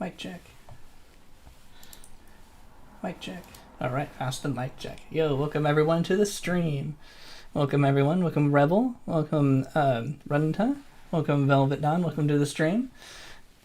Mic check. Mic check. Alright, fast and mic check. Yo, welcome everyone to the stream. Welcome everyone. Welcome Rebel. Welcome Runta. Welcome Velvet Dawn. Welcome to the stream.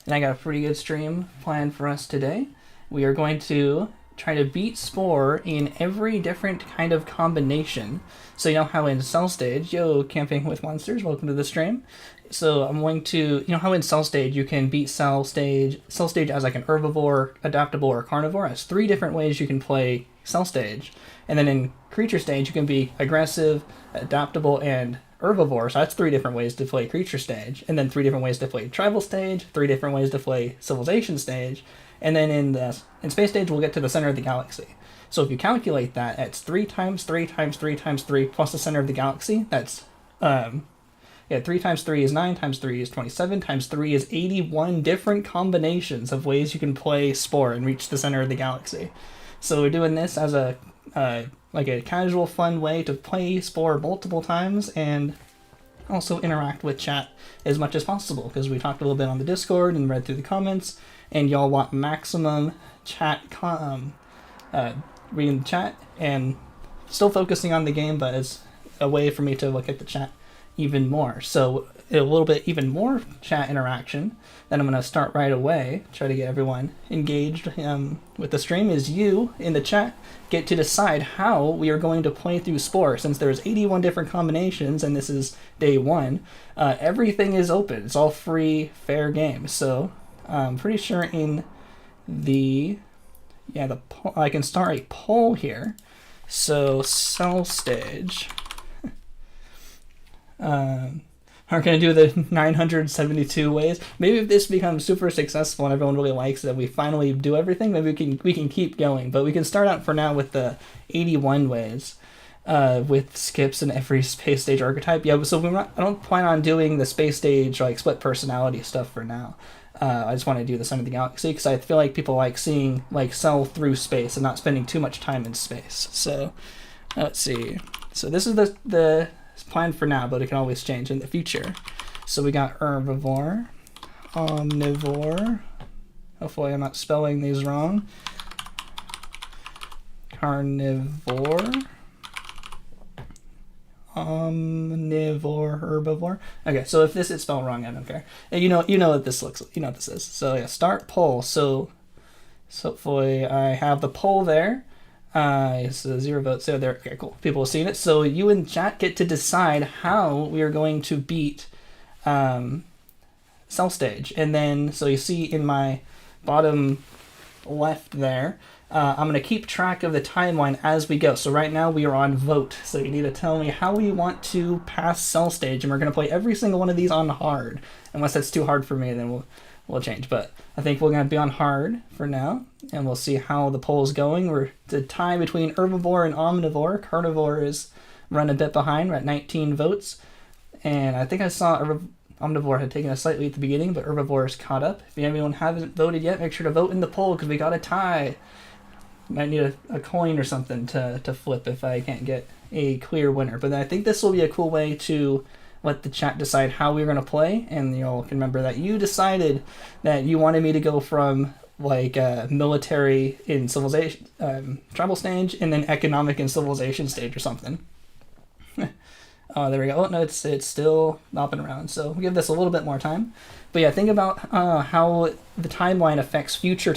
And I got a pretty good stream planned for us today. We are going to try to beat Spore in every different kind of combination. So you know how in Cell Stage, yo, Camping with Monsters, welcome to the stream. So I'm going to, you know how in Cell Stage you can beat Cell Stage as like an herbivore, adaptable, or carnivore. There's 3 different ways you can play Cell Stage. And then in Creature Stage you can be aggressive, adaptable, and herbivore. So that's 3 different ways to play Creature Stage. And then 3 different ways to play Tribal Stage, 3 different ways to play Civilization Stage. And then in Space Stage we'll get to the center of the galaxy. So if you calculate that, it's 3 times 3 times 3 times 3 plus the center of the galaxy. That's 3 times 3 is 9, times 3 is 27, times 3 is 81 different combinations of ways you can play Spore and reach the center of the galaxy. So we're doing this as a like a casual, fun way to play Spore multiple times and also interact with chat as much as possible, because we talked a little bit on the Discord and read through the comments, and y'all want maximum chat reading the chat and still focusing on the game, but as a way for me to look at the chat even more. So a little bit even more chat interaction that I'm going to start right away, try to get everyone engaged with the stream, is you in the chat get to decide how we are going to play through Spore. Since there's 81 different combinations and this is day 1, everything is open. It's all free, fair game. So I'm pretty sure in I can start a poll here. So Cell Stage. Aren't going to do the 972 ways. Maybe if this becomes super successful and everyone really likes it, we finally do everything, maybe we can keep going. But we can start out for now with the 81 ways, with skips in every Space Stage archetype. Yeah, so I don't plan on doing the Space Stage like split personality stuff for now. I just want to do the Center of the Galaxy because I feel like people like seeing like Cell through space and not spending too much time in space. So let's see. So this is the plan for now, but it can always change in the future. So we got herbivore, omnivore, hopefully I'm not spelling these wrong, carnivore, omnivore, herbivore. Okay, so if this is spelled wrong, I don't care. And you know what this looks like, you know what this is. So yeah, start poll. So hopefully I have the poll there. So 0 votes there. Okay, cool. People have seen it. So you in chat get to decide how we are going to beat Cell Stage. And then, so you see in my bottom left there, I'm going to keep track of the timeline as we go. So right now we are on vote. So you need to tell me how we want to pass Cell Stage. And we're going to play every single one of these on hard. Unless that's too hard for me, then we'll change. But I think we're going to be on hard for now, and we'll see how the poll is going. We're to tie between herbivore and omnivore. Carnivore is run a bit behind. We're at 19 votes, and I think I saw omnivore had taken a slight lead at the beginning, but herbivore is caught up. If anyone hasn't voted yet, make sure to vote in the poll because we got a tie. Might need a coin or something to flip if I can't get a clear winner. But I think this will be a cool way to let the chat decide how we're going to play, and you all can remember that you decided that you wanted me to go from like military in civilization, tribal stage, and then economic in civilization stage or something. Oh, there we go. Oh no, it's still bopping around. So we'll give this a little bit more time. But yeah, think about how the timeline affects future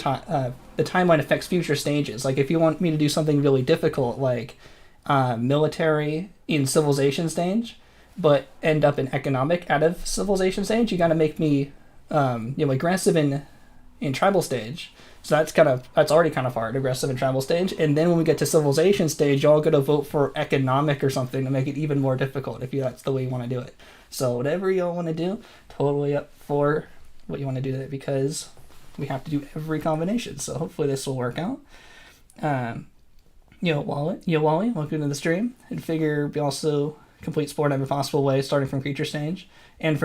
stages. Like if you want me to do something really difficult, like military in civilization stage, but end up in economic out of civilization stage, you got to make me aggressive in tribal stage. So that's already kind of hard, aggressive in tribal stage. And then when we get to civilization stage, y'all got to vote for economic or something to make it even more difficult if that's the way you want to do it. So whatever y'all want to do, totally up for what you want to do there, because we have to do every combination. So hopefully this will work out. Wally, welcome to the stream. And figure we also complete Spore in every possible way, starting from creature stage. And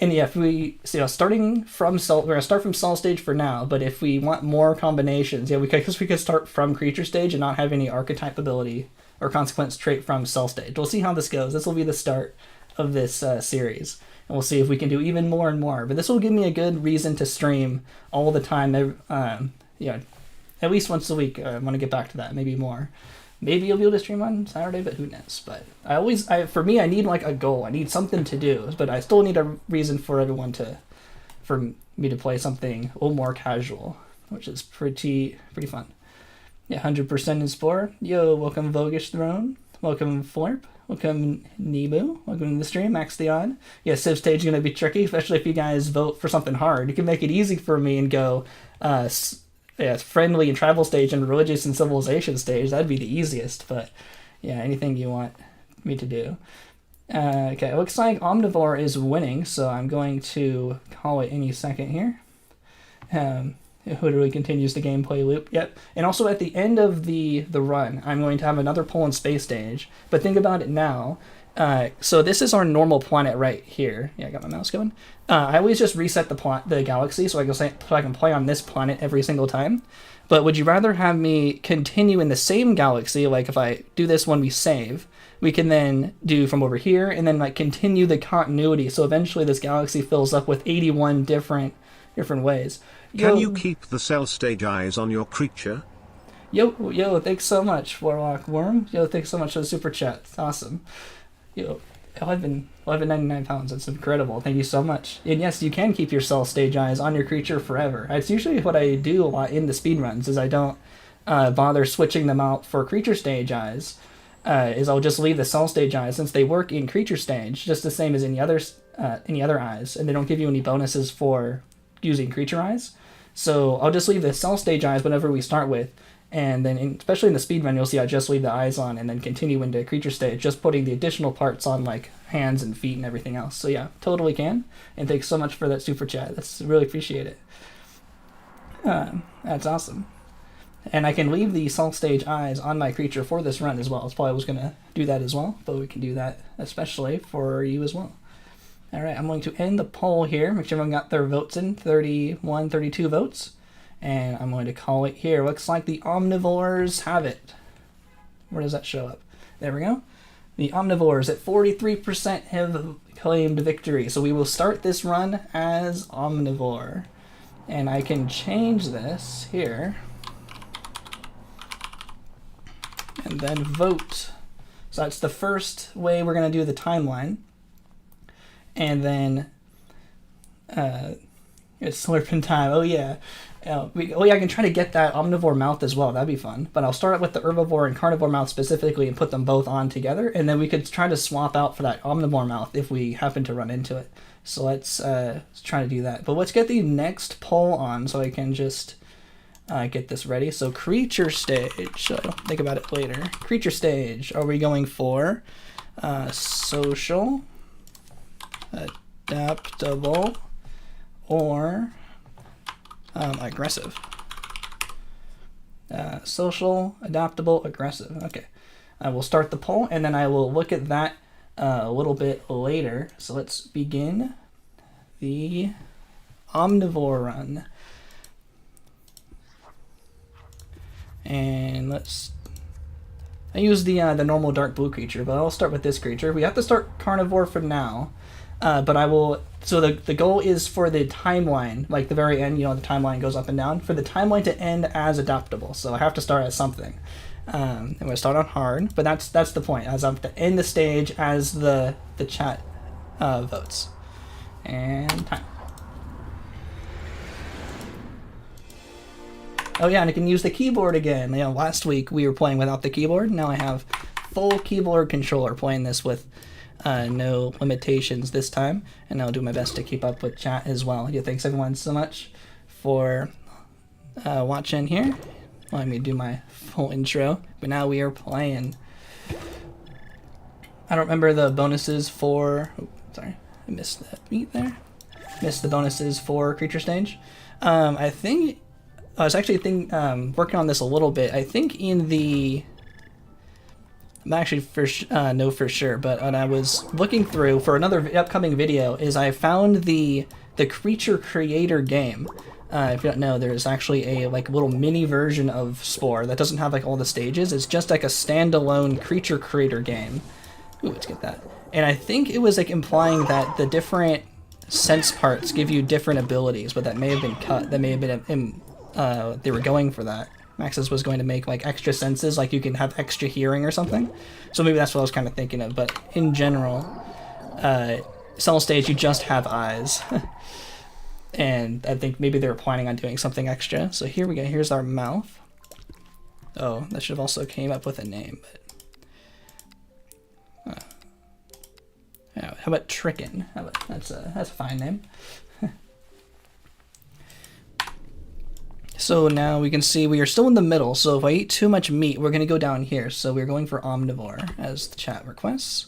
if we starting from Cell, we're gonna start from Cell Stage for now. But if we want more combinations, we could start from creature stage and not have any archetype ability or consequence trait from Cell Stage. We'll see how this goes. This will be the start of this series, we'll see if we can do even more and more. But this will give me a good reason to stream all the time. Yeah, at least once a week. I want to get back to that, maybe more. Maybe you'll be able to stream on Saturday, but who knows? But for me, I need like a goal. I need something to do, but I still need a reason for me to play something a little more casual, which is pretty fun. Yeah, 100% in Spore. Yo, welcome Vogish Throne. Welcome Florp. Welcome Nebu. Welcome to the stream. Max the Odd. Yeah, Civ stage is going to be tricky, especially if you guys vote for something hard. You can make it easy for me and go friendly and travel stage and religious and civilization stage. That'd be the easiest, but yeah, anything you want me to do. Okay, it looks like Omnivore is winning, so I'm going to call it any second here. It literally continues the gameplay loop. Yep. And also at the end of the run, I'm going to have another pull and space stage. But think about it now. So this is our normal planet right here. Yeah, I got my mouse going. I always just reset the galaxy so I can play on this planet every single time. But would you rather have me continue in the same galaxy? Like if I do this when we save, we can then do from over here and then like continue the continuity. So eventually this galaxy fills up with 81 different ways. Can you keep the cell stage eyes on your creature? Yo, thanks so much, Warlock Worm. Yo, thanks so much for the super chat. It's awesome. Yo, 11.99 pounds. That's incredible. Thank you so much. And yes, you can keep your cell stage eyes on your creature forever. It's usually what I do a lot in the speedruns, is I don't bother switching them out for creature stage eyes. Is I'll just leave the cell stage eyes, since they work in creature stage just the same as any other eyes, and they don't give you any bonuses for using creature eyes. So I'll just leave the cell stage eyes whenever we start with, and then especially in the speedrun, you'll see I just leave the eyes on and then continue into creature stage, just putting the additional parts on like hands and feet and everything else. So yeah, totally can. And thanks so much for that super chat. That's really appreciate it. That's awesome. And I can leave the cell stage eyes on my creature for this run as well. I probably was going to do that as well, but we can do that especially for you as well. All right, I'm going to end the poll here. Make sure everyone got their votes in, 31, 32 votes. And I'm going to call it here. Looks like the Omnivores have it. Where does that show up? There we go. The Omnivores at 43% have claimed victory. So we will start this run as Omnivore. And I can change this here. And then vote. So that's the first way we're going to do the timeline. And then it's slurping time. Oh yeah. I can try to get that omnivore mouth as well. That'd be fun. But I'll start with the herbivore and carnivore mouth specifically and put them both on together. And then we could try to swap out for that omnivore mouth if we happen to run into it. So let's try to do that. But let's get the next poll on so I can just get this ready. So creature stage. I'll think about it later. Creature stage. Are we going for social, adaptable, or aggressive? Social, adaptable, aggressive. Okay. I will start the poll and then I will look at that a little bit later. So let's begin the omnivore run. And I use the normal dark blue creature, but I'll start with this creature. We have to start carnivore for now. But I will, so the goal is for the timeline, like the very end, the timeline goes up and down, for the timeline to end as adaptable. So I have to start as something. I'm going to start on hard, but that's the point, as I have to end the stage as the chat votes. And time. Oh yeah, and I can use the keyboard again. Last week we were playing without the keyboard. Now I have full keyboard controller, playing this with no limitations this time, and I'll do my best to keep up with chat as well. Yeah, thanks everyone so much for watching here. Let me do my full intro, but now we are playing. I don't remember the bonuses for, sorry, I missed that beat there. Missed the bonuses for creature stage. I think, I was actually working on this a little bit. I think in the, I'm actually know for sure, but when I was looking through for another upcoming video, is I found the creature creator game. If you don't know, there's actually a little mini version of Spore that doesn't have all the stages. It's just a standalone creature creator game. Ooh, let's get that. And I think it was like implying that the different sense parts give you different abilities, but that may have been cut. That may have been they were going for that. Maxis was going to make like extra senses, like you can have extra hearing or something. So maybe that's what I was kind of thinking of. But in general, cell stage, you just have eyes. And I think maybe they were planning on doing something extra. So here we go. Here's our mouth. Oh, that should have also came up with a name. But how about Trickin? That's a fine name. So now we can see we are still in the middle. So if I eat too much meat, we're going to go down here. So we're going for omnivore as the chat requests.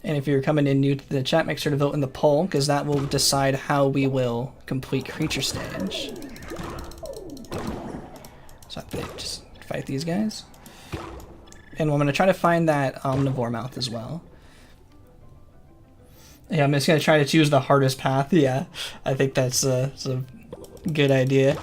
And if you're coming in new to the chat, make sure to vote in the poll, because that will decide how we will complete creature stage. So I have to just fight these guys. And I'm going to try to find that omnivore mouth as well. Yeah, I'm just going to try to choose the hardest path. Yeah, I think that's a good idea.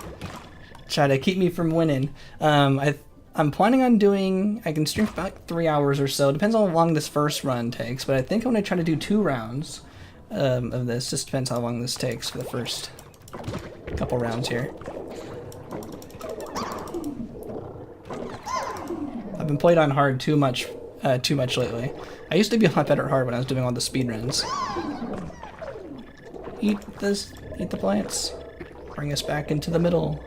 Try to keep me from winning. I'm planning on doing, I can stream for about 3 hours or so. Depends on how long this first run takes, but I think I'm going to try to do 2 rounds of this. Just depends how long this takes for the first couple rounds here. I've been played on hard too much lately. I used to be a lot better at hard when I was doing all the speed runs. Eat the plants. Bring us back into the middle.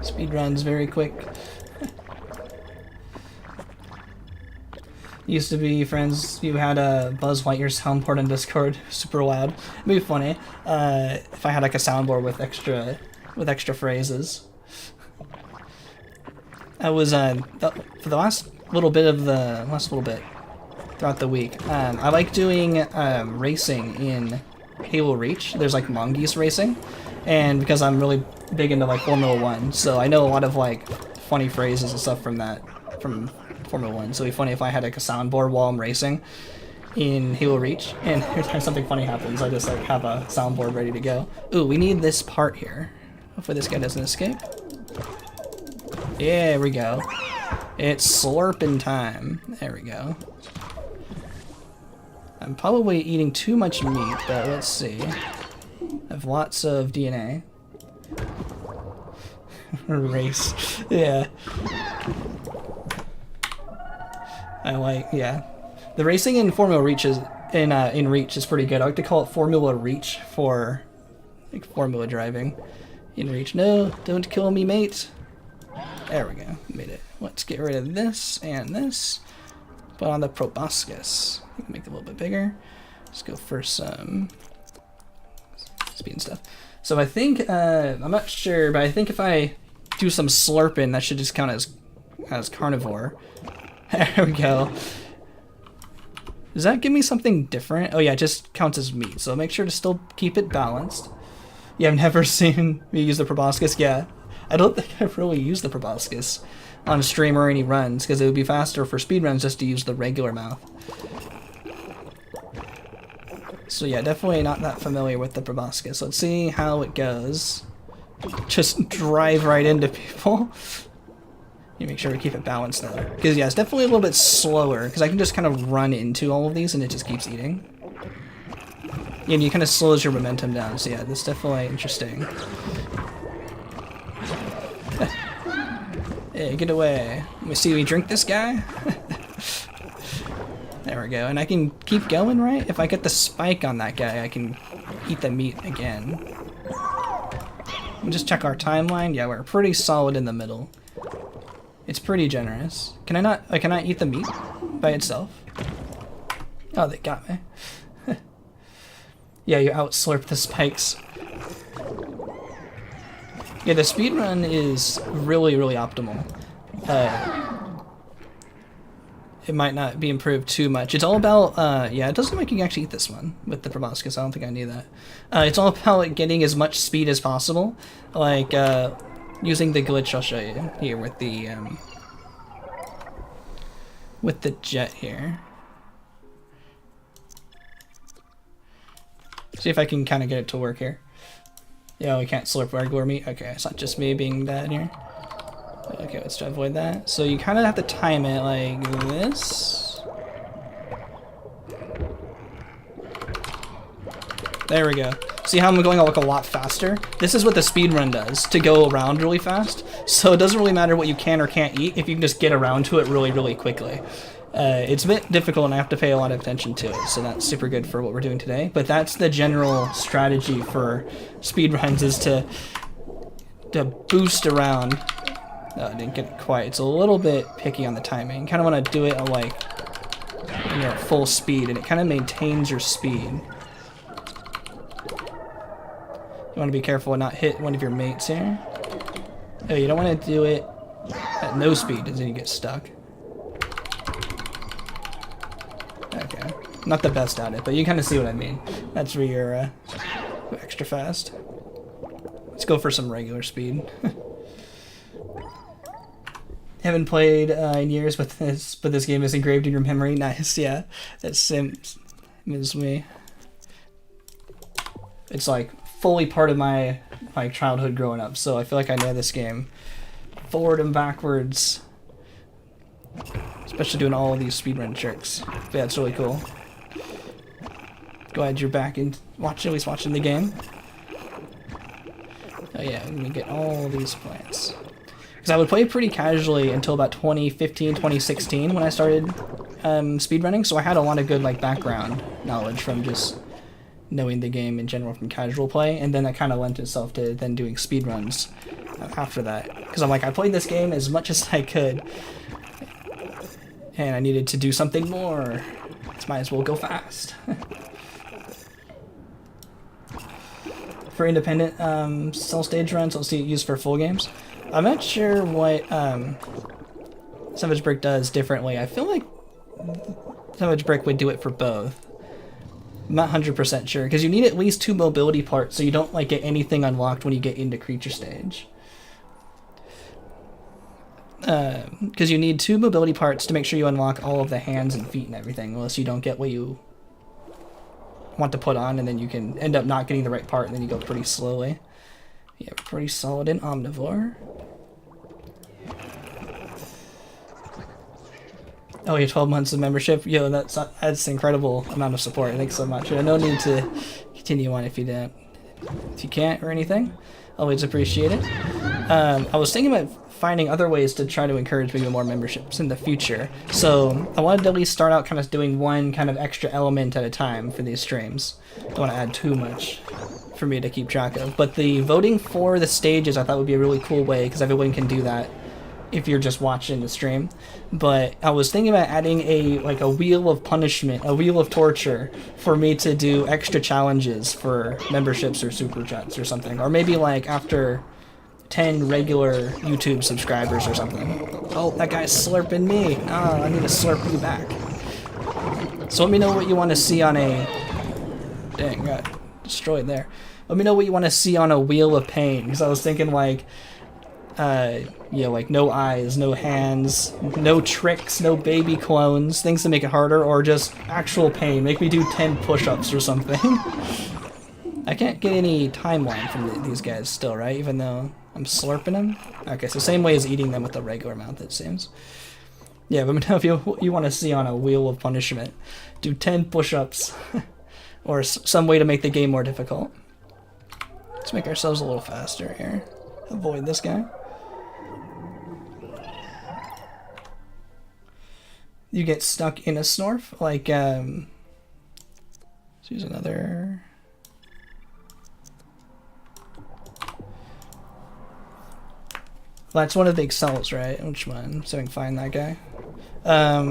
Speed runs very quick. Used to be friends. You had a Buzz Lightyear soundboard on Discord, super loud. It'd be funny if I had like a soundboard with extra phrases. I was for the last little bit throughout the week. I like doing racing in Halo Reach. There's like mongoose racing, and because I'm really big into like Formula 1, so I know a lot of like funny phrases and stuff from Formula 1. So it'd be funny if I had like a soundboard while I'm racing in Halo Reach, and every time something funny happens, I just like have a soundboard ready to go. Ooh, we need this part here. Hopefully this guy doesn't escape. Yeah, there we go. It's slurping time. There we go. I'm probably eating too much meat, but let's see. I have lots of DNA. Race. Yeah. Yeah. The racing in Formula Reach is in Reach is pretty good. I like to call it Formula Reach for like formula driving in Reach. No, don't kill me, mate. There we go. Made it. Let's get rid of this and this. Put on the proboscis. We can make it a little bit bigger. Let's go for some speed and stuff. So I think I'm not sure, but I think if I do some slurping, that should just count as carnivore. There we go. Does that give me something different? Oh yeah, it just counts as meat. So make sure to still keep it balanced. Yeah, I've never seen me use the proboscis. Yeah, I don't think I've really used the proboscis on stream or any runs, because it would be faster for speed runs just to use the regular mouth. So yeah, definitely not that familiar with the proboscis. Let's see how it goes. Just drive right into people. You make sure to keep it balanced though, because yeah, it's definitely a little bit slower, because I can just kind of run into all of these and it just keeps eating. And you kind of slows your momentum down, so yeah, that's definitely interesting. Hey, get away. Let me see, we drink this guy? There we go, and I can keep going, right? If I get the spike on that guy, I can eat the meat again. Let me just check our timeline. Yeah, we're pretty solid in the middle. It's pretty generous. Can I eat the meat by itself? Oh, they got me. Yeah, you out-slurp the spikes. Yeah, the speedrun is really, really optimal. It might not be improved too much. It's all about, yeah, it doesn't look like you can actually eat this one with the proboscis. I don't think I knew that. It's all about getting as much speed as possible. Like, using the glitch I'll show you here with the jet here. See if I can kind of get it to work here. Yeah, we can't slurp regular meat. Okay, it's not just me being bad here. Okay, let's try to avoid that. So you kind of have to time it like this. There we go. See how I'm going like a lot faster? This is what the speedrun does, to go around really fast. So it doesn't really matter what you can or can't eat if you can just get around to it really, really quickly. It's a bit difficult and I have to pay a lot of attention to it, so that's super good for what we're doing today. But that's the general strategy for speedruns, is to boost around. Oh, I didn't get it quite. It's a little bit picky on the timing. Kind of want to do it at like, you know, full speed, and it kind of maintains your speed. You want to be careful and not hit one of your mates here. Oh, you don't want to do it at no speed, because then you get stuck. Okay. Not the best at it, but you kind of see what I mean. That's where you're go extra fast. Let's go for some regular speed. Haven't played in years, but this game is engraved in your memory. Nice, yeah. That Sims is me. It's like fully part of my childhood growing up, so I feel like I know this game forward and backwards, especially doing all of these speedrun tricks. But yeah, it's really cool. Glad you're back and at least watching the game. Oh yeah, let me get all these plants. Because I would play pretty casually until about 2015, 2016 when I started speedrunning, so I had a lot of good like background knowledge from just knowing the game in general from casual play, and then that kind of lent itself to then doing speedruns after that. Because I'm like, I played this game as much as I could, and I needed to do something more. So might as well go fast. For independent cell stage runs, let's see it used for full games. I'm not sure what Savage Brick does differently. I feel like Savage Brick would do it for both. I'm not 100% sure, because you need at least 2 mobility parts so you don't like get anything unlocked when you get into creature stage. Because you need 2 mobility parts to make sure you unlock all of the hands and feet and everything, unless you don't get what you want to put on, and then you can end up not getting the right part and then you go pretty slowly. Yeah, pretty solid in Omnivore. Oh, yeah, 12 months of membership. Yo, that's an incredible amount of support. Thanks so much. No need to continue on if you can't or anything. Always appreciate it. I was thinking about finding other ways to try to encourage maybe more memberships in the future. So I wanted to at least start out kind of doing one kind of extra element at a time for these streams. Don't want to add too much for me to keep track of. But the voting for the stages I thought would be a really cool way, because everyone can do that if you're just watching the stream. But I was thinking about adding a wheel of punishment, a wheel of torture, for me to do extra challenges for memberships or super chats or something, or maybe like after 10 regular YouTube subscribers or something. Oh, that guy's slurping me. Oh, I need to slurp you back. So let me know what you want to see on a... Dang, got destroyed there. Let me know what you want to see on a wheel of pain, because I was thinking like yeah, like no eyes, no hands, no tricks, no baby clones, things to make it harder, or just actual pain. Make me do 10 push-ups or something. I can't get any timeline from these guys still, right? Even though I'm slurping them? Okay, so same way as eating them with a regular mouth, it seems. Yeah, let me know if you want to see on a wheel of punishment. Do 10 push-ups. Or some way to make the game more difficult. Let's make ourselves a little faster here. Avoid this guy. You get stuck in a snorf, like, let's use another. Well, that's one of the excels, right? Which one? So I can find that guy.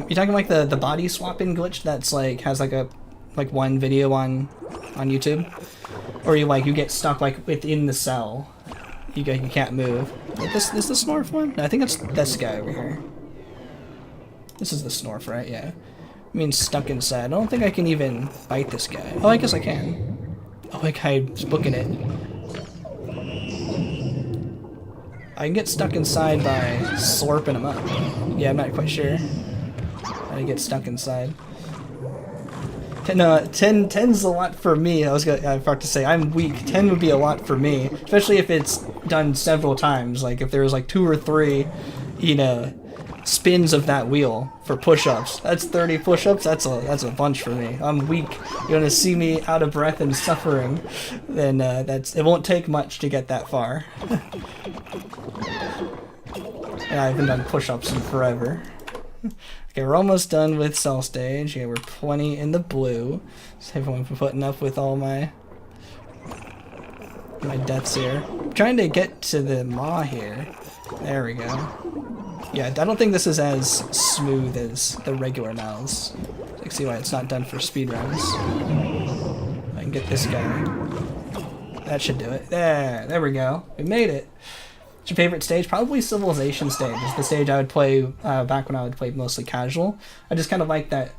You talking like the body swapping glitch that's like has like a one video on YouTube, or you get stuck like within the cell. You can't move. Is this the Snorf one? No, I think it's this guy over here. This is the Snorf, right? Yeah. I mean, stuck inside. I don't think I can even bite this guy. Oh, I guess I can. Oh, that guy's booking it. I can get stuck inside by slurping him up. Yeah, I'm not quite sure how to get stuck inside. No, 10's a lot for me. I was about to say I'm weak. 10 would be a lot for me, especially if it's done several times. Like if there's like 2 or 3, you know, spins of that wheel for push-ups. That's 30 push-ups. That's a bunch for me. I'm weak. You're gonna see me out of breath and suffering. Then it won't take much to get that far. And I haven't done push-ups in forever. Okay, we're almost done with cell stage. Yeah, we're 20 in the blue. So everyone for putting up with all my deaths here. I'm trying to get to the maw here. There we go. Yeah, I don't think this is as smooth as the regular mouths. I can see why it's not done for speedruns. I can get this guy. That should do it. There we go. We made it. What's your favorite stage? Probably Civilization stage. It's the stage I would play back when I would play mostly casual. I just kind of like that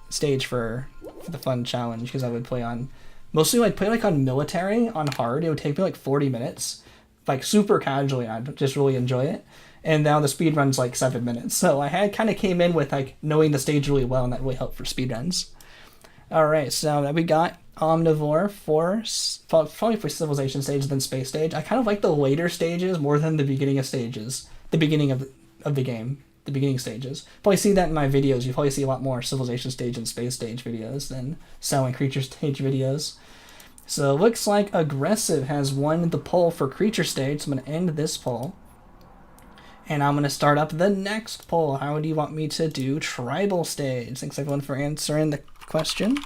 stage for the fun challenge because I would play on... Mostly I'd play like on military, on hard. It would take me like 40 minutes. Like super casually, I'd just really enjoy it. And now the speed run's like 7 minutes. So I kind of came in with like knowing the stage really well, and that really helped for speed runs. Alright, so now we got Omnivore probably for Civilization stage than Space stage. I kind of like the later stages more than the beginning of stages. The beginning of the game. The beginning stages. Probably see that in my videos. You probably see a lot more Civilization stage and Space stage videos than Cell and Creature stage videos. So it looks like Aggressive has won the poll for Creature stage. So I'm going to end this poll. And I'm going to start up the next poll. How do you want me to do Tribal stage? Thanks everyone for answering the question.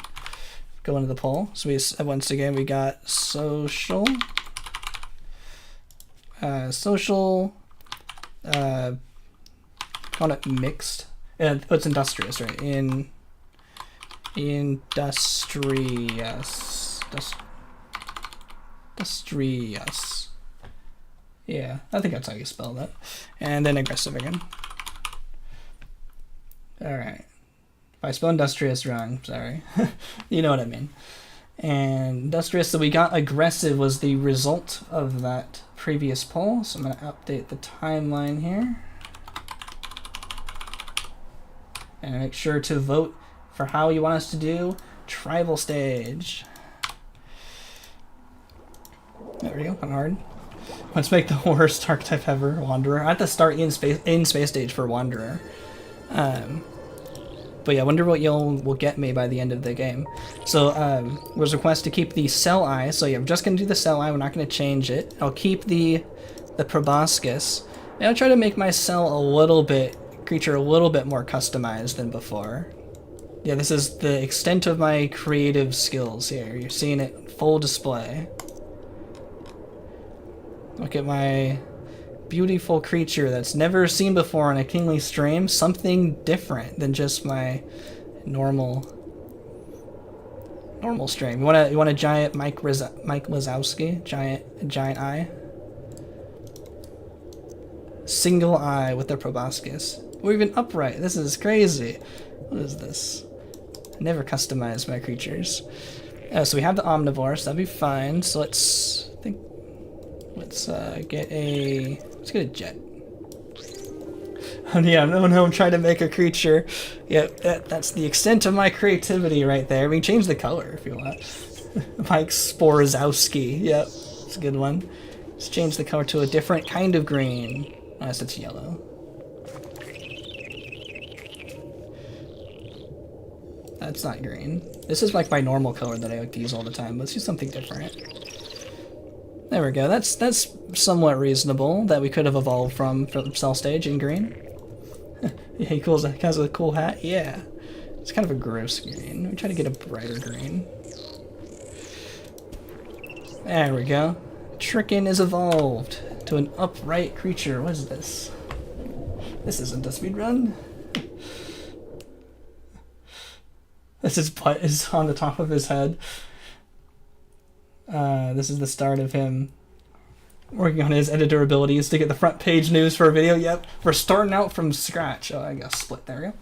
Go into the poll. So once again we got social, call it mixed. It's industrious, right? Industrious. Yeah, I think that's how you spell that. And then aggressive again. Alright. If I spell industrious wrong, sorry. You know what I mean. And industrious, so we got aggressive was the result of that previous poll. So I'm going to update the timeline here. And make sure to vote for how you want us to do tribal stage. There we go, on hard. Let's make the worst archetype ever, Wanderer. I have to start in space stage for Wanderer. But yeah, I wonder what will get me by the end of the game. So was a request to keep the cell eye. So yeah, I'm just gonna do the cell eye. We're not gonna change it. I'll keep the proboscis. And I'll try to make my creature a little bit more customized than before. Yeah, this is the extent of my creative skills here. You're seeing it full display. Look at my beautiful creature that's never seen before on a kingly stream. Something different than just my normal stream. You want a giant Mike Wazowski? Giant eye? Single eye with the proboscis. Or even upright. This is crazy. What is this? I never customize my creatures. So we have the omnivore, so that'd be fine. So let's get a jet. Yeah, no, I'm trying to make a creature. Yeah, that's the extent of my creativity right there. We can change the color if you want. Mike Sporozowski. Yep, it's a good one. Let's change the color to a different kind of green. Unless it's yellow. That's not green. This is like my normal color that I like to use all the time. Let's do something different. There we go. That's somewhat reasonable that we could have evolved from cell stage in green. Yeah, he has a cool hat. Yeah. It's kind of a gross green. We try to get a brighter green. There we go. Trickin is evolved to an upright creature. What is this? This isn't a speedrun. His butt is on the top of his head. This is the start of him working on his editor abilities to get the front page news for a video. Yep, we're starting out from scratch. Oh, I got split. There we go.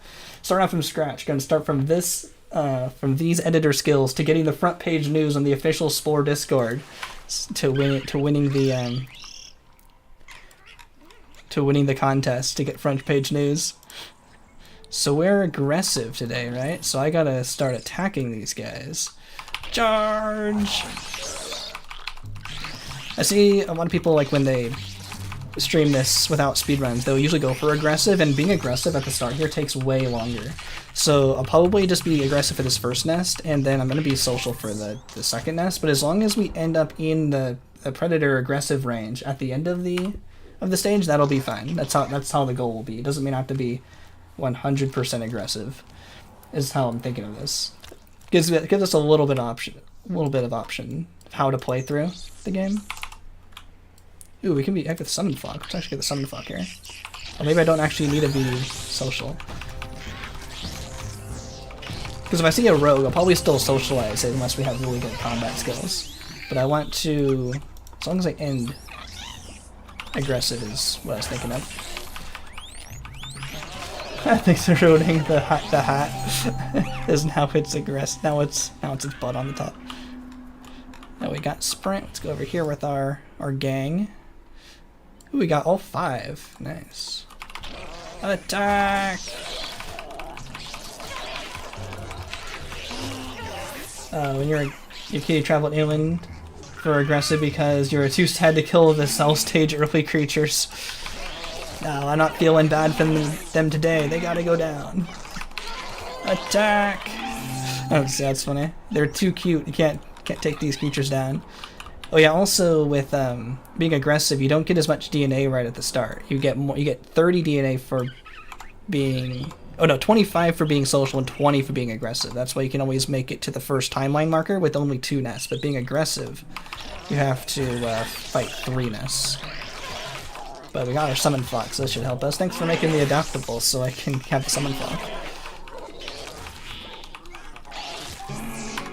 Starting out from scratch. Going to start from this, from these editor skills to getting the front page news on the official Spore Discord to winning the contest to get front page news. So we're aggressive today, right? So I gotta start attacking these guys. Charge! I see a lot of people, like, when they stream this without speedruns, they'll usually go for aggressive, and being aggressive at the start here takes way longer. So I'll probably just be aggressive for this first nest, and then I'm going to be social for the second nest, but as long as we end up in the predator aggressive range at the end of the stage, that'll be fine. That's how the goal will be. It doesn't mean I have to be 100% aggressive, is how I'm thinking of this. Gives us a little bit of option of how to play through the game. Ooh, we can be heck with summon flock. Let's actually get the summon flock here. Or maybe I don't actually need to be social. Because if I see a rogue, I'll probably still socialize it unless we have really good combat skills. But I want to, as long as I end aggressive is what I was thinking of. Thanks for ruining the hat. Is now it's aggressive. Now it's its butt on the top. Now we got sprint. Let's go over here with our gang. Ooh, we got all 5. Nice. Attack! When you can't travel inland for aggressive because you're too sad to kill the cell stage early creatures. No, I'm not feeling bad for them today. They gotta go down. Attack! Oh, that's funny. They're too cute. You can't take these creatures down. Oh yeah, also with being aggressive, you don't get as much DNA right at the start. You get 30 DNA for being 25 for being social and 20 for being aggressive. That's why you can always make it to the first timeline marker with only 2 nests. But being aggressive, you have to fight 3 nests. But we got our summon flock, so this should help us. Thanks for making me adaptable so I can have the summon flock.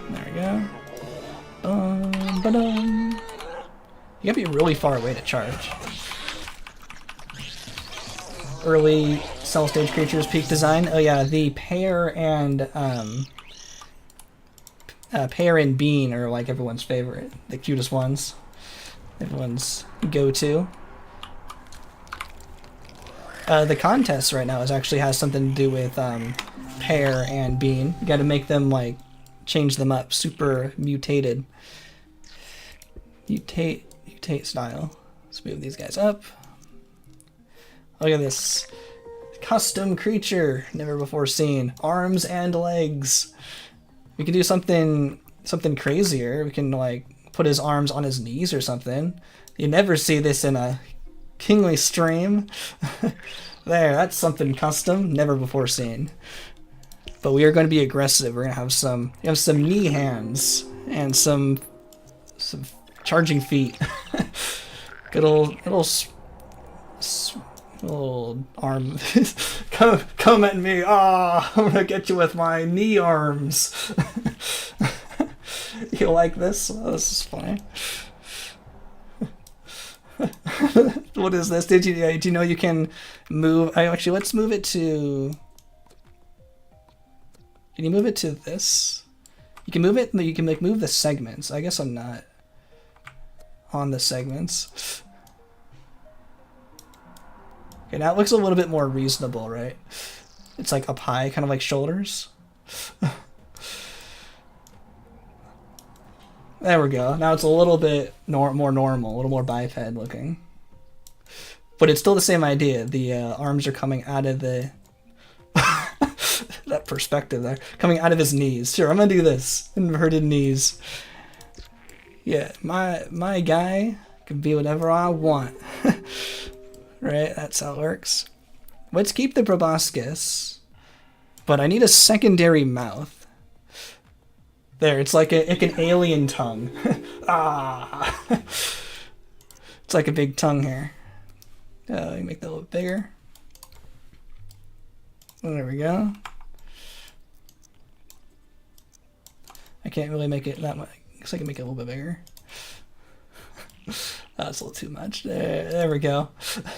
There we go. You gotta be really far away to charge. Early cell stage creatures peak design. Oh yeah, the pear and bean are like everyone's favorite, the cutest ones. Everyone's go-to. The contest right now actually has something to do with pear and bean. You got to make them like change them up, super mutated. Mutate style. Let's move these guys up. Look at this custom creature, never before seen. Arms and legs. We can do something crazier. We can like put his arms on his knees or something. You never see this in a kingly stream. There, that's something custom, never before seen. But we are going to be aggressive. We're going to have some knee hands and some charging feet. Good little arm. come at me. Ah, I'm gonna get you with my knee arms. You like this? Oh, this is funny. What is this? Do you know you can move? Actually, let's move it to. Can you move it to this? You can move it. You can move the segments. I guess I'm not on the segments. Okay, now it looks a little bit more reasonable, right? It's like up high, kind of like shoulders. There we go. Now it's a little bit more normal, a little more biped looking. But it's still the same idea. The arms are coming out of the... that perspective there. Coming out of his knees. Sure, I'm gonna do this. Inverted knees. Yeah, my guy can be whatever I want. Right, that's how it works. Let's keep the proboscis, but I need a secondary mouth. There, it's like an alien tongue. Ah, it's like a big tongue here. You make that a little bigger. There we go. I can't really make it that much. I guess I can make it a little bit bigger. That's a little too much. There we go.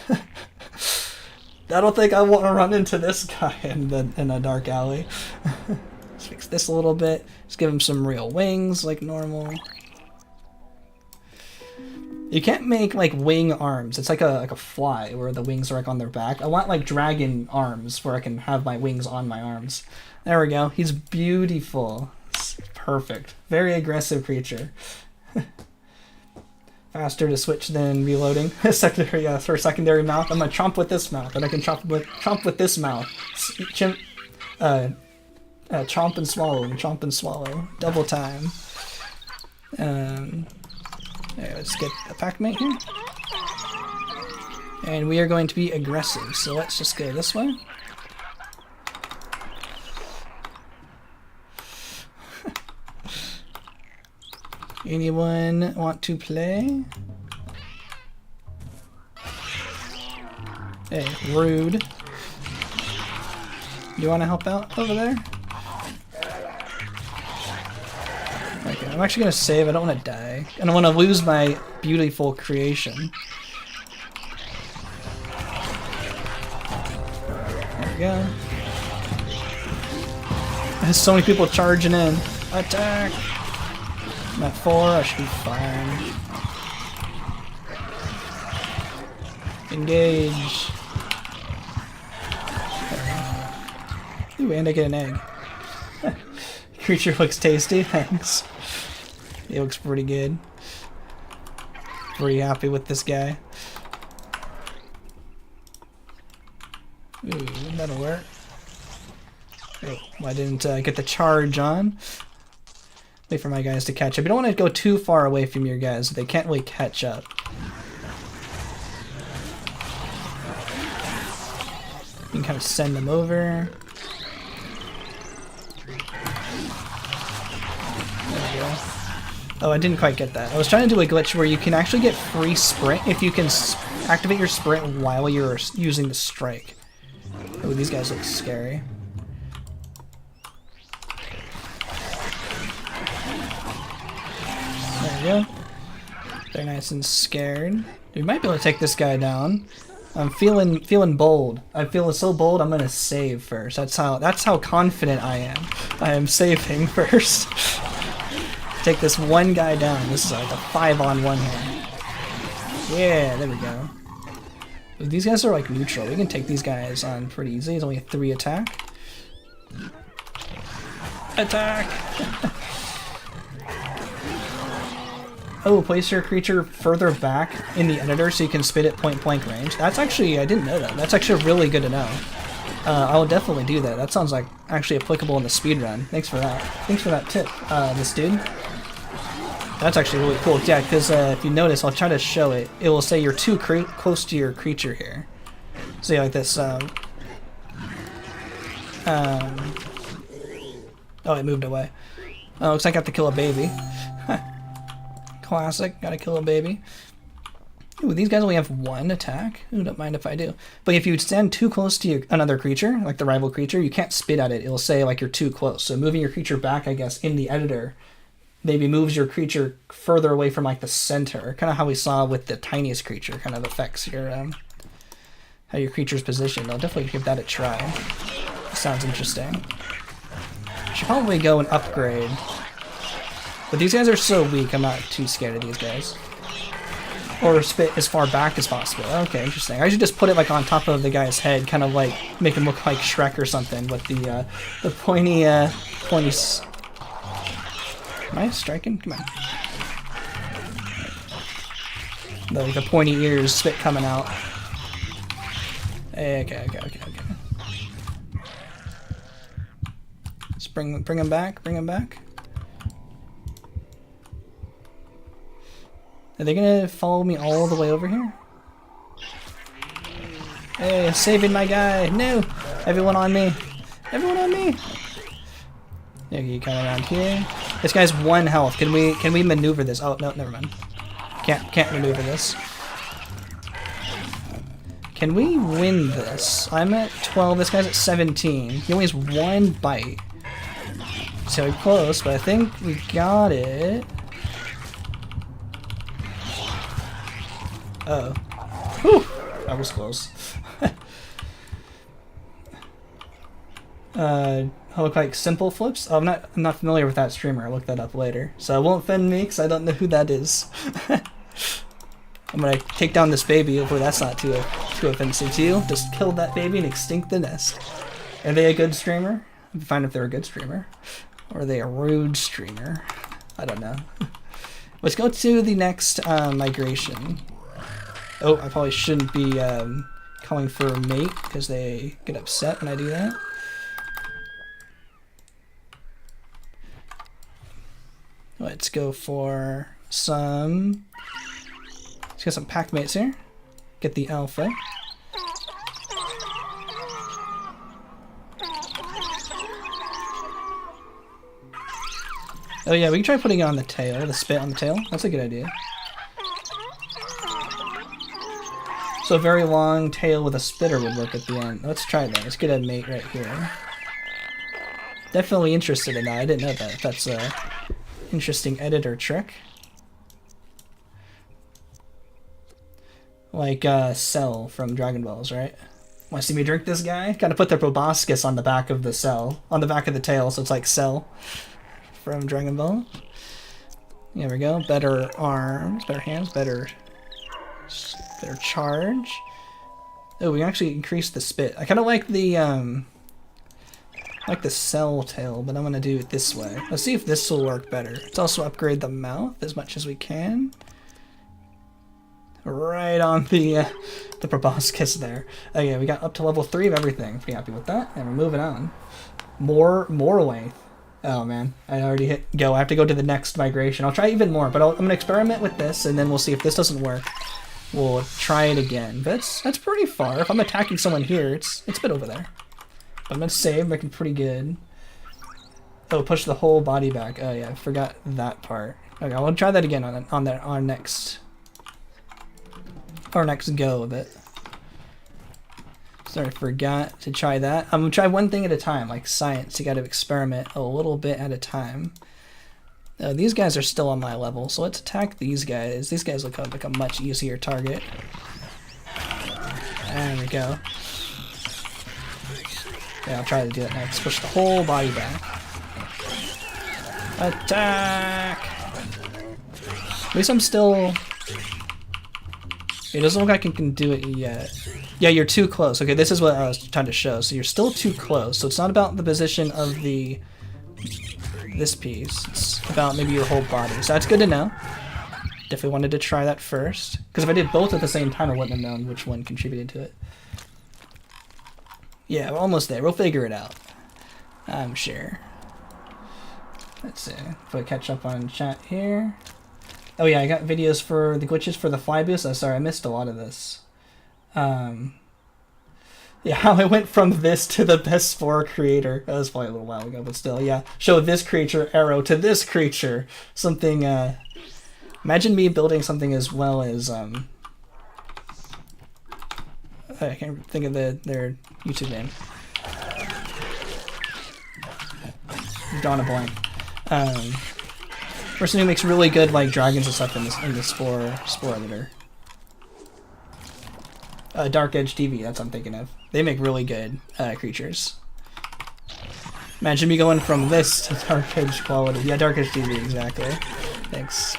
I don't think I want to run into this guy in a dark alley. Let's fix this a little bit. Just give him some real wings like normal. You can't make like wing arms. It's like a fly where the wings are like on their back. I want like dragon arms where I can have my wings on my arms. There we go. He's beautiful. It's perfect. Very aggressive creature. Faster to switch than reloading. Secondary for secondary mouth. I'm gonna chomp with this mouth, and I can chomp with this mouth. Chomp and swallow, chomp and swallow. Double time. Let's get a packmate here. And we are going to be aggressive, so let's just go this way. Anyone want to play? Hey, rude. Do you want to help out over there? Okay, I'm actually going to save. I don't want to die. I don't want to lose my beautiful creation. There we go. There's so many people charging in. Attack! I'm at 4, I should be fine. Engage. Ooh, and I get an egg. Creature looks tasty, thanks. He looks pretty good. Pretty happy with this guy. Ooh, that'll work. Oh, why didn't I get the charge on? Wait for my guys to catch up. You don't want to go too far away from your guys. They can't really catch up. You can kind of send them over. There we go. Oh, I didn't quite get that. I was trying to do a glitch where you can actually get free sprint if you can activate your sprint while you're using the strike. Oh, these guys look scary. There we go. They're nice and scared. We might be able to take this guy down. I'm feeling bold. I feel so bold. I'm gonna save first. That's how confident I am. I am saving first. Take this one guy down. This is like a 5-on-1 here. Yeah, there we go. These guys are like neutral. We can take these guys on pretty easily. It's only a 3 attack. Attack! Oh, place your creature further back in the editor so you can spit at point-blank range. That's actually, I didn't know that. That's actually really good to know. I will definitely do that. That sounds like actually applicable in the speedrun. Thanks for that. Thanks for that tip, this dude. That's actually really cool. Yeah, because if you notice, I'll try to show it. It will say you're too close to your creature here. So yeah, like this. Oh, it moved away. Oh, looks like I have to kill a baby. Classic, gotta kill a baby. Ooh, these guys only have 1 attack. Ooh, don't mind if I do. But if you stand too close to another creature, like the rival creature, you can't spit at it. It'll say like you're too close. So moving your creature back, I guess, in the editor, maybe moves your creature further away from like the center. Kind of how we saw with the tiniest creature. Kind of affects your how your creature's positioned. I'll definitely give that a try. Sounds interesting. Should probably go and upgrade. But these guys are so weak, I'm not too scared of these guys. Or spit as far back as possible. Okay, interesting. I should just put it like on top of the guy's head, kind of like make him look like Shrek or something with the pointy, pointy... Am I striking? Come on. The pointy ears, spit coming out. Okay. Just bring him back, Are they gonna follow me all the way over here? Hey, saving my guy! No! Everyone on me! Everyone on me! Yeah, you come around here. This guy's 1 health. Can we maneuver this? Oh no, never mind. Can't maneuver this. Can we win this? I'm at 12. This guy's at 17. He only has 1 bite. So we're close, but I think we got it. Uh-oh. Whew! That was close. Look like simple flips? Oh, I'm not familiar with that streamer. I'll look that up later. So it won't offend me because I don't know who that is. I'm gonna take down this baby. Hopefully that's not too offensive to you. Just kill that baby and extinct the nest. Are they a good streamer? I'd be fine if they're a good streamer. Or are they a rude streamer? I don't know. Let's go to the next migration. Oh, I probably shouldn't be calling for a mate because they get upset when I do that. Let's go for some... Let's get some pack mates here. Get the alpha. Oh yeah, we can try putting it on the tail, the spit on the tail. That's a good idea. So a very long tail with a spitter would work at the end. Let's try that. Let's get a mate right here. Definitely interested in that. I didn't know that. That's a interesting editor trick. Like Cell from Dragon Balls, right? Want to see me drink this guy? Gotta put the proboscis on the back of the cell, on the back of the tail, so it's like Cell from Dragon Ball. There we go. Better arms, better hands, better charge. Oh, we can actually increase the spit. I kind of like the cell tail, but I'm gonna do it this way. Let's see if this will work better. Let's also upgrade the mouth as much as we can. Right on the proboscis there. Okay, we got up to level 3 of everything. Pretty happy with that, and we're moving on. More length. Oh man, I already hit go. I have to go to the next migration. I'll try even more, but I'm gonna experiment with this, and then we'll see if this doesn't work. We'll try it again. But that's pretty far. If I'm attacking someone here, it's a bit over there. But I'm gonna save, making pretty good. Oh, push the whole body back. Oh yeah, I forgot that part. Okay, I'll try that again on our next go of it. Sorry, forgot to try that. I'm gonna try one thing at a time, like science. You got to experiment a little bit at a time. These guys are still on my level, so let's attack these guys. These guys look like a much easier target. There we go. Yeah, I'll try to do that next. Push the whole body back. Attack! At least I'm still... It doesn't look like I can do it yet. Yeah, you're too close. Okay, this is what I was trying to show. So you're still too close. So it's not about the position of this piece. It's about maybe your whole body. So that's good to know. Definitely wanted to try that first. Because if I did both at the same time, I wouldn't have known which one contributed to it. Yeah, we're almost there. We'll figure it out. I'm sure. Let's see. If I catch up on chat here. Oh yeah, I got videos for the glitches for the fly boost. Oh, sorry, I missed a lot of this. Yeah, how I went from this to the best Spore creator. That was probably a little while ago, but still, yeah. Show this creature arrow to this creature. Something, imagine me building something as well as, I can't think of their YouTube name. Drawing a blank. Person who makes really good like dragons and stuff in the Spore editor. Dark Edge TV, that's what I'm thinking of. They make really good creatures. Imagine me going from this to Dark Edge quality. Yeah, Dark Edge TV, exactly. Thanks.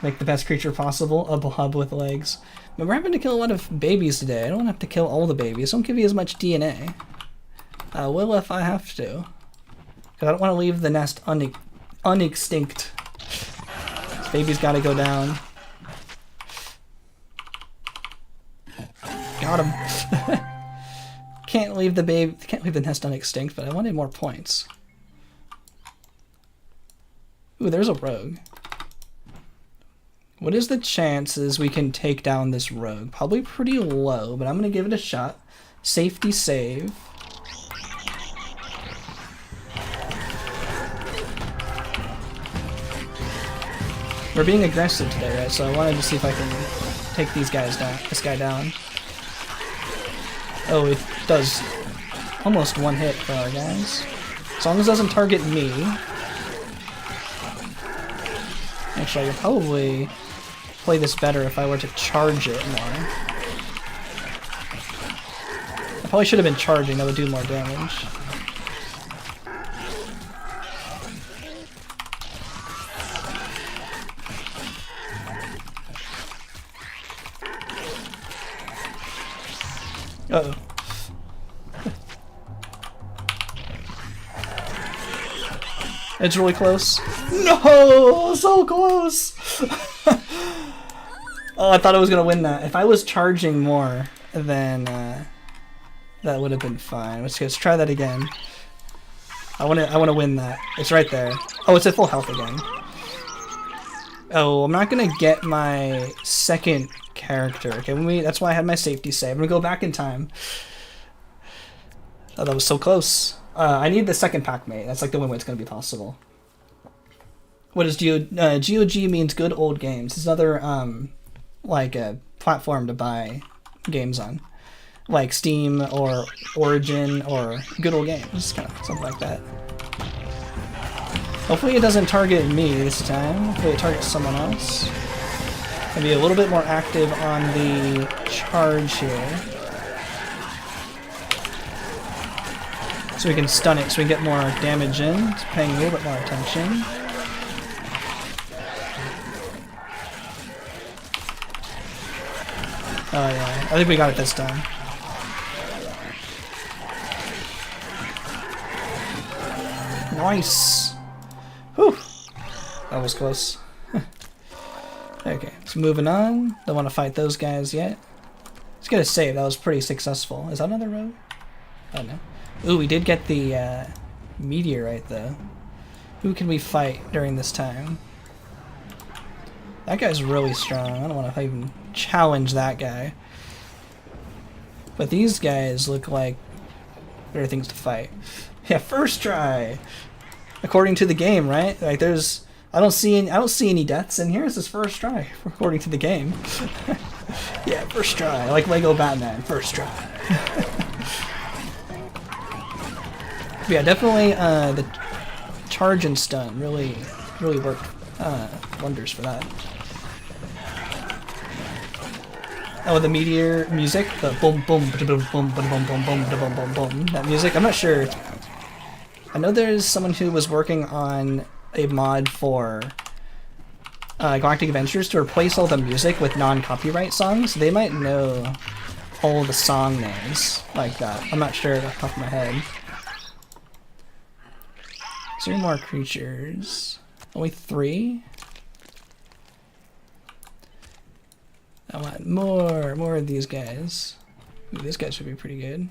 Make the best creature possible, a blob with legs. But we're having to kill a lot of babies today. I don't have to kill all the babies. Don't give you as much DNA. I will if I have to. Because I don't want to leave the nest unextinct. This baby's got to go down. Got him. Can't leave the nest unextinct, but I wanted more points. Ooh, there's a rogue. What is the chances we can take down this rogue? Probably pretty low, but I'm gonna give it a shot. Safety save. We're being aggressive today, right? So I wanted to see if I can take these guys down. This guy down. Oh, it does almost one hit for our guys. As long as it doesn't target me. Actually, I could probably play this better if I were to charge it more. I probably should have been charging, that would do more damage. Uh-oh. It's really close. No! So close! Oh, I thought I was gonna win that. If I was charging more, then that would have been fine. Let's try that again. I wanna win that. It's right there. Oh, it's at full health again. Oh, I'm not gonna get my second character. Okay, that's why I had my safety save. I'm gonna go back in time. Oh, that was so close. I need the second pack mate. That's like the only way it's gonna be possible. What is GOG means good old games. It's another like a platform to buy games on, like Steam or Origin or good old games, kind of something like that. Hopefully it doesn't target me this time. Hopefully it targets someone else. I'll be a little bit more active on the charge here, so we can stun it, so we can get more damage in. It's paying a little bit more attention. Oh yeah, I think we got it this time. Nice! Whew! That was close. Okay, so moving on. Don't want to fight those guys yet. Let's get a save. That was pretty successful. Is that another road? Oh no. Ooh, we did get the meteorite though. Who can we fight during this time? That guy's really strong. I don't want to even challenge that guy. But these guys look like better things to fight. Yeah, first try. According to the game, right? Like I don't see any deaths in here. This is first try according to the game. Yeah, first try. Like Lego Batman, first try. But yeah, definitely the charge and stun really worked wonders for that. Oh, the meteor music, the boom boom boom boom boom boom boom boom boom boom boom. That music, I'm not sure. I know there's someone who was working on a mod for Galactic Adventures to replace all the music with non-copyright songs. They might know all the song names like that. I'm not sure off the top of my head. Is there any more creatures? Only 3? I want more of these guys. Ooh, these guys should be pretty good.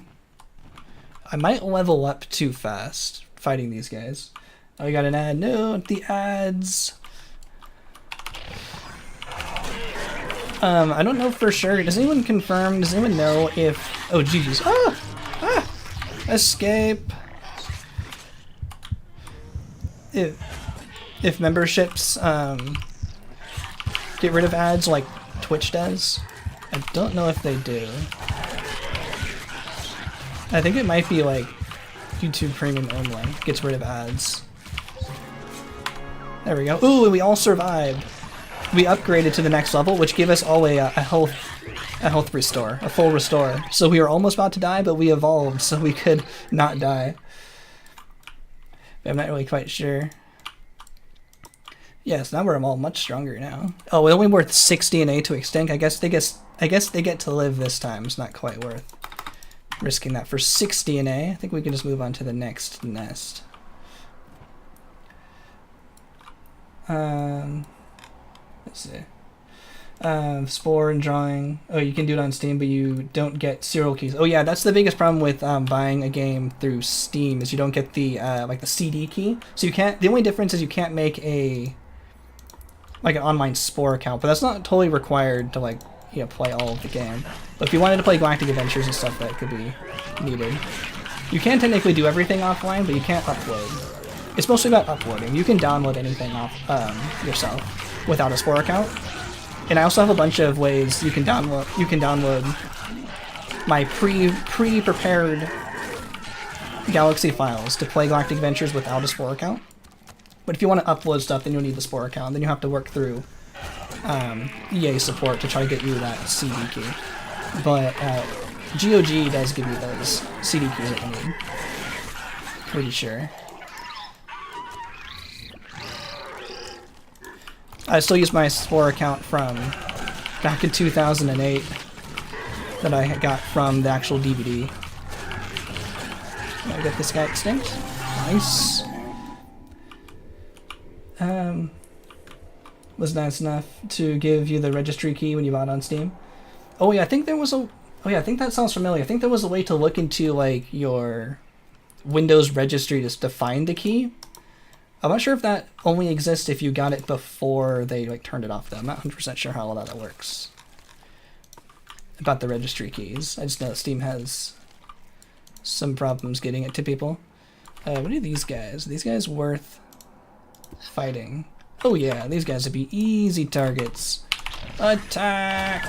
I might level up too fast fighting these guys. Oh, we got an ad. No, the ads. I don't know for sure. Does anyone confirm? Does anyone know if... Oh, jeez. Escape. If memberships get rid of ads like Twitch does. I don't know if they do. I think it might be like YouTube Premium only. Gets rid of ads. There we go. Ooh, and we all survived. We upgraded to the next level, which gave us all a health restore, a full restore. So we were almost about to die, but we evolved so we could not die. But I'm not really quite sure. Yes, now we're all much stronger now. Oh, we're only worth 6 DNA to extinct. I guess they get to live this time. It's not quite worth risking that for 6 DNA. I think we can just move on to the next nest. Let's see. Spore and drawing. Oh, you can do it on Steam, but you don't get serial keys. Oh yeah, that's the biggest problem with buying a game through Steam is you don't get the like the CD key. So you can't. The only difference is you can't make an online Spore account, but that's not totally required to play all of the game. But if you wanted to play Galactic Adventures and stuff, that could be needed. You can technically do everything offline, but you can't upload. It's mostly about uploading. You can download anything off yourself without a Spore account. And I also have a bunch of ways you can download. You can download my pre-prepared Galaxy files to play Galactic Adventures without a Spore account. But if you want to upload stuff, then you'll need the Spore account. Then you have to work through EA support to try to get you that CD key. But GOG does give you those CD keys that you need. Pretty sure. I still use my Spore account from back in 2008. that I got from the actual DVD. I got this guy extinct. Nice. Was nice enough to give you the registry key when you bought on Steam. Oh yeah, I think there was a... Oh yeah, I think that sounds familiar. I think there was a way to look into like your Windows registry just to find the key. I'm not sure if that only exists if you got it before they like turned it off though. I'm not 100% sure how all that works. About the registry keys. I just know Steam has some problems getting it to people. What are these guys? Are these guys worth fighting? Oh yeah, these guys would be easy targets. Attack!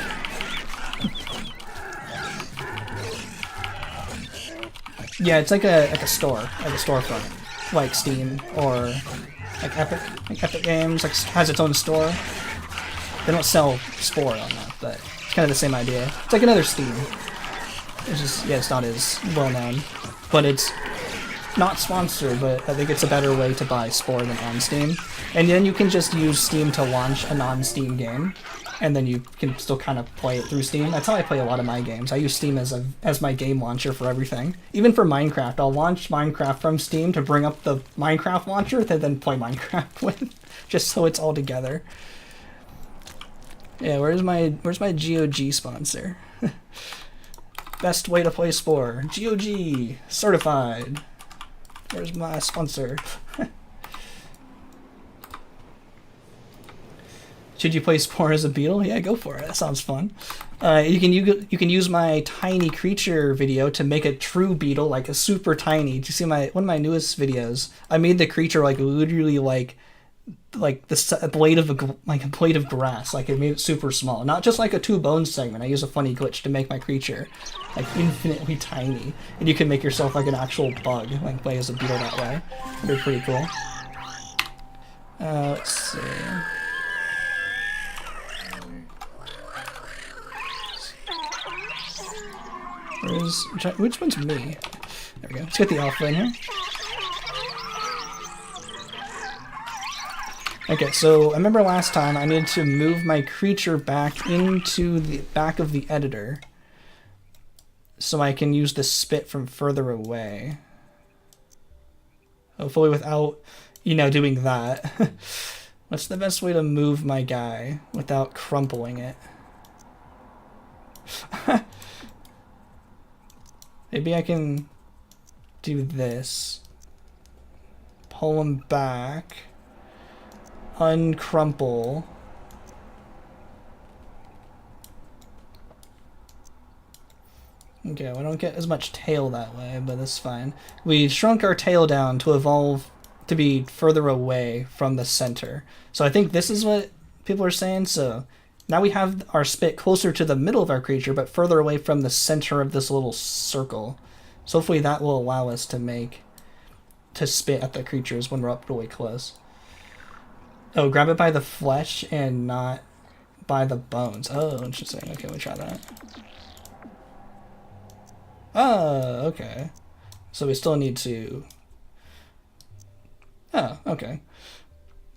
Yeah, it's like a store, like a storefront, like Steam or like Epic. Like Epic Games like has its own store. They don't sell Spore on that, but it's kind of the same idea. It's like another Steam. It's just, yeah, it's not as well known, but it's not sponsored, but I think it's a better way to buy Spore than on Steam. And then you can just use Steam to launch a non-Steam game, and then you can still kind of play it through Steam. That's how I play a lot of my games. I use Steam as my game launcher for everything. Even for Minecraft, I'll launch Minecraft from Steam to bring up the Minecraft launcher to then play Minecraft with, just so it's all together. Yeah, where's my GOG sponsor? Best way to play Spore. GOG certified. Where's my sponsor? Should you play Spore as a beetle? Yeah, go for it. That sounds fun. You can use my tiny creature video to make a true beetle, like a super tiny. Did you see one of my newest videos? I made the creature like literally like a blade of grass. Like, it made it super small, not just like a 2-bone segment. I use a funny glitch to make my creature like infinitely tiny, and you can make yourself like an actual bug, like play as a beetle that way. It'd be pretty cool. Let's see. Which one's me? There we go. Let's get the alpha in here. Okay, so I remember last time I needed to move my creature back into the back of the editor so I can use the spit from further away. Hopefully without, doing that. What's the best way to move my guy without crumpling it? Maybe I can do this. Pull him back. Uncrumple. Okay, I don't get as much tail that way, but that's fine. We shrunk our tail down to evolve to be further away from the center. So I think this is what people are saying. So now we have our spit closer to the middle of our creature, but further away from the center of this little circle. So hopefully that will allow us to spit at the creatures when we're up really close. Oh, grab it by the flesh and not by the bones. Oh, interesting. Okay, we'll try that. Oh, okay. So we still need to... Oh, okay.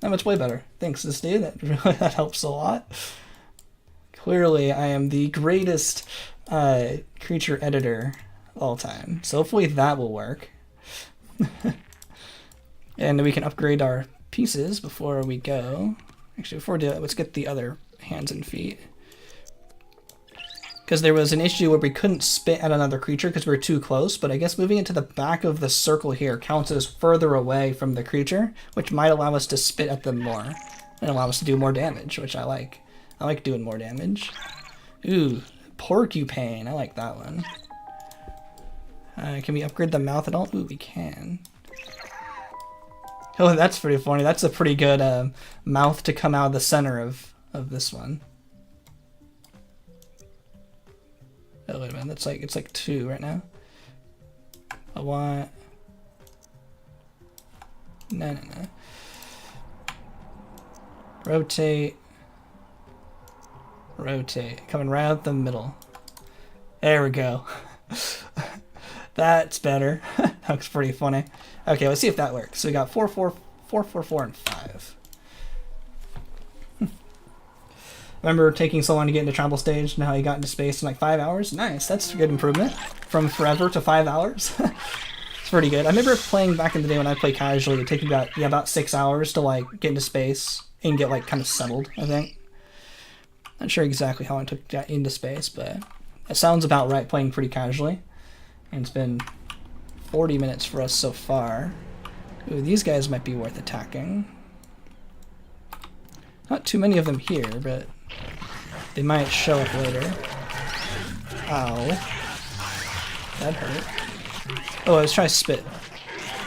That much way better. Thanks, this dude. That helps a lot. Clearly, I am the greatest creature editor of all time. So hopefully that will work. And we can upgrade our pieces before we go. Actually, before we do that, let's get the other hands and feet. Because there was an issue where we couldn't spit at another creature because we were too close, but I guess moving it to the back of the circle here counts as further away from the creature, which might allow us to spit at them more and allow us to do more damage, which I like. I like doing more damage. Ooh, porcupine. I like that one. Can we upgrade the mouth at all? Ooh, we can. Oh, that's pretty funny. That's a pretty good mouth to come out of the center of this one. Oh, wait a minute. That's it's like 2 right now. I want... No. Rotate. Coming right out the middle. There we go. That's better. That looks pretty funny. Okay, let's see if that works. So we got 4, 4, 4, 4, 4, and 5. Remember taking so long to get into travel stage, now you got into space in like 5 hours? Nice, that's a good improvement. From forever to 5 hours. It's pretty good. I remember playing back in the day when I played casually, it took about 6 hours to like get into space and get like kind of settled, I think. Not sure exactly how I took that into space, but it sounds about right playing pretty casually. And it's been 40 minutes for us so far. Ooh, these guys might be worth attacking. Not too many of them here, but they might show up later. Ow. That hurt. Oh, let's try spit.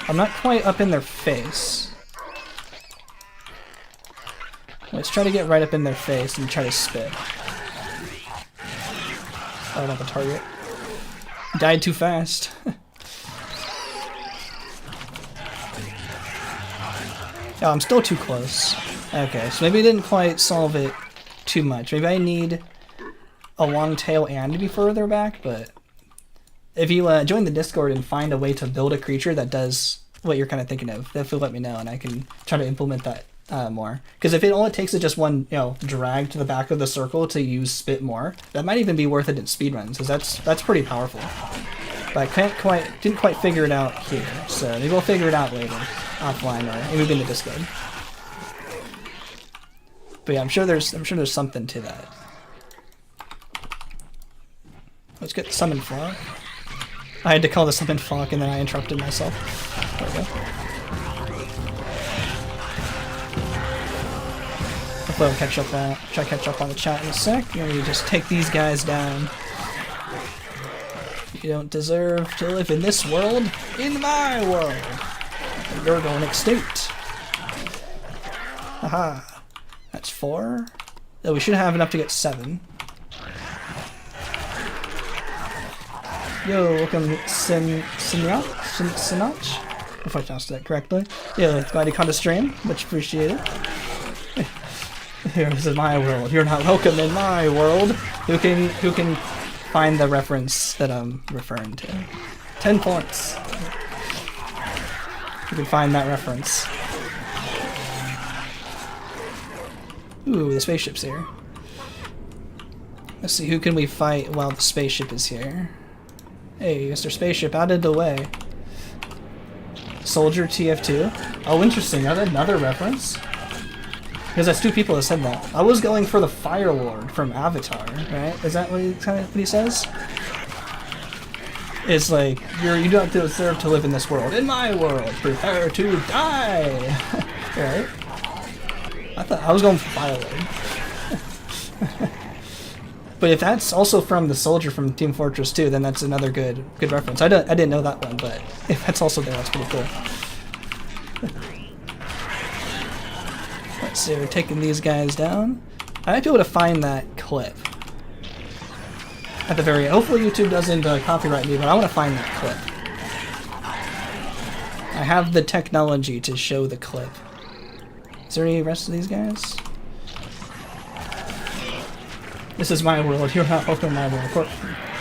I'm not quite up in their face. Let's try to get right up in their face and try to spit. Oh, I don't have a target. Died too fast. Oh, I'm still too close. Okay, so maybe I didn't quite solve it too much. Maybe I need a long tail and to be further back, but if you join the Discord and find a way to build a creature that does what you're kind of thinking of, definitely let me know and I can try to implement that more. Because if it only takes it just one, drag to the back of the circle to use spit more, that might even be worth it in speedruns, because that's pretty powerful. But I didn't quite figure it out here, so maybe we'll figure it out later, offline or maybe in the Discord. But yeah, I'm sure there's something to that. Let's get summon flock. I had to call the summon flock and then I interrupted myself. There we go. Hopefully I'll try to catch up on the chat in a sec. Maybe just take these guys down. You don't deserve to live in this world, in my world. You're going extinct. Haha. That's 4. Oh, we should have enough to get 7. Yo, welcome Sinach, if I pronounced that correctly. Yeah, glad you caught the stream. Much appreciated. Here, this is my world. You're not welcome in my world. Who can find the reference that I'm referring to? 10 points. You can find that reference. Ooh, the spaceship's here. Let's see, who can we fight while the spaceship is here? Hey, Mr. Spaceship, out of the way. Soldier TF2. Oh, interesting. Another reference. Because that's 2 people that said that. I was going for the Fire Lord from Avatar, right? Is that what he says? It's like, you don't deserve to live in this world. In my world, prepare to die! Right? I was going for Fire Lord. But if that's also from the soldier from Team Fortress 2, then that's another good reference. I didn't know that one, but if that's also there, that's pretty cool. Let's see, we're taking these guys down. I might be able to find that clip. At the very end. Hopefully YouTube doesn't copyright me, but I want to find that clip. I have the technology to show the clip. Is there any rest of these guys? This is my world. You're not welcome in my world.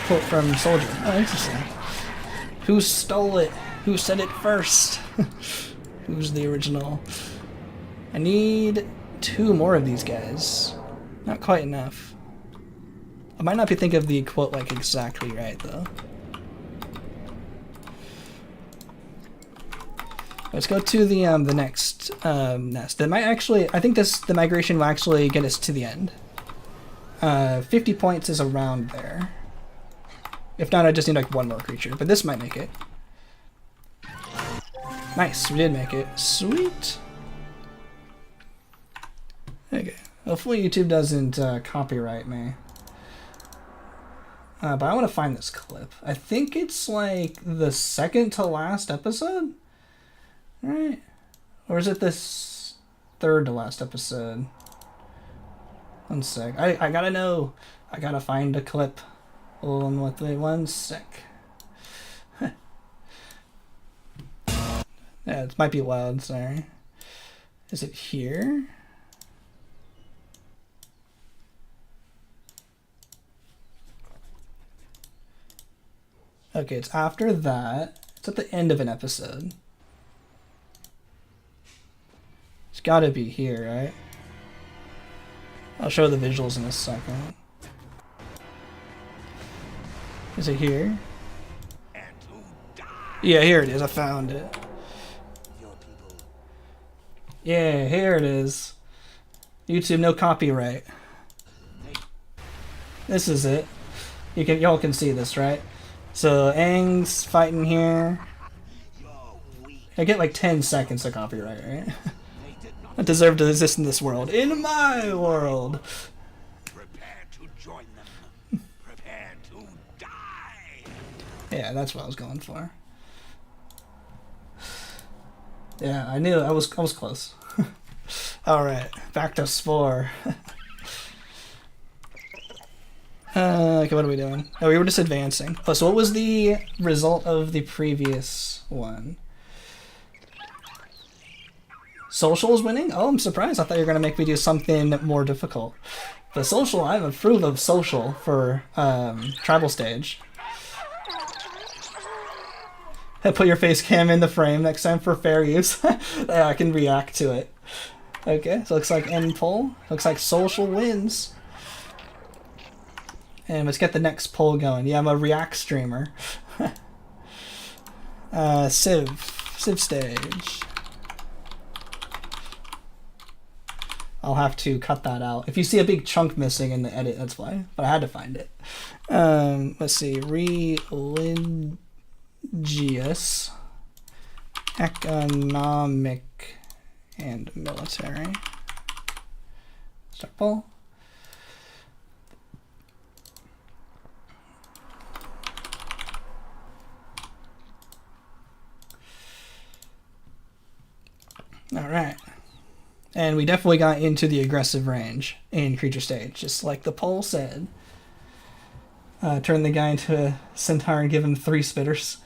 Quote from Soldier. Oh, interesting. Who stole it? Who said it first? Who's the original? I need 2 more of these guys. Not quite enough. I might not be thinking of the quote like exactly right though. Let's go to the next nest. That might actually, I think the migration will actually get us to the end. 50 points is around there. If not, I just need like 1 more creature, but this might make it. Nice, we did make it. Sweet. Okay, hopefully YouTube doesn't copyright me. But I want to find this clip. I think it's like the second to last episode? Right? Or is it this third to last episode? One sec. I gotta know. I gotta find a clip. Hold on with me 1 sec. Yeah, it might be loud, sorry. Is it here? Okay, it's after that. It's at the end of an episode. It's gotta be here, right? I'll show the visuals in a second. Is it here? Yeah, here it is. I found it. Yeah, here it is. YouTube, no copyright. This is it. Y'all can see this, right? So Aang's fighting here. I get like 10 seconds of copyright, right? I deserve to exist in this world. In my world. Prepare to join them. Prepare to die. Yeah, that's what I was going for. Yeah, I knew I was close. All right, back to Spore. Okay, what are we doing? Oh, we were just advancing. Oh, so what was the result of the previous one? Social is winning? Oh, I'm surprised. I thought you were going to make me do something more difficult. But social, I approve of social for tribal stage. Put your face cam in the frame next time for fair use. Yeah, I can react to it. Okay, so looks like end poll. Looks like social wins. And let's get the next poll going. Yeah, I'm a React streamer. Civ stage. I'll have to cut that out. If you see a big chunk missing in the edit, that's why. But I had to find it. Let's see. Religious, economic, and military. Start poll. All right. And we definitely got into the aggressive range in creature stage, just like the poll said. Turn the guy into a centaur and give him 3 spitters.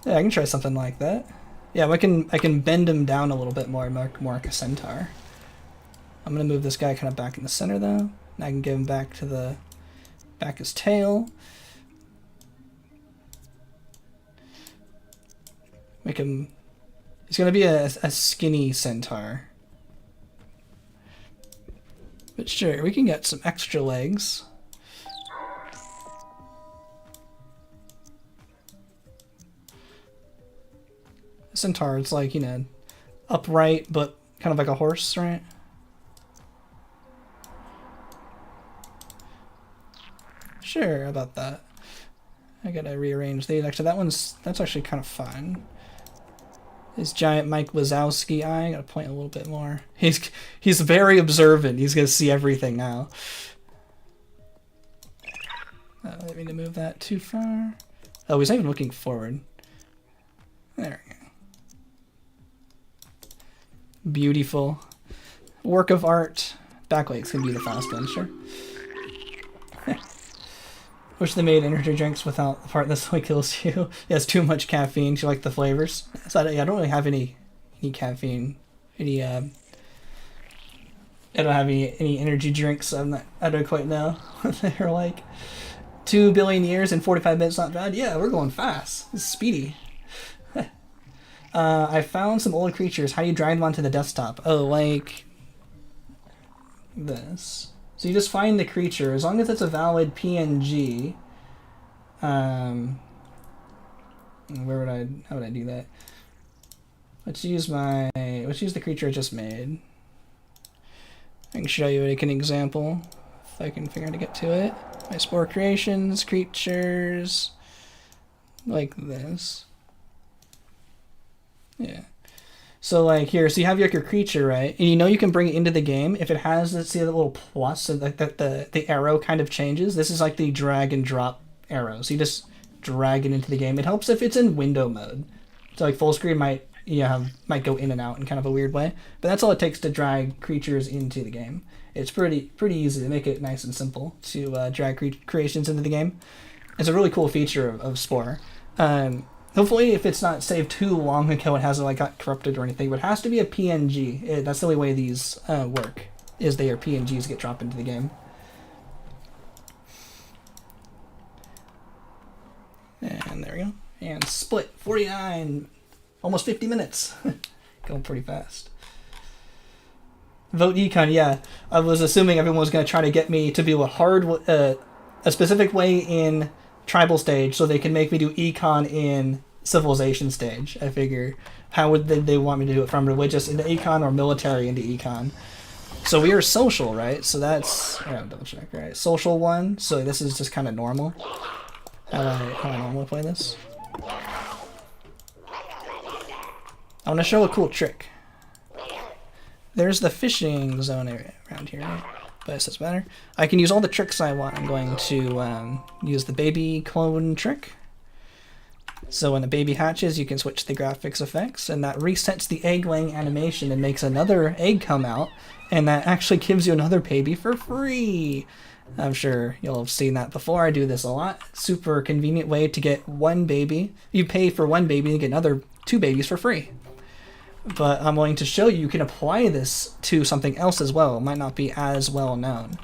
Yeah, I can try something like that. Yeah, I can bend him down a little bit more and make more like a centaur. I'm gonna move this guy kind of back in the center though. And I can give him back his tail. Make him. He's gonna be a skinny centaur. But sure, we can get some extra legs. A centaur, it's like, you know, upright, but kind of like a horse, right? Sure, about that. I gotta rearrange these. Actually, that's actually kind of fun. His giant Mike Wazowski eye. Gotta point a little bit more. He's very observant. He's gonna see everything now. I didn't mean to move that too far. Oh, he's not even looking forward. There we go. Beautiful. Work of art. Back legs can be the fast one, sure. Wish they made energy drinks without the part that slowly kills you. It has too much caffeine. Do you like the flavors? So I don't really have any caffeine. I don't have any energy drinks. I don't quite know what they're like. 2 billion years in 45 minutes, not bad. Yeah, we're going fast. It's speedy. I found some old creatures. How do you drag them onto the desktop? Oh, like this. So you just find the creature, as long as it's a valid PNG. How would I do that? Let's use the creature I just made. I can show you an example if I can figure out how to get to it. My Spore creations, creatures, like this. Yeah. So like here, so you have like your creature, right? And you know you can bring it into the game if it has, let's see, the little plus, and like the arrow kind of changes. This is like the drag and drop arrow. So you just drag it into the game. It helps if it's in window mode. So like full screen might go in and out in kind of a weird way. But that's all it takes to drag creatures into the game. It's pretty easy to make it nice and simple to drag creations into the game. It's a really cool feature of Spore. Hopefully, if it's not saved too long ago, it hasn't like got corrupted or anything. But it has to be a PNG. That's the only way these work. Is they are PNGs get dropped into the game. And there we go. And split 49, almost 50 minutes. Going pretty fast. Vote econ, yeah. I was assuming everyone was going to try to get me to do a specific way in tribal stage so they can make me do econ in civilization stage. I figure, how would they want me to do it, from religious into econ or military into econ? So we are social, right? So that's, I gotta double check, right? Social 1, so this is just kind of normal. How I normally play this. I want to show a cool trick. There's the fishing zone area around here, right? But it doesn't matter. I can use all the tricks I want. I'm going to use the baby clone trick. So when the baby hatches, you can switch the graphics effects, and that resets the egg laying animation and makes another egg come out, and that actually gives you another baby for free. I'm sure you'll have seen that before. I do this a lot. Super convenient way to get one baby. You pay for one baby and get another 2 babies for free. But I'm going to show you can apply this to something else as well. It might not be as well known.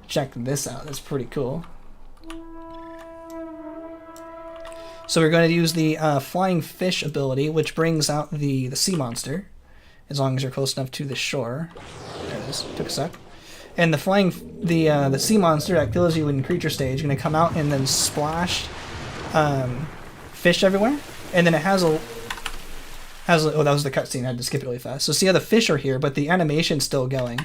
Check this out. That's pretty cool. So we're going to use the flying fish ability, which brings out the sea monster, as long as you're close enough to the shore. There it is. Took a sec. And the sea monster that kills you in creature stage is going to come out and then splash fish everywhere. And then it has a oh, that was the cutscene. I had to skip it really fast. So see how the fish are here, but the animation's still going.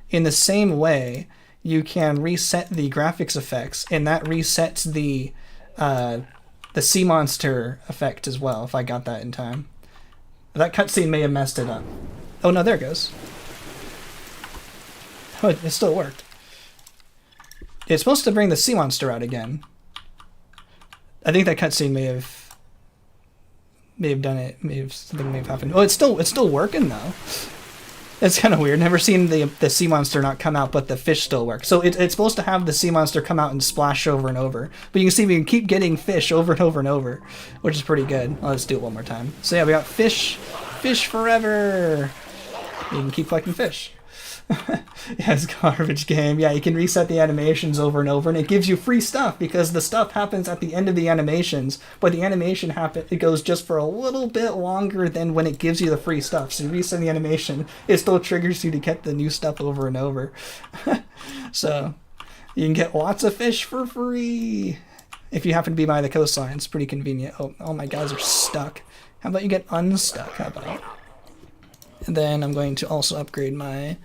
In the same way, you can reset the graphics effects, and that resets the sea monster effect as well, if I got that in time. That cutscene may have messed it up. Oh no, there it goes. Oh, it still worked. It's supposed to bring the sea monster out again. I think that cutscene may have done it. Something may have happened. Oh, it's still working though. It's kind of weird. Never seen the sea monster not come out, but the fish still works. So it's supposed to have the sea monster come out and splash over and over. But you can see we can keep getting fish over and over and over, which is pretty good. Let's do it one more time. So yeah, we got fish forever. You can keep collecting fish. Yeah, it's a garbage game. Yeah, you can reset the animations over and over, and it gives you free stuff because the stuff happens at the end of the animations, but the animation it goes just for a little bit longer than when it gives you the free stuff. So you reset the animation, it still triggers you to get the new stuff over and over. So you can get lots of fish for free if you happen to be by the coastline. It's pretty convenient. Oh, all my guys are stuck. How about you get unstuck? How about? And then I'm going to also upgrade my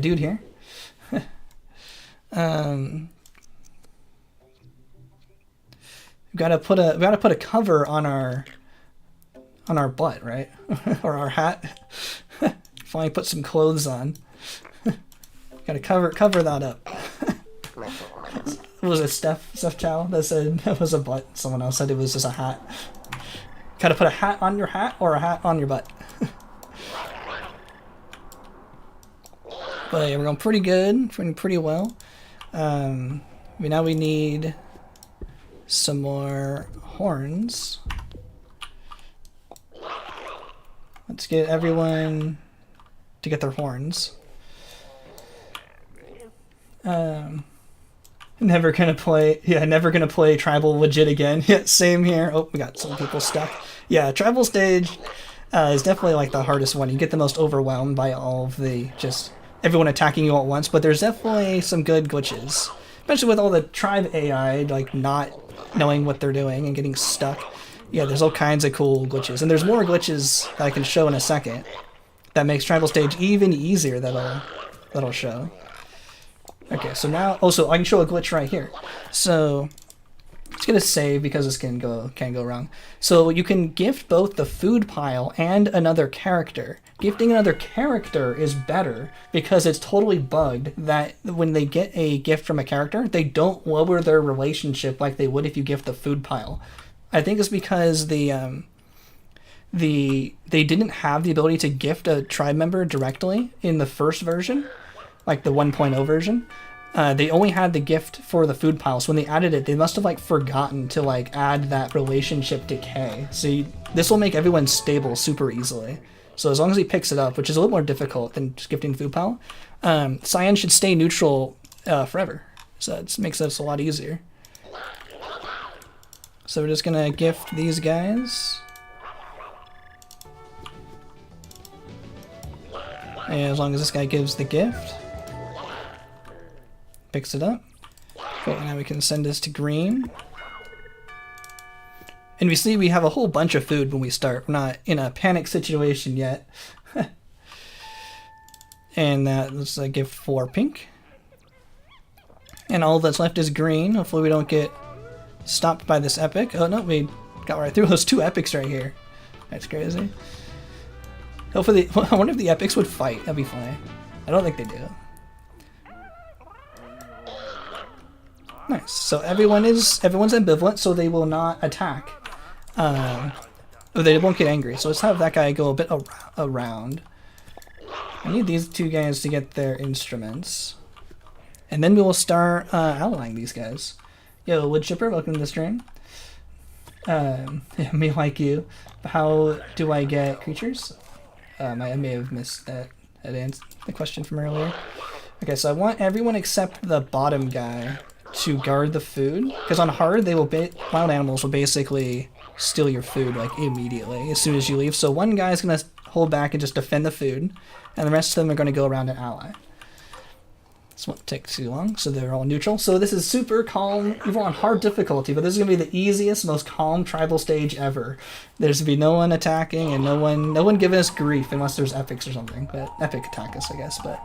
dude here. We gotta put a cover on our butt, right? Or our hat. Finally put some clothes on. Gotta cover that up. Was it Steph Chow that said it was a butt? Someone else said it was just a hat. Gotta put a hat on your hat or a hat on your butt. But yeah, we're going pretty good, pretty well. Now we need some more horns. Let's get everyone to get their horns. Never gonna play tribal legit again. Yeah, same here. Oh, we got some people stuck. Yeah, tribal stage is definitely like the hardest one. You get the most overwhelmed by all of the everyone attacking you all at once, but there's definitely some good glitches, especially with all the tribe AI like not knowing what they're doing and getting stuck. Yeah, there's all kinds of cool glitches, and there's more glitches that I can show in a second that makes tribal stage even easier that'll show. Okay, so now also I can show a glitch right here. So it's gonna save because this can go wrong. So you can gift both the food pile and another character. Gifting another character is better because it's totally bugged that when they get a gift from a character, they don't lower their relationship like they would if you gift the food pile. I think it's because they didn't have the ability to gift a tribe member directly in the first version, like the 1.0 version. They only had the gift for the food pile, so when they added it, they must have forgotten to add that relationship decay. So this will make everyone stable super easily. So as long as he picks it up, which is a little more difficult than just gifting the food pile, Cyan should stay neutral forever. So it makes this a lot easier. So we're just gonna gift these guys. as long as this guy gives the gift. Picks it up. Cool, now we can send this to green. And we see we have a whole bunch of food when we start. We're not in a panic situation yet. And let's give 4 pink. And all that's left is green. Hopefully we don't get stopped by this epic. Oh no, we got right through those 2 epics right here. That's crazy. Hopefully, I wonder if the epics would fight. That'd be funny. I don't think they do. Nice. So everyone's ambivalent, so they will not attack. They won't get angry. So let's have that guy go a bit around. I need these 2 guys to get their instruments. And then we will start outlining these guys. Yo, Woodchipper, welcome to the stream. Yeah, me like you. How do I get creatures? I may have missed that answer the question from earlier. Okay, so I want everyone except the bottom guy to guard the food. Because on hard, they will wild animals will basically steal your food like immediately as soon as you leave. So one guy's gonna hold back and just defend the food, and the rest of them are gonna go around and ally. This won't take too long, so they're all neutral. So this is super calm, even on hard difficulty, but this is gonna be the easiest, most calm tribal stage ever. There's gonna be no one attacking and no one giving us grief unless there's epics or something. But epic attack us, I guess. But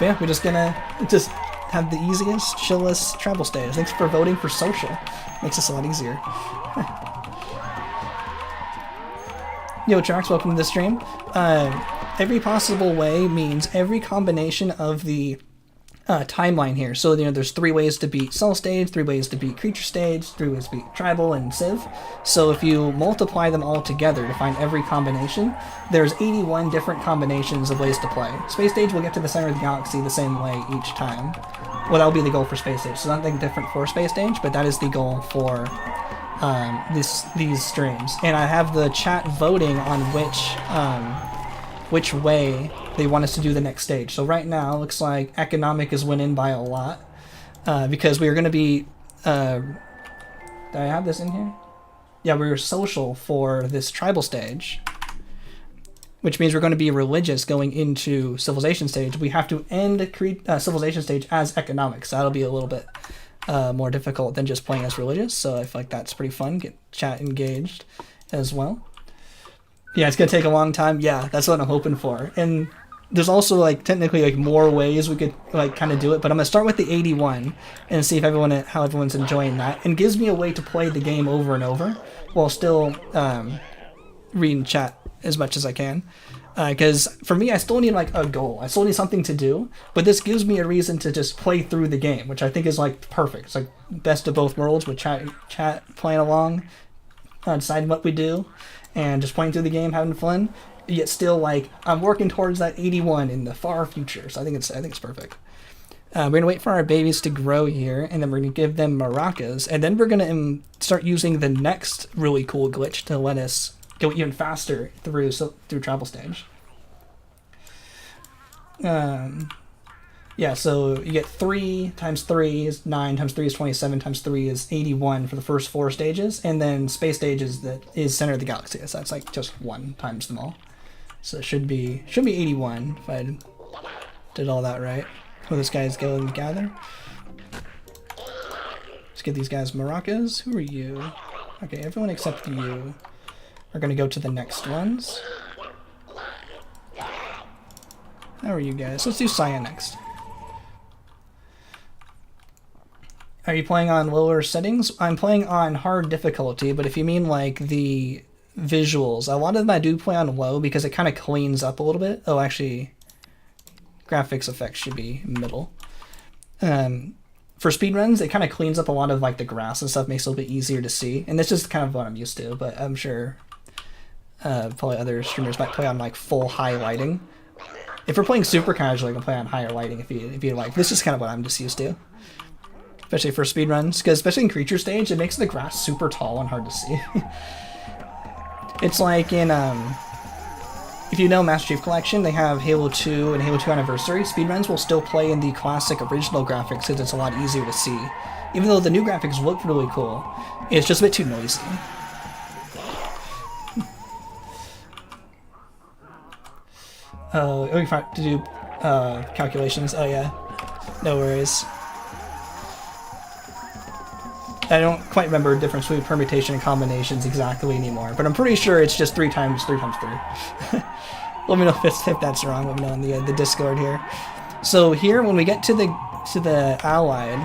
yeah, we're just gonna have the easiest, chillest tribal stage. Thanks for voting for social. Makes us a lot easier. Yo, Trax, welcome to the stream. Every possible way means every combination of the timeline here. So, there's 3 ways to beat Cell Stage, 3 ways to beat Creature Stage, 3 ways to beat Tribal and Civ. So if you multiply them all together to find every combination, there's 81 different combinations of ways to play. Space Stage will get to the center of the galaxy the same way each time. Well, that'll be the goal for Space Stage. So nothing different for Space Stage, but that is the goal for these streams. And I have the chat voting on which way they want us to do the next stage. So right now, it looks like economic is winning by a lot, because we are going to be, did I have this in here? Yeah, we're social for this tribal stage, which means we're going to be religious going into civilization stage. We have to end civilization stage as economic, so that'll be a little bit more difficult than just playing as religious, so I feel like that's pretty fun. Get chat engaged as well. Yeah, it's gonna take a long time. Yeah, that's what I'm hoping for. And there's also technically more ways we could kind of do it, but I'm gonna start with the 81 and see if how everyone's enjoying that. And gives me a way to play the game over and over while still reading chat as much as I can. Because for me, I still need a goal. I still need something to do, but this gives me a reason to just play through the game, which I think is perfect. It's best of both worlds with chat playing along, deciding what we do, and just playing through the game, having fun. Yet still I'm working towards that 81 in the far future. So I think it's perfect. We're gonna wait for our babies to grow here, and then we're gonna give them maracas, and then we're gonna start using the next really cool glitch to let us go even faster through travel stage. Yeah, so you get 3 times 3 is 9, times 3 is 27, times 3 is 81 for the first 4 stages, and then space stages that is center of the galaxy, so that's just 1 times them all. So it should be 81 if I did all that right. Will this guy's go and gather? Let's get these guys maracas. Who are you? Okay, everyone except you are going to go to the next ones. How are you guys? Let's do Saya next. Are you playing on lower settings? I'm playing on hard difficulty, but if you mean the visuals, a lot of them I do play on low because it kind of cleans up a little bit. Oh, actually, graphics effects should be middle. For speedruns, it kind of cleans up a lot of the grass and stuff, makes it a little bit easier to see. And this is kind of what I'm used to, but I'm sure probably other streamers might play on full high lighting. If we're playing super casual, you can play on higher lighting if you like. This is kind of what I'm just used to. Especially for speedruns, because especially in creature stage, it makes the grass super tall and hard to see. It's like in, if you know Master Chief Collection, they have Halo 2 and Halo 2 Anniversary. Speedruns will still play in the classic original graphics because it's a lot easier to see. Even though the new graphics look really cool, it's just a bit too noisy. we have to do calculations. Oh yeah, no worries. I don't quite remember the difference between permutation and combinations exactly anymore, but I'm pretty sure it's just 3 times 3 times 3. Let me know if that's wrong. Let me know in the Discord here. So here, when we get to the allied,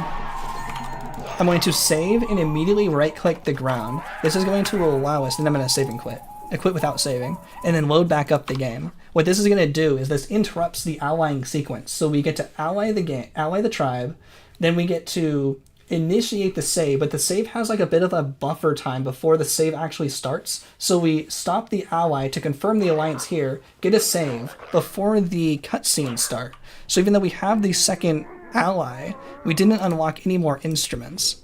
I'm going to save and immediately right-click the ground. This is going to allow us, then I'm going to save and quit. I quit without saving, and then load back up the game. What this is going to do is this interrupts the allying sequence. So we get to ally the tribe, then we get to initiate the save, but the save has like a bit of a buffer time before the save actually starts. So we stop the ally to confirm the alliance here, get a save before the cutscenes start. So even though we have the second ally, we didn't unlock any more instruments.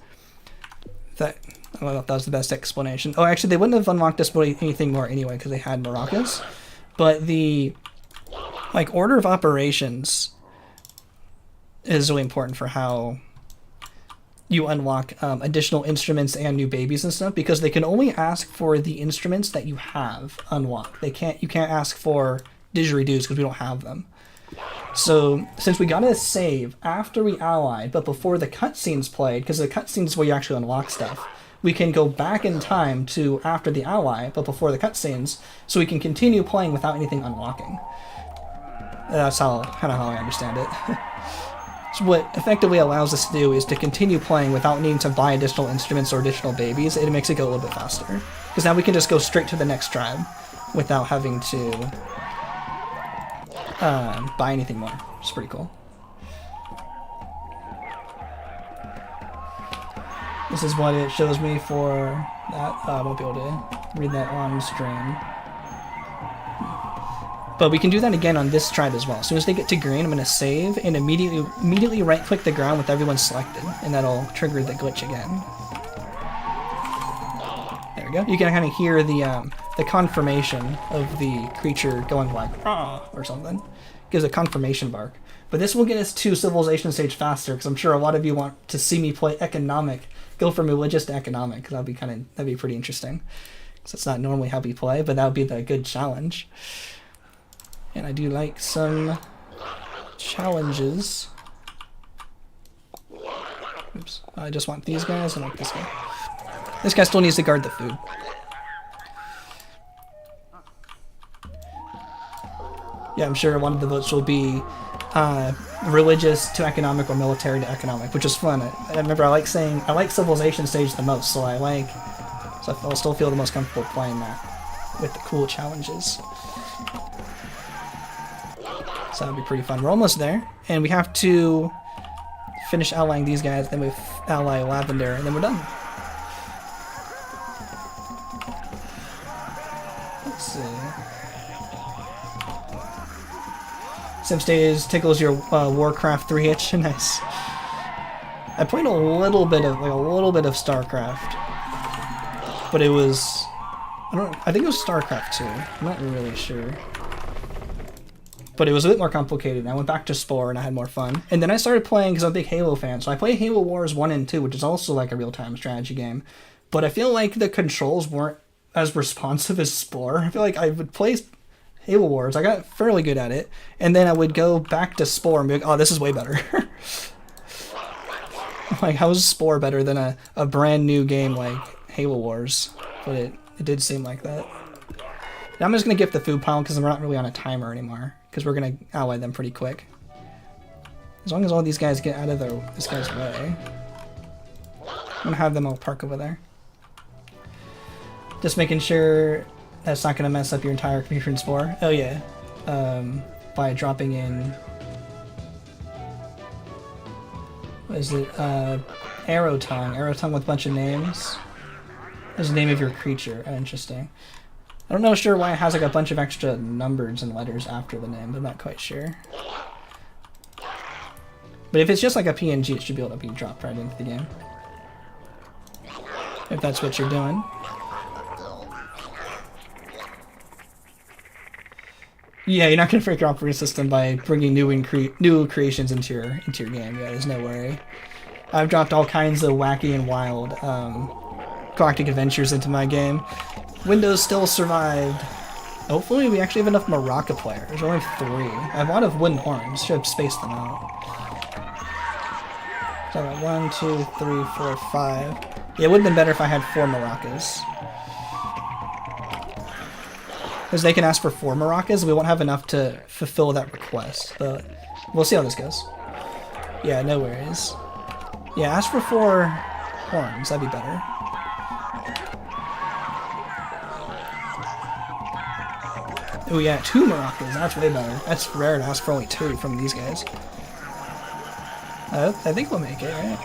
I don't know if that was the best explanation. Oh, actually, they wouldn't have unlocked us anything more anyway because they had maracas. But the order of operations is really important for how you unlock additional instruments and new babies and stuff, because they can only ask for the instruments that you have unlocked. You can't ask for didgeridoos because we don't have them. So since we got a save after we allied, but before the cutscenes played, because the cutscenes is where you actually unlock stuff, we can go back in time to after the ally, but before the cutscenes, so we can continue playing without anything unlocking. That's kind of how I understand it. So what effectively allows us to do is to continue playing without needing to buy additional instruments or additional babies. It makes it go a little bit faster. Because now we can just go straight to the next tribe without having to buy anything more. It's pretty cool. This is what it shows me for that. I won't be able to read that on stream. But we can do that again on this tribe as well. As soon as they get to green, I'm going to save and immediately right-click the ground with everyone selected, and that'll trigger the glitch again. There we go. You can kind of hear the confirmation of the creature going like "ah" or something. Gives a confirmation bark. But this will get us to civilization stage faster, because I'm sure a lot of you want to see me play economic, go from religious to economic, because that'd be pretty interesting. Because that's not normally how we play, but that would be the good challenge. And I do like some challenges. Oops. I just want these guys and like this guy. This guy still needs to guard the food. Yeah, I'm sure one of the votes will be religious to economic or military to economic, which is fun. I remember I like civilization stage the most, so I'll still feel the most comfortable playing that with the cool challenges. So that'll be pretty fun. We're almost there, and we have to finish allying these guys, then we ally Lavender, and then we're done. Let's see. Sim stage tickles your Warcraft 3 itch. Nice. I played a little bit of StarCraft, but it was I think it was StarCraft 2. I'm not really sure. But it was a bit more complicated, and I went back to Spore, and I had more fun. And then I started playing, because I'm a big Halo fan, so I played Halo Wars 1 and 2, which is also like a real-time strategy game. But I feel like the controls weren't as responsive as Spore. I feel like I would play Halo Wars, I got fairly good at it, and then I would go back to Spore and be like, oh, this is way better. Like, how is Spore better than a brand new game like Halo Wars? But it did seem like that. Now I'm just going to gift the food pile, because we're not really on a timer anymore. Because we're going to ally them pretty quick. As long as all these guys get out of this guy's way. I'm going to have them all park over there. Just making sure that's not going to mess up your entire computer in Spore. Oh yeah. By dropping in... What is it? Arrow tongue. Arrow tongue with a bunch of names. There's the name of your creature. Oh, interesting. I don't know sure why it has like a bunch of extra numbers and letters after the name, but I'm not quite sure. But if it's just like a PNG, it should be able to be dropped right into the game. If that's what you're doing. Yeah, you're not going to break your operating system by bringing new creations into your game. Yeah, there's no worry. I've dropped all kinds of wacky and wild galactic adventures into my game. Windows still survived. Hopefully we actually have enough maraca players. There's only 3. I have a lot of wooden horns. Should have spaced them out. So I got 1, 2, 3, 4, 5. Yeah, it would have been better if I had 4 maracas. Because they can ask for 4 maracas, we won't have enough to fulfill that request. But we'll see how this goes. Yeah, no worries. Yeah, ask for 4 horns. That'd be better. Oh yeah, 2 maracas. That's way better. That's rare to ask for only 2 from these guys. I think we'll make it, right?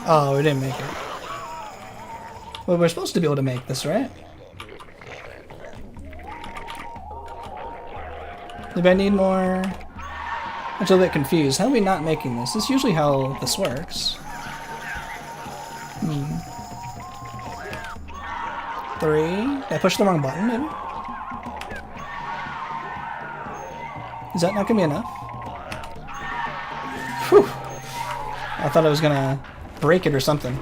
Oh, we didn't make it. Well, we're supposed to be able to make this, right? Do I need more? I'm a little bit confused. How are we not making this? This is usually how this works. 3. Did I push the wrong button, maybe? Is that not gonna be enough? Whew. I thought I was gonna break it or something.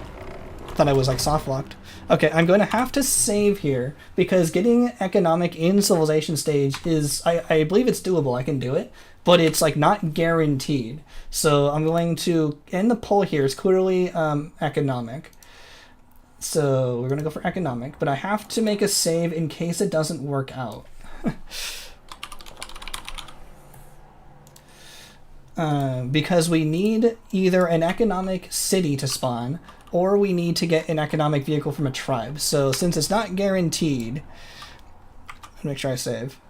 I thought I was like soft locked. Okay, I'm going to have to save here because getting economic in civilization stage is, I believe it's doable, I can do it, but it's like not guaranteed. So I'm going to end the poll here. It's clearly economic. So we're going to go for economic, but I have to make a save in case it doesn't work out. Because we need either an economic city to spawn, or we need to get an economic vehicle from a tribe. So since it's not guaranteed, I'll make sure I save.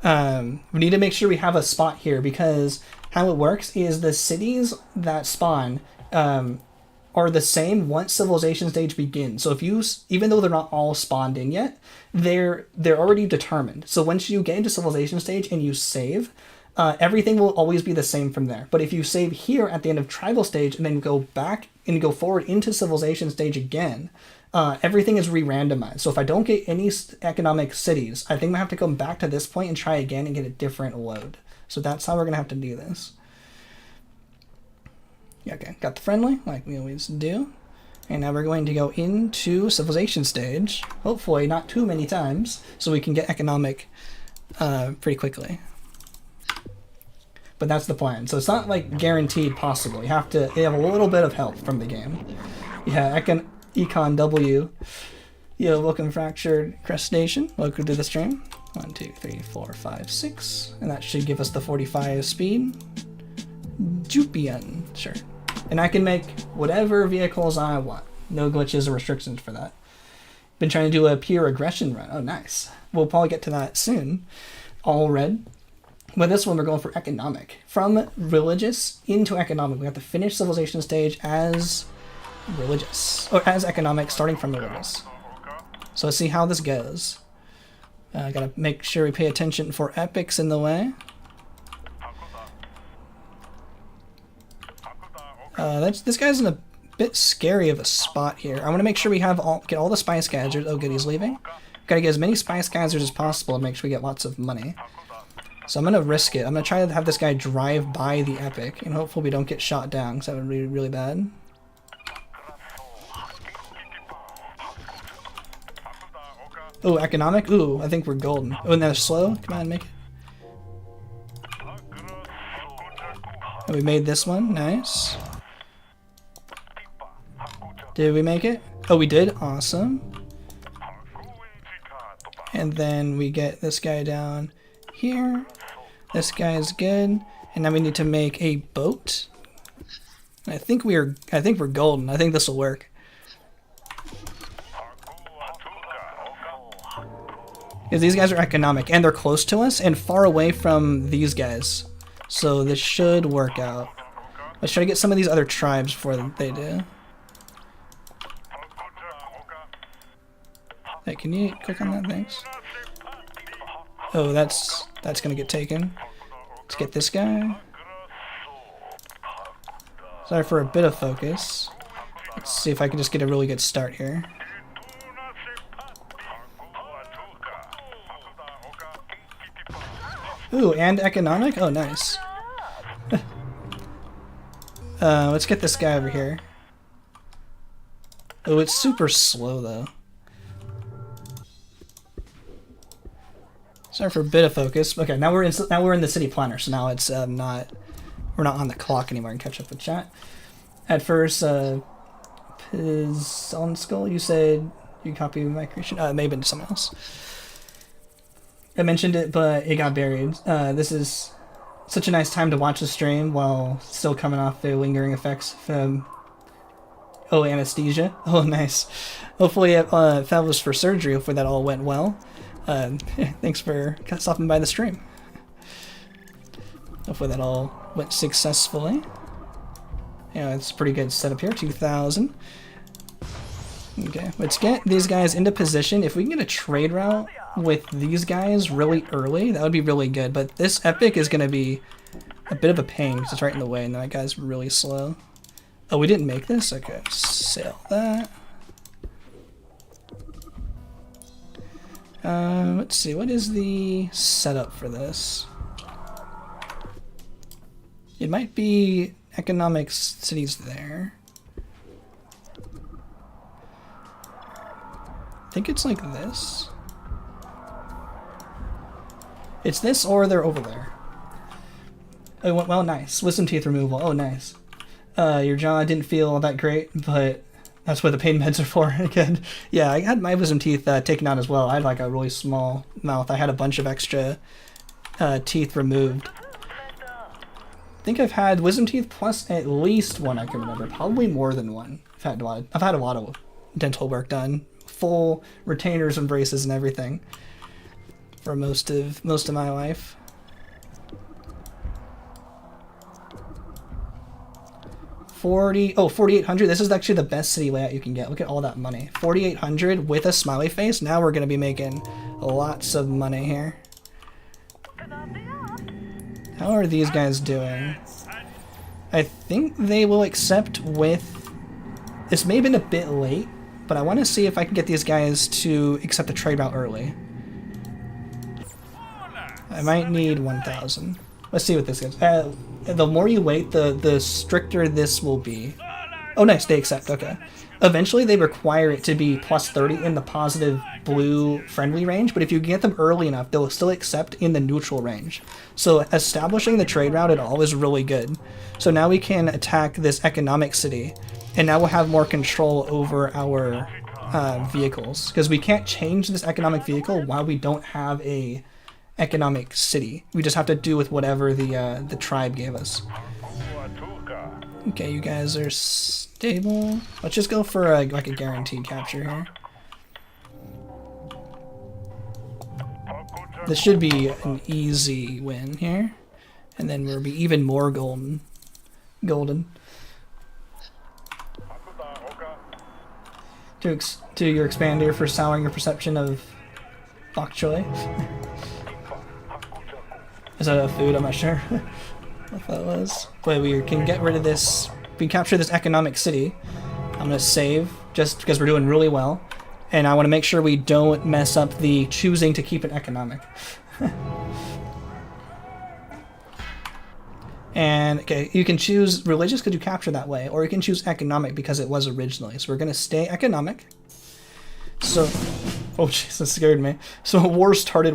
We need to make sure we have a spot here because how it works is the cities that spawn are the same once civilization stage begins. So if you, even though they're not all spawned in yet, they're already determined. So once you get into civilization stage and you save, everything will always be the same from there. But if you save here at the end of tribal stage and then go back and go forward into civilization stage again, everything is re-randomized. So if I don't get any economic cities, I think I have to come back to this point and try again and get a different load. So that's how we're going to have to do this. Yeah, okay, got the friendly, like we always do. And now we're going to go into civilization stage, hopefully not too many times, so we can get economic pretty quickly. But that's the plan. So it's not like guaranteed possible. You have a little bit of help from the game. Yeah, Econ W. Yo, welcome Fractured Crustacean. Welcome to the stream. 1, 2, 3, 4, 5, 6. And that should give us the 45 speed. Jupian, sure. And I can make whatever vehicles I want. No glitches or restrictions for that. Been trying to do a pure aggression run. Oh, nice. We'll probably get to that soon. All red. With this one, we're going for economic. From religious into economic. We have to finish civilization stage as religious. Or as economic, starting from religious. So let's see how this goes. Gotta make sure we pay attention for epics in the way. This guy's in a bit scary of a spot here. I want to make sure we get all the spice gadgets. Oh good, he's leaving. Gotta get as many spice gadgets as possible and make sure we get lots of money. So I'm gonna risk it. I'm gonna try to have this guy drive by the epic, and hopefully we don't get shot down, because that would be really bad. Oh, economic? Ooh, I think we're golden. Oh, and they're slow? Come on, make it. Oh, we made this one. Nice. Did we make it? Oh, we did. Awesome. And then we get this guy down here. This guy is good. And now we need to make a boat. I think we're golden. I think this will work. Because these guys are economic and they're close to us and far away from these guys. So this should work out. Let's try to get some of these other tribes before they do. Hey, can you click on that? Thanks. Oh, that's gonna get taken. Let's get this guy. Sorry for a bit of focus. Let's see if I can just get a really good start here. Ooh, and economic? Oh, nice. Let's get this guy over here. Oh, it's super slow, though. Sorry for a bit of focus. Okay, now we're in the city planner, so now it's we're not on the clock anymore and catch up with chat. At first, Piz on Skull, you said you copied my creation. It may have been someone else. I mentioned it, but it got buried. This is such a nice time to watch the stream while still coming off the lingering effects from anesthesia. Oh, nice. Hopefully, if that was for surgery, hopefully that all went well. Thanks for stopping by the stream. Hopefully that all went successfully. Yeah, it's a pretty good setup here. 2,000. Okay, let's get these guys into position. If we can get a trade route with these guys really early, that would be really good. But this epic is going to be a bit of a pain because it's right in the way, and that guy's really slow. Oh, we didn't make this? Okay, sell that. Let's see, what is the setup for this? It might be economic cities there. I think it's like this. It's this or they're over there. Oh, well, nice. Wisdom teeth removal. Oh, nice. Your jaw didn't feel that great, but that's what the pain meds are for. Again, yeah, I had my wisdom teeth taken out as well. I had like a really small mouth. I had a bunch of extra teeth removed. I think I've had wisdom teeth plus at least one I can remember. Probably more than one. I've had a lot of dental work done. Full retainers and braces and everything for most of my life. Oh, 4,800. This is actually the best city layout you can get. Look at all that money. 4,800 with a smiley face. Now we're going to be making lots of money here. How are these guys doing? I think they will accept with... This may have been a bit late, but I want to see if I can get these guys to accept the trade route early. I might need 1,000. Let's see what this is. The more you wait, the stricter this will be. Oh, nice. They accept. Okay. Eventually, they require it to be plus 30 in the positive blue friendly range, but if you get them early enough, they'll still accept in the neutral range. So establishing the trade route at all is really good. So now we can attack this economic city, and now we'll have more control over our vehicles, because we can't change this economic vehicle while we don't have a economic city. We just have to do with whatever the tribe gave us. Okay, you guys are stable. Let's just go for like a guaranteed capture here. This should be an easy win here, and then we'll be even more golden. To your expander for souring your perception of bok choy. Is that a food? I'm not sure what that was. But we can get rid of this. We can capture this economic city. I'm going to save just because we're doing really well. And I want to make sure we don't mess up the choosing to keep it economic. And, okay, you can choose religious because you capture that way, or you can choose economic because it was originally. So we're going to stay economic. So, oh jeez, that scared me. So war started.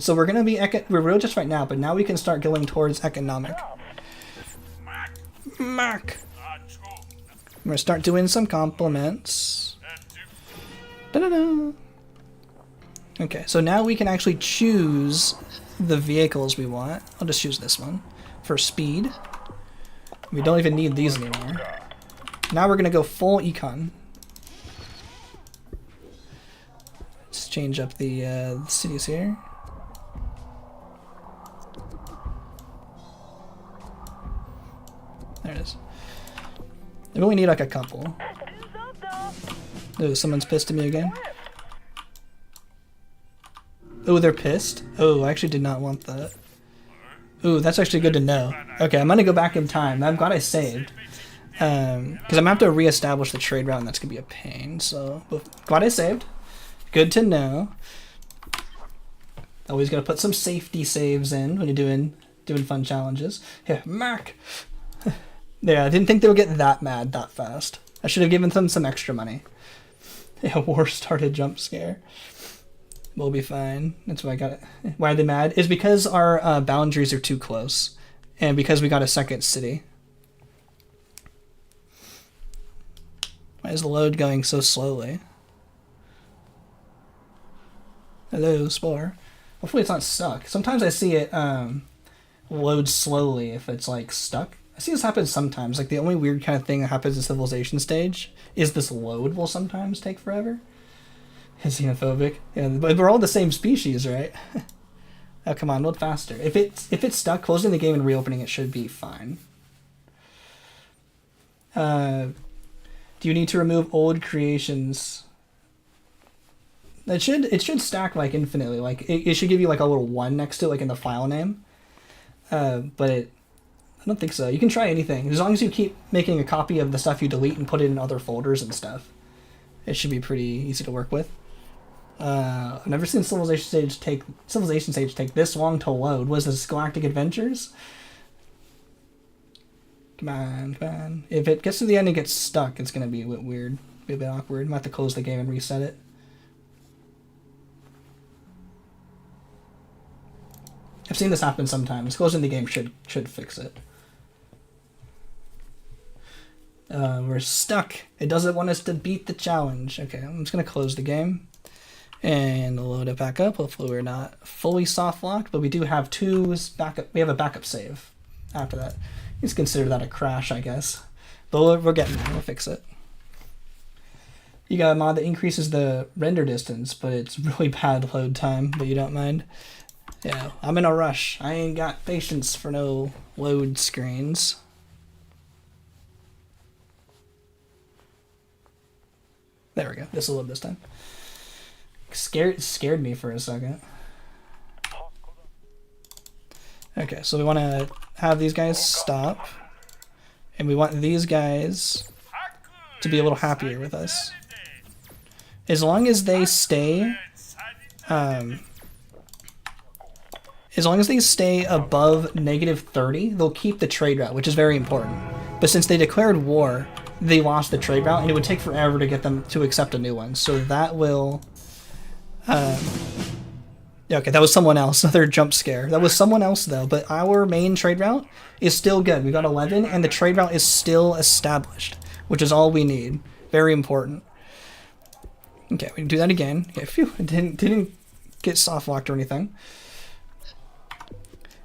So we're going to be, we're religious right now, but now we can start going towards economic. Mac. I'm going to start doing some compliments. Da-da-da. Okay, so now we can actually choose the vehicles we want. I'll just choose this one for speed. We don't even need these anymore. Now we're going to go full econ. Let's change up the cities here. There it is. I only need like a couple. Oh, someone's pissed at me again. Oh, they're pissed? Oh, I actually did not want that. Ooh, that's actually good to know. Okay, I'm gonna go back in time. I'm glad I saved. Because I'm gonna have to reestablish the trade route, and that's gonna be a pain, so... Glad I saved. Good to know. Always gotta put some safety saves in when you're doing fun challenges. Here, Mac! Yeah, I didn't think they would get that mad that fast. I should have given them some extra money. Yeah, war started jump scare. We'll be fine. That's why I got it. Why are they mad? Is because our boundaries are too close. And because we got a second city. Why is the load going so slowly? Hello, Spore. Hopefully it's not stuck. Sometimes I see it load slowly if it's like stuck. I see this happen sometimes. Like the only weird kind of thing that happens in Civilization stage is this load will sometimes take forever. It's xenophobic. Yeah, but we're all the same species, right? Oh, come on, load faster. If it's stuck, closing the game and reopening it should be fine. Do you need to remove old creations? It should stack like infinitely. Like it should give you like a little 1 next to it, like in the file name. But I don't think so. You can try anything as long as you keep making a copy of the stuff you delete and put it in other folders and stuff. It should be pretty easy to work with. I've never seen Civilization Stage take this long to load. Was this Galactic Adventures? Come on, come on. If it gets to the end and gets stuck, it's gonna be a bit weird. Be a bit awkward. I'm gonna have to close the game and reset it. I've seen this happen sometimes. Closing the game should fix it. We're stuck. It doesn't want us to beat the challenge. Okay, I'm just gonna close the game and load it back up. Hopefully we're not fully soft locked, but we do have backup. We have a backup save after that. You just consider that a crash, I guess. But we're getting there. We'll fix it. You got a mod that increases the render distance, but it's really bad load time, but you don't mind. Yeah, I'm in a rush. I ain't got patience for no load screens. There we go. This will load this time. Scared me for a second. Okay, so we want to have these guys stop, and we want these guys to be a little happier with us. As long as they stay, above -30, they'll keep the trade route, which is very important. But since they declared war, they lost the trade route, and it would take forever to get them to accept a new one. So that will... yeah, okay, that was someone else. Another jump scare. That was someone else, though. But our main trade route is still good. We got 11, and the trade route is still established, which is all we need. Very important. Okay, we can do that again. Okay, phew, it didn't get soft locked or anything.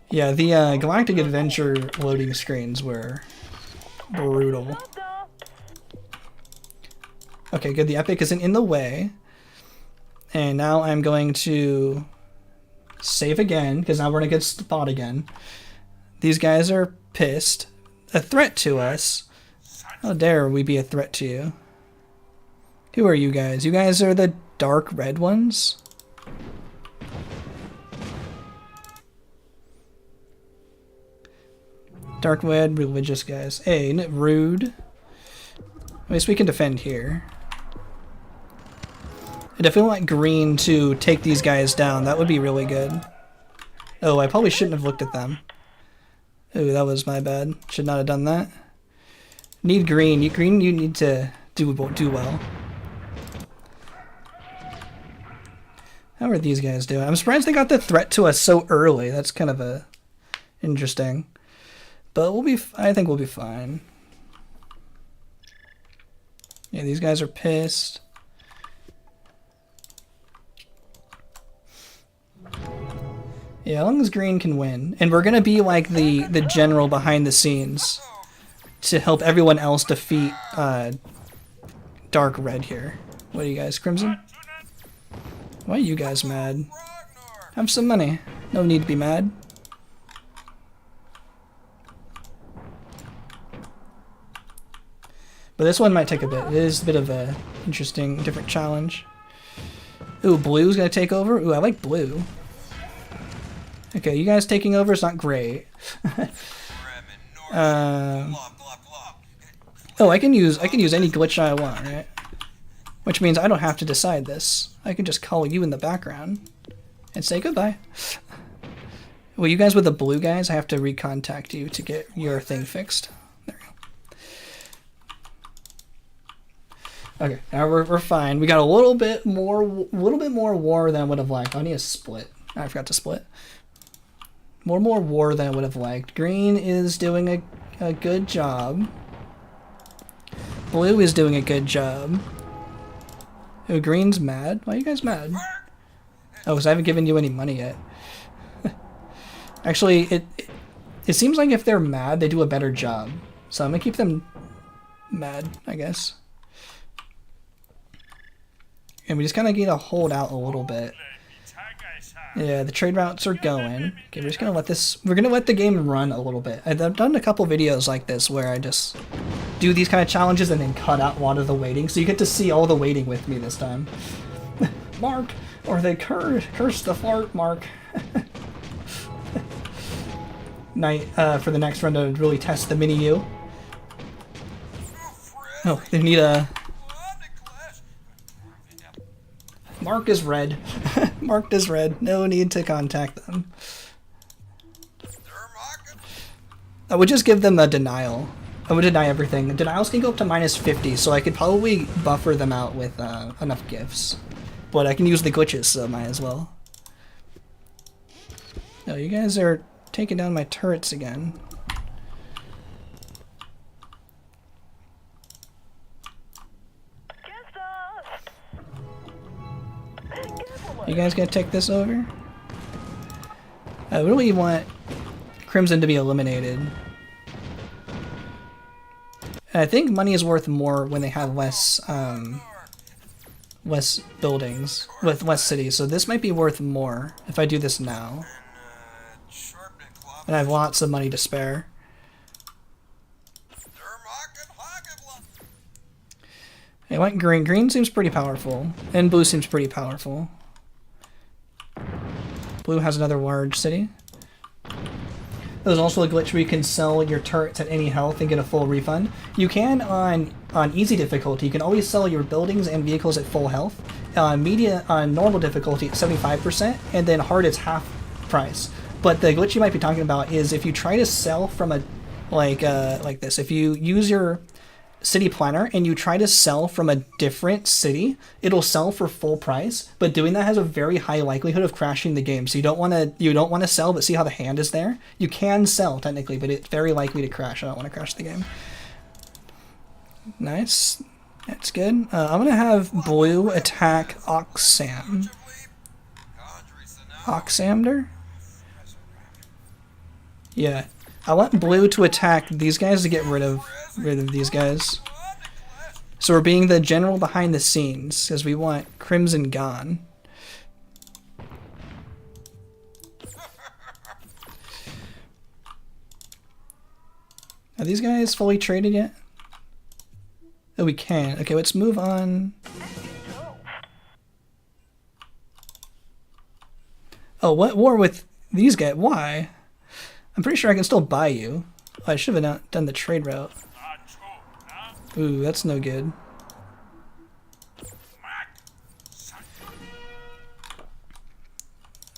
Yeah, the Galactic Adventure loading screens were brutal. Okay, good. The epic isn't in the way. And now I'm going to save again, because now we're in a good spot again. These guys are pissed. A threat to us? How dare we be a threat to you? Who are you guys? You guys are the dark red ones? Dark red, religious guys. Hey, isn't it rude? At least we can defend here. I definitely want green to take these guys down. That would be really good. Oh, I probably shouldn't have looked at them. Oh, that was my bad. Should not have done that. Need green. Green, you need to do well. How are these guys doing? I'm surprised they got the threat to us so early. That's kind of interesting. But I think we'll be fine. Yeah, these guys are pissed. Yeah, as long as green can win. And we're gonna be like the general behind the scenes to help everyone else defeat dark red here. What are you guys, Crimson? Why are you guys mad? Have some money. No need to be mad. But this one might take a bit. It is a bit of a interesting, different challenge. Ooh, blue's gonna take over? Ooh, I like blue. Okay, you guys taking over is not great. Oh, I can use any glitch I want, right? Which means I don't have to decide this. I can just call you in the background and say goodbye. Well, you guys with the blue guys, I have to recontact you to get your thing fixed. There we go. Okay, now we're fine. We got a little bit more war than I would have liked. I need a split. I forgot to split. More war than I would have liked. Green is doing a good job. Blue is doing a good job. Oh, green's mad? Why are you guys mad? Oh, because I haven't given you any money yet. Actually, it seems like if they're mad, they do a better job. So I'm gonna keep them mad, I guess. And we just kind of need to hold out a little bit. Yeah, the trade routes are going. Okay, we're just gonna let this. We're gonna let the game run a little bit. I've done a couple videos like this where I just do these kind of challenges and then cut out a lot of the waiting, so you get to see all the waiting with me this time. Mark, or they curse the fart, Mark. Night for the next run to really test the mini you. Oh, they need a. Mark is red. Marked as red. No need to contact them. I would just give them a denial. I would deny everything. Denials can go up to -50, so I could probably buffer them out with enough gifts. But I can use the glitches, so might as well. No, you guys are taking down my turrets again. You guys gonna take this over? I really want Crimson to be eliminated. I think money is worth more when they have less buildings, with less cities, so this might be worth more if I do this now. And I have lots of money to spare. I want green. Green seems pretty powerful, and blue seems pretty powerful. Blue has another large city. There's also a glitch where you can sell your turrets at any health and get a full refund. You can on easy difficulty. You can always sell your buildings and vehicles at full health. On normal difficulty, it's 75%, and then hard it's half price. But the glitch you might be talking about is if you try to sell from a like this. If you use your city planner and you try to sell from a different city, it'll sell for full price, but doing that has a very high likelihood of crashing the game. So you don't want to sell, but see how the hand is there? You can sell technically, but it's very likely to crash. I don't want to crash the game. Nice. That's good. I'm gonna have blue attack Oxamder. Yeah. I want blue to attack these guys to get rid of these guys. So we're being the general behind the scenes, because we want Crimson gone. Are these guys fully traded yet? Oh, we can. Okay, let's move on. Oh, what war with these guys? Why? I'm pretty sure I can still buy you. Oh, I should have not done the trade route. Ooh, that's no good.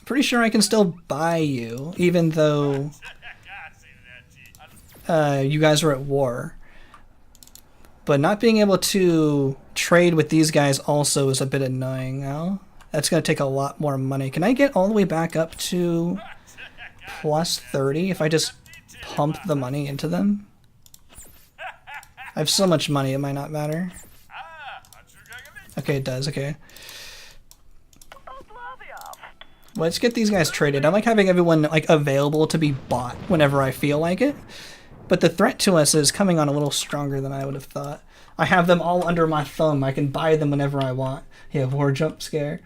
Pretty sure I can still buy you, even though you guys are at war. But not being able to trade with these guys also is a bit annoying now. That's going to take a lot more money. Can I get all the way back up to plus 30 if I just pump the money into them? I have so much money, it might not matter. Okay, it does, okay. Let's get these guys traded. I like having everyone like available to be bought whenever I feel like it. But the threat to us is coming on a little stronger than I would have thought. I have them all under my thumb. I can buy them whenever I want. Yeah, war jump scare.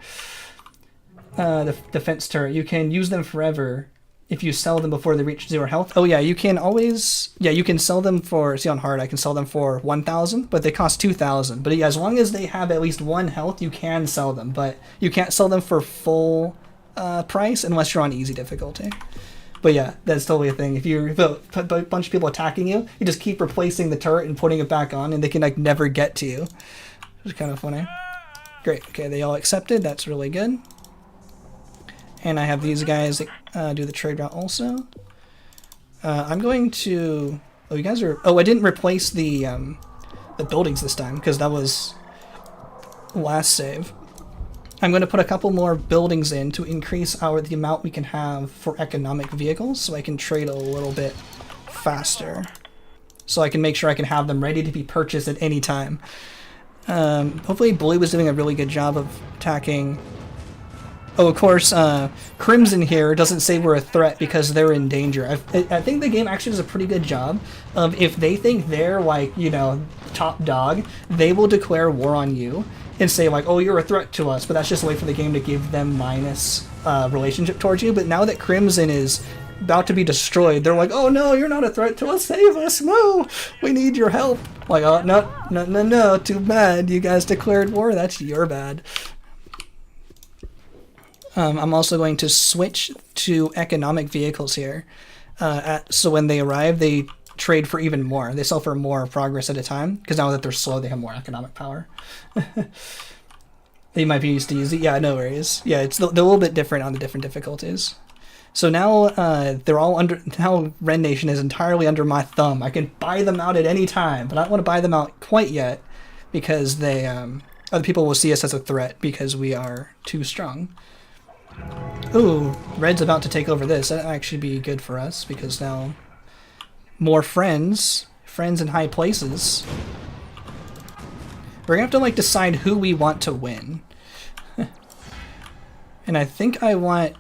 The defense turret. You can use them forever if you sell them before they reach 0 health. Oh yeah, you can always... Yeah, you can sell them for... See on hard, I can sell them for 1,000, but they cost 2,000. But yeah, as long as they have at least 1 health, you can sell them. But you can't sell them for full price unless you're on easy difficulty. But yeah, that's totally a thing. If you have a bunch of people attacking you, you just keep replacing the turret and putting it back on, and they can like never get to you. Which is kind of funny. Great. Okay, they all accepted. That's really good. And I have these guys do the trade route also. I'm going to... Oh, you guys are... Oh, I didn't replace the buildings this time because that was last save. I'm going to put a couple more buildings in to increase the amount we can have for economic vehicles, so I can trade a little bit faster. So I can make sure I can have them ready to be purchased at any time. Hopefully Blue is doing a really good job of attacking. Oh, of course, Crimson here doesn't say we're a threat because they're in danger. I think the game actually does a pretty good job of, if they think they're, like, you know, top dog, they will declare war on you and say, like, oh, you're a threat to us, but that's just a way for the game to give them minus relationship towards you. But now that Crimson is about to be destroyed, they're like, oh no, you're not a threat to us, save us, no, we need your help. Like, oh, no, too bad, you guys declared war, that's your bad. I'm also going to switch to economic vehicles here, so when they arrive, they trade for even more. They sell for more progress at a time, because now that they're slow, they have more economic power. They might be used to using, yeah, no worries. Yeah, they're a little bit different on the different difficulties. So now they're all under. Now Ren Nation is entirely under my thumb. I can buy them out at any time, but I don't want to buy them out quite yet because they other people will see us as a threat because we are too strong. Ooh, Red's about to take over this. That'll actually be good for us because now more friends in high places. We're gonna have to like decide who we want to win, and I think I want.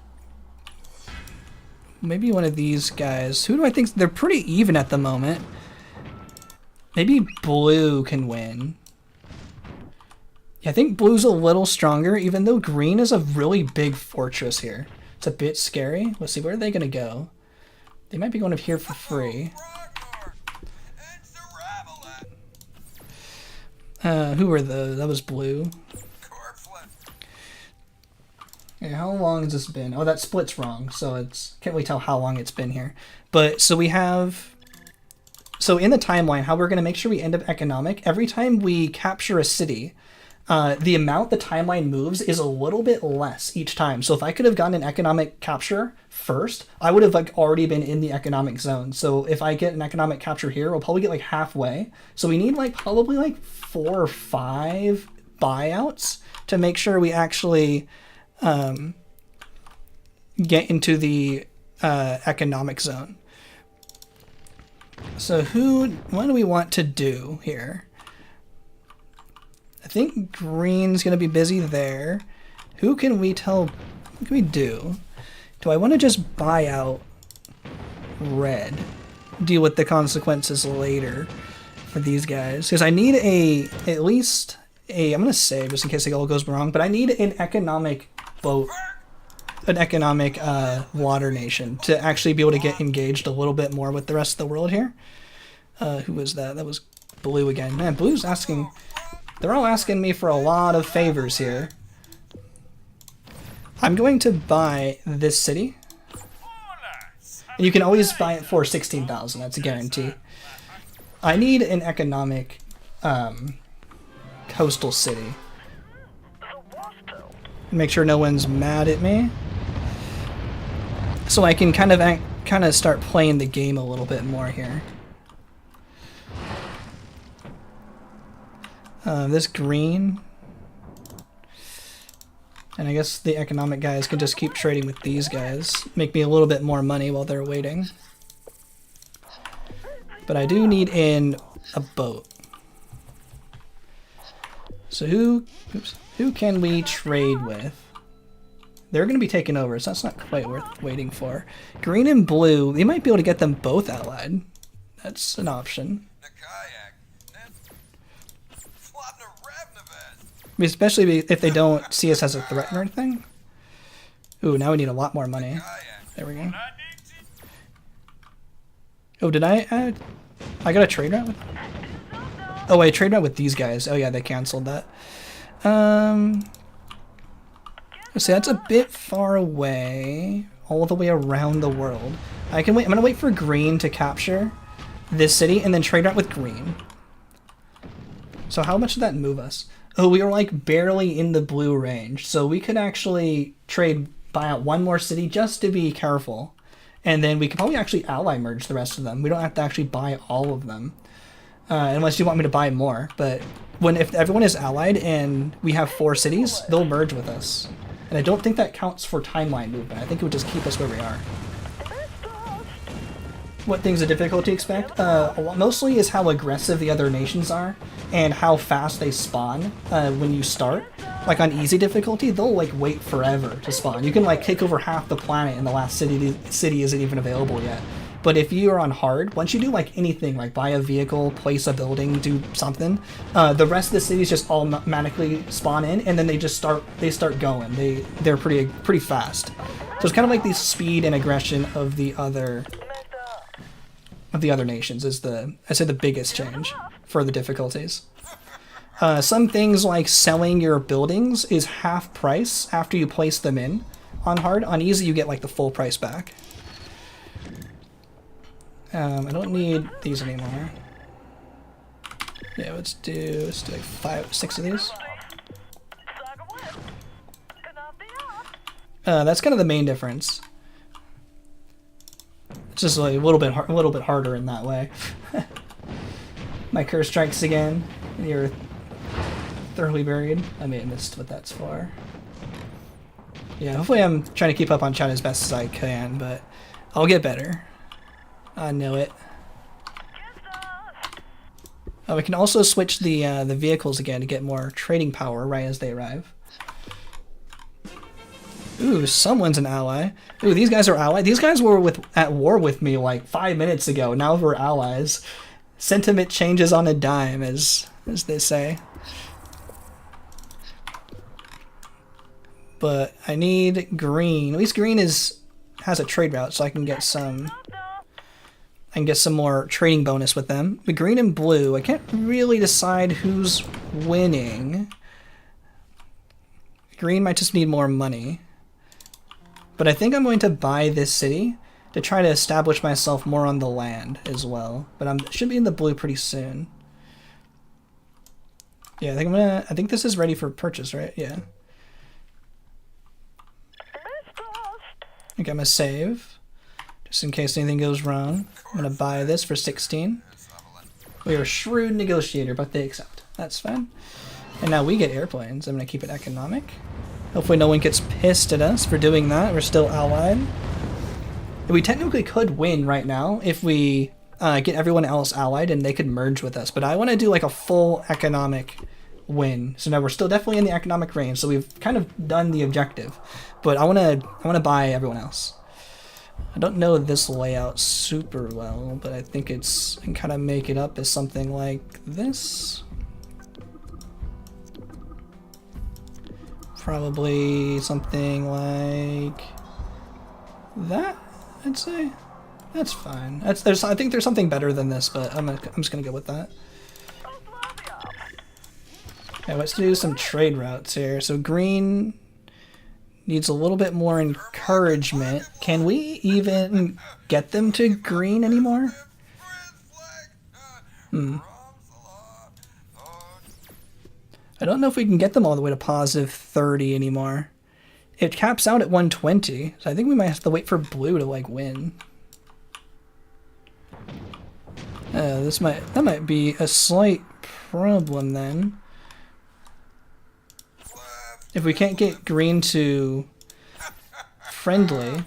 Maybe one of these guys. Who do I think? They're pretty even at the moment. Maybe Blue can win. Yeah, I think Blue's a little stronger, even though Green is a really big fortress here. It's a bit scary. Let's see, where are they going to go? They might be going up here for free. Who were that was Blue. Okay, how long has this been? Oh, that split's wrong, so can't really tell how long it's been here. But, so we have, so in the timeline, how we're going to make sure we end up economic, every time we capture a city, the amount the timeline moves is a little bit less each time. So if I could have gotten an economic capture first, I would have like already been in the economic zone. So if I get an economic capture here, we'll probably get like halfway. So we need like probably like 4 or 5 buyouts to make sure we actually get into the economic zone. So what do we want to do here? I think Green's gonna be busy there. What can we do? Do I want to just buy out Red? Deal with the consequences later for these guys? Because I need at least I'm gonna save just in case it all goes wrong, but I need an economic boat, an economic water nation to actually be able to get engaged a little bit more with the rest of the world here. Who was that? That was Blue again. Man, Blue's asking, they're all asking me for a lot of favors here. I'm going to buy this city. And you can always buy it for 16,000, that's a guarantee. I need an economic coastal city. Make sure no one's mad at me. So I can kind of start playing the game a little bit more here. This green. And I guess the economic guys can just keep trading with these guys. Make me a little bit more money while they're waiting. But I do need in a boat. So who can we trade with? They're going to be taken over, so that's not quite worth waiting for. Green and blue, they might be able to get them both allied. That's an option. Especially if they don't see us as a threat or anything. Ooh, now we need a lot more money. There we go. Oh, did I got a trade route with... Oh, wait, trade route with these guys. Oh yeah, they canceled that. Let's see, that's a bit far away. All the way around the world. I can wait. I'm gonna wait for green to capture this city and then trade route with green. So how much did that move us? Oh, we were like barely in the blue range. So we could actually buy out one more city just to be careful. And then we could probably actually ally merge the rest of them. We don't have to actually buy all of them. unless you want me to buy more. But if everyone is allied and we have 4 cities, they'll merge with us. And I don't think that counts for timeline movement. I think it would just keep us where we are. What things of difficulty expect? Mostly is how aggressive the other nations are and how fast they spawn when you start. Like on easy difficulty, they'll like wait forever to spawn. You can like take over half the planet and the last city isn't even available yet. But if you are on hard, once you do like anything, like buy a vehicle, place a building, do something, the rest of the cities just automatically spawn in, and then they just start going. They're pretty fast. So it's kind of like the speed and aggression of the other nations is I'd say the biggest change for the difficulties. Some things like selling your buildings is half price after you place them in on hard. On easy, you get like the full price back. I don't need these anymore. Yeah, let's do like 5, 6 of these. That's kind of the main difference. It's just like a little bit harder in that way. My curse strikes again. You're thoroughly buried. I may have missed what that's for. Yeah, hopefully I'm trying to keep up on chat as best as I can, but I'll get better. I know it. We can also switch the vehicles again to get more trading power right as they arrive. Ooh, someone's an ally. Ooh, these guys are allies. These guys were at war with me like 5 minutes ago. Now we're allies. Sentiment changes on a dime, as they say. But I need green. At least green has a trade route, so I can get some more trading bonus with them. But green and blue, I can't really decide who's winning. Green might just need more money. But I think I'm going to buy this city to try to establish myself more on the land as well. But I should be in the blue pretty soon. Yeah, I think this is ready for purchase, right? Yeah. Okay, I'm gonna save. Just in case anything goes wrong. I'm gonna buy this for 16. We are a shrewd negotiator, but they accept. That's fine. And now we get airplanes. I'm gonna keep it economic. Hopefully no one gets pissed at us for doing that. We're still allied. We technically could win right now if we get everyone else allied and they could merge with us. But I want to do like a full economic win. So now we're still definitely in the economic range. So we've kind of done the objective. But I want to buy everyone else. I don't know this layout super well, but I think I can kind of make it up as something like this. Probably something like that, I'd say. That's fine. I think there's something better than this, but I'm just gonna go with that. Okay, let's do some trade routes here. So green needs a little bit more encouragement. Can we even get them to green anymore? I don't know if we can get them all the way to positive 30 anymore. It caps out at 120, so I think we might have to wait for blue to like win. That might be a slight problem then. If we can't get green to friendly,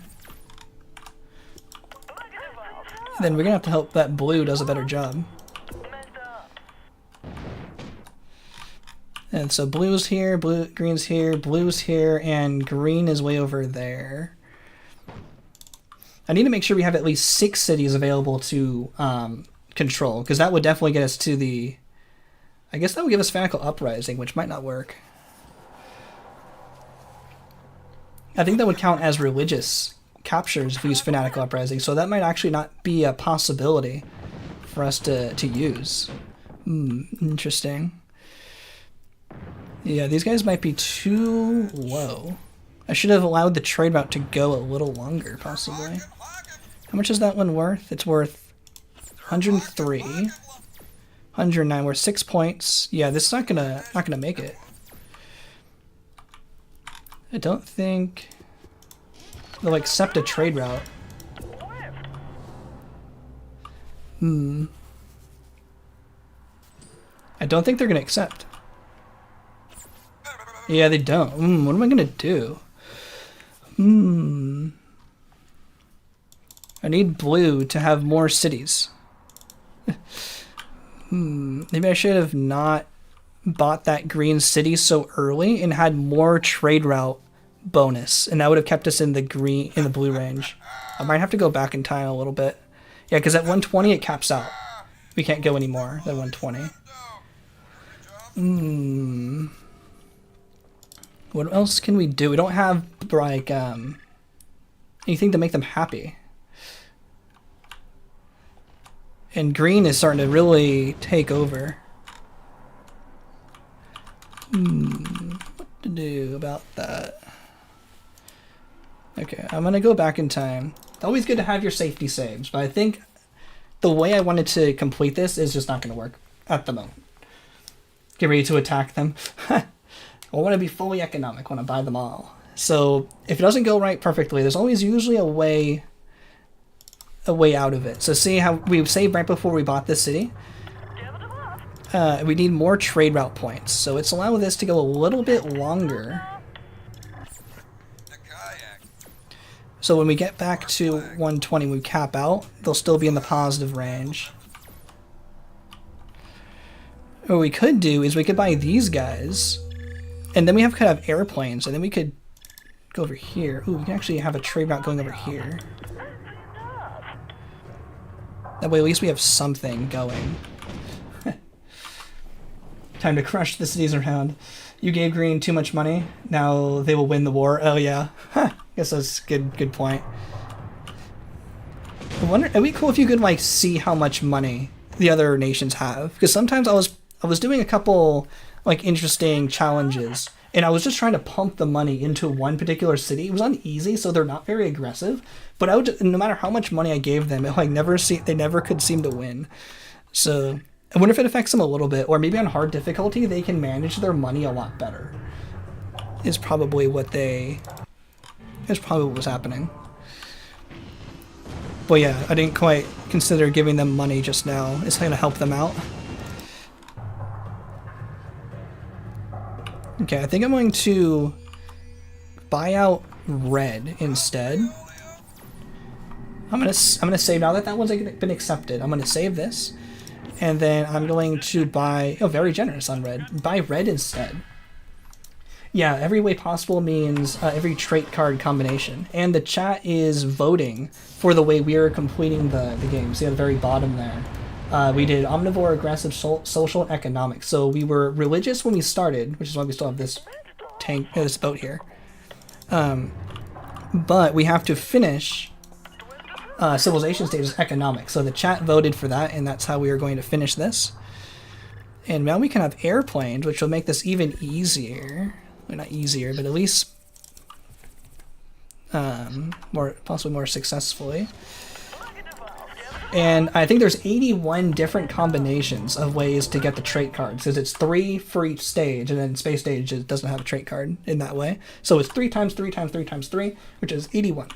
then we're gonna have to hope that blue does a better job. And so blue's here, green's here, blue's here, and green is way over there. I need to make sure we have at least 6 cities available to control, because that would definitely get us to the... I guess that would give us Fanatical Uprising, which might not work. I think that would count as religious captures if we use Fanatical Uprising, so that might actually not be a possibility for us to use. Interesting. Yeah, these guys might be too low. I should have allowed the trade route to go a little longer, possibly. How much is that one worth? It's worth 103. 109, worth 6 points. Yeah, this is not gonna make it. I don't think they'll accept a trade route. I don't think they're gonna accept. Yeah, they don't. What am I gonna do? I need blue to have more cities. Maybe I should have not bought that green city so early and had more trade route bonus, and that would have kept us in the blue range. I might have to go back in time a little bit. Yeah, because at 120 it caps out. We can't go any more than 120. What else can we do? We don't have like anything to make them happy. And green is starting to really take over. What to do about that? Okay, I'm gonna go back in time. It's always good to have your safety saves, but I think the way I wanted to complete this is just not gonna work at the moment. Get ready to attack them. I want to be fully economic when I buy them all. So if it doesn't go right perfectly, there's always usually a way out of it. So see how we saved right before we bought this city? We need more trade route points. So it's allowing this to go a little bit longer. So when we get back to 120, we cap out, they'll still be in the positive range. What we could do is we could buy these guys, and then we could have airplanes, and then we could go over here. Ooh, we can actually have a trade route going over here. That way at least we have something going. Time to crush the cities around. You gave green too much money, now they will win the war. Oh yeah, guess that's good point. I wonder, it'd be cool if you could like see how much money the other nations have, because sometimes I was doing a couple like interesting challenges, and I was just trying to pump the money into one particular city. It was uneasy, so they're not very aggressive. But I would just, no matter how much money I gave them, it like they never could seem to win. So I wonder if it affects them a little bit, or maybe on hard difficulty they can manage their money a lot better. Is probably what was happening. But yeah, I didn't quite consider giving them money just now. It's going to help them out. Okay, I think I'm going to buy out red instead. I'm gonna save now that one's been accepted. I'm gonna save this, and then I'm going to buy. Oh, very generous on red. Buy red instead. Yeah, every way possible means every trait card combination, and the chat is voting for the way we are completing the game. See at the very bottom there. We did omnivore, aggressive, social, and economic. So we were religious when we started, which is why we still have this tank, this boat here. But we have to finish civilization stage as economic. So the chat voted for that, and that's how we are going to finish this. And now we can have airplanes, which will make this even easier. Well, not easier, but at least possibly more successfully. And I think there's 81 different combinations of ways to get the trait cards, because it's 3 for each stage, and then space stage it doesn't have a trait card in that way. So it's 3 times 3 times 3 times 3, which is 81.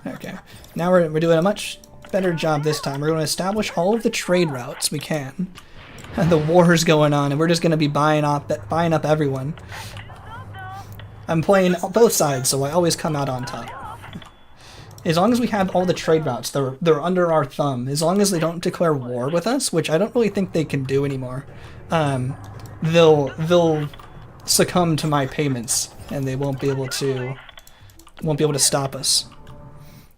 Okay, now we're doing a much better job this time. We're going to establish all of the trade routes we can. The war's going on, and we're just going to be buying up everyone. I'm playing both sides, so I always come out on top. As long as we have all the trade routes, they're under our thumb. As long as they don't declare war with us, which I don't really think they can do anymore, they'll succumb to my payments, and they won't be able to stop us.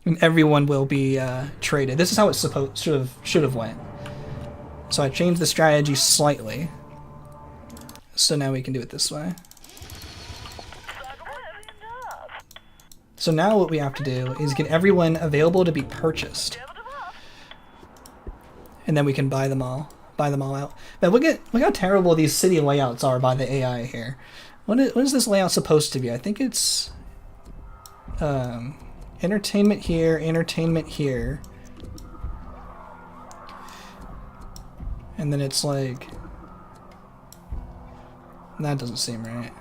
And everyone will be traded. This is how it should have went. So I changed the strategy slightly, so now we can do it this way. So now what we have to do is get everyone available to be purchased. And then we can buy them all out. But look how terrible these city layouts are by the AI here. What is this layout supposed to be? I think it's entertainment here, entertainment here. And then it's like, that doesn't seem right.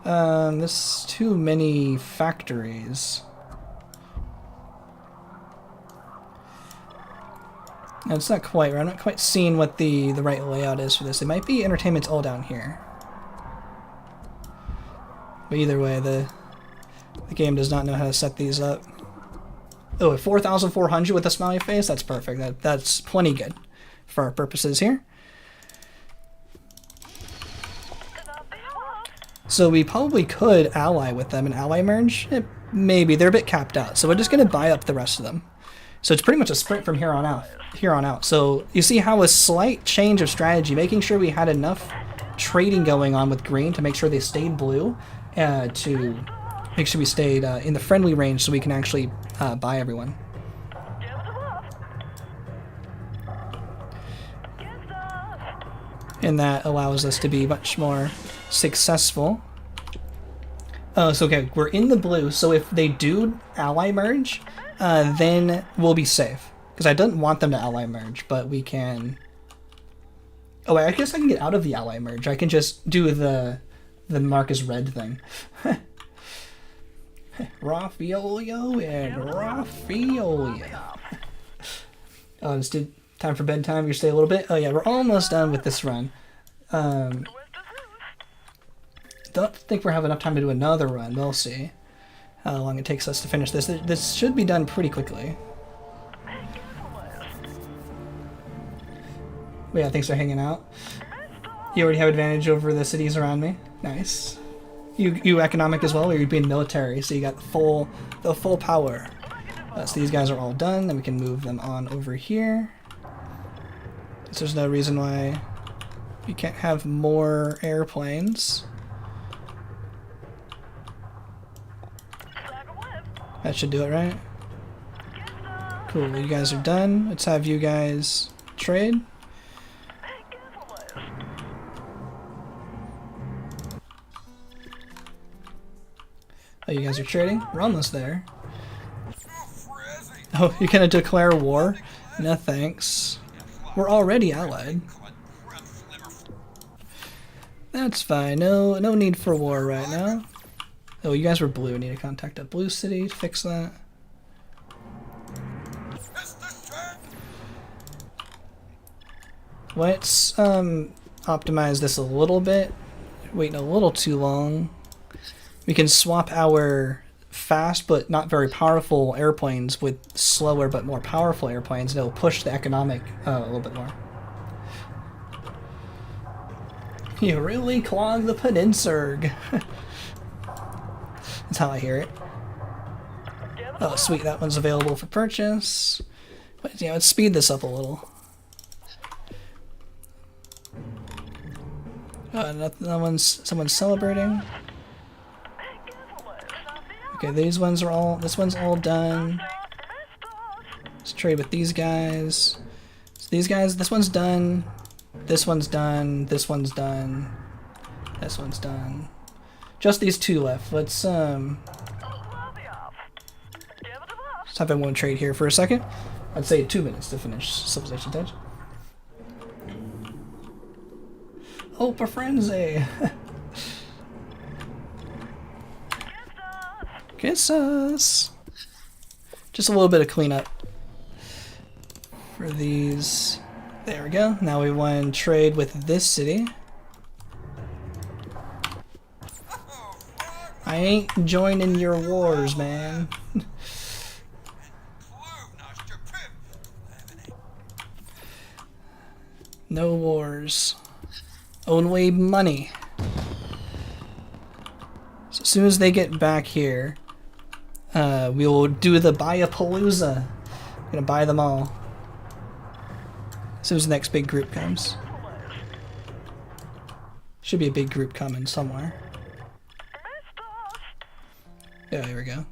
There's too many factories. No, it's not quite right. I'm not quite seeing what the right layout is for this. It might be entertainment's all down here. But either way, the game does not know how to set these up. Oh, at 4,400 with a smiley face? That's perfect. That's plenty good for our purposes here. So we probably could ally with them and ally merge. Maybe. They're a bit capped out. So we're just going to buy up the rest of them. So it's pretty much a sprint from here on out. So you see how a slight change of strategy, making sure we had enough trading going on with green to make sure they stayed blue, to make sure we stayed in the friendly range so we can actually buy everyone. And that allows us to be much more successful. So okay, we're in the blue, so if they do ally merge, then we'll be safe. Because I didn't want them to ally merge, but we can... Oh, I guess I can get out of the ally merge. I can just do the mark as red thing. Raffiolio and Raffiolio. Oh, it's time for bedtime. You stay a little bit? Oh yeah, we're almost done with this run. Don't think we're having enough time to do another run. We'll see how long it takes us to finish this. This should be done pretty quickly. But yeah, thanks for hanging out. You already have advantage over the cities around me. Nice. You economic as well, or you're being military, so you got the full power. So these guys are all done, then we can move them on over here. So there's no reason why we can't have more airplanes. That should do it, right? Cool, you guys are done. Let's have you guys trade. Oh, you guys are trading? We're almost there. Oh, you're gonna declare war? No thanks. We're already allied. That's fine. No need for war right now. Oh, you guys were blue. I need to contact a blue city to fix that. Let's optimize this a little bit. Waiting a little too long. We can swap our fast but not very powerful airplanes with slower but more powerful airplanes, and it'll push the economic a little bit more. You really clog the peninsula. That's how I hear it. Oh, sweet, that one's available for purchase. But yeah, let's speed this up a little. Someone's celebrating. Okay, this one's all done. Let's trade with these guys. So these guys, this one's done. This one's done. This one's done. This one's done. Just these two left. Let's have everyone trade here for a second. I'd say 2 minutes to finish Civilization Edge. Oh, for frenzy! Kiss us! Just a little bit of cleanup for these. There we go. Now we want to trade with this city. I ain't joining your wars, man. No wars. Only money. So as soon as they get back here, we will do the buy-a-palooza. Gonna buy them all. As soon as the next big group comes. Should be a big group coming somewhere. Yeah, here we go.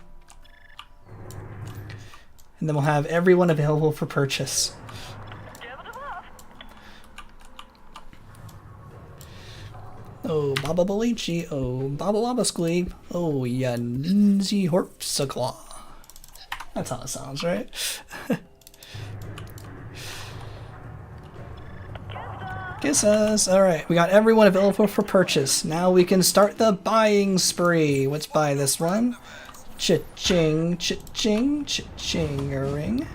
And then we'll have everyone available for purchase. Oh, Baba Balichi. Oh, Baba Baba Squeak. Oh, Yanzi Horpsaclaw. That's how it sounds, right? Kiss us. Alright, we got everyone available for purchase. Now we can start the buying spree. Let's buy this one. Cha-ching, cha-ching, cha-ching-a-ring.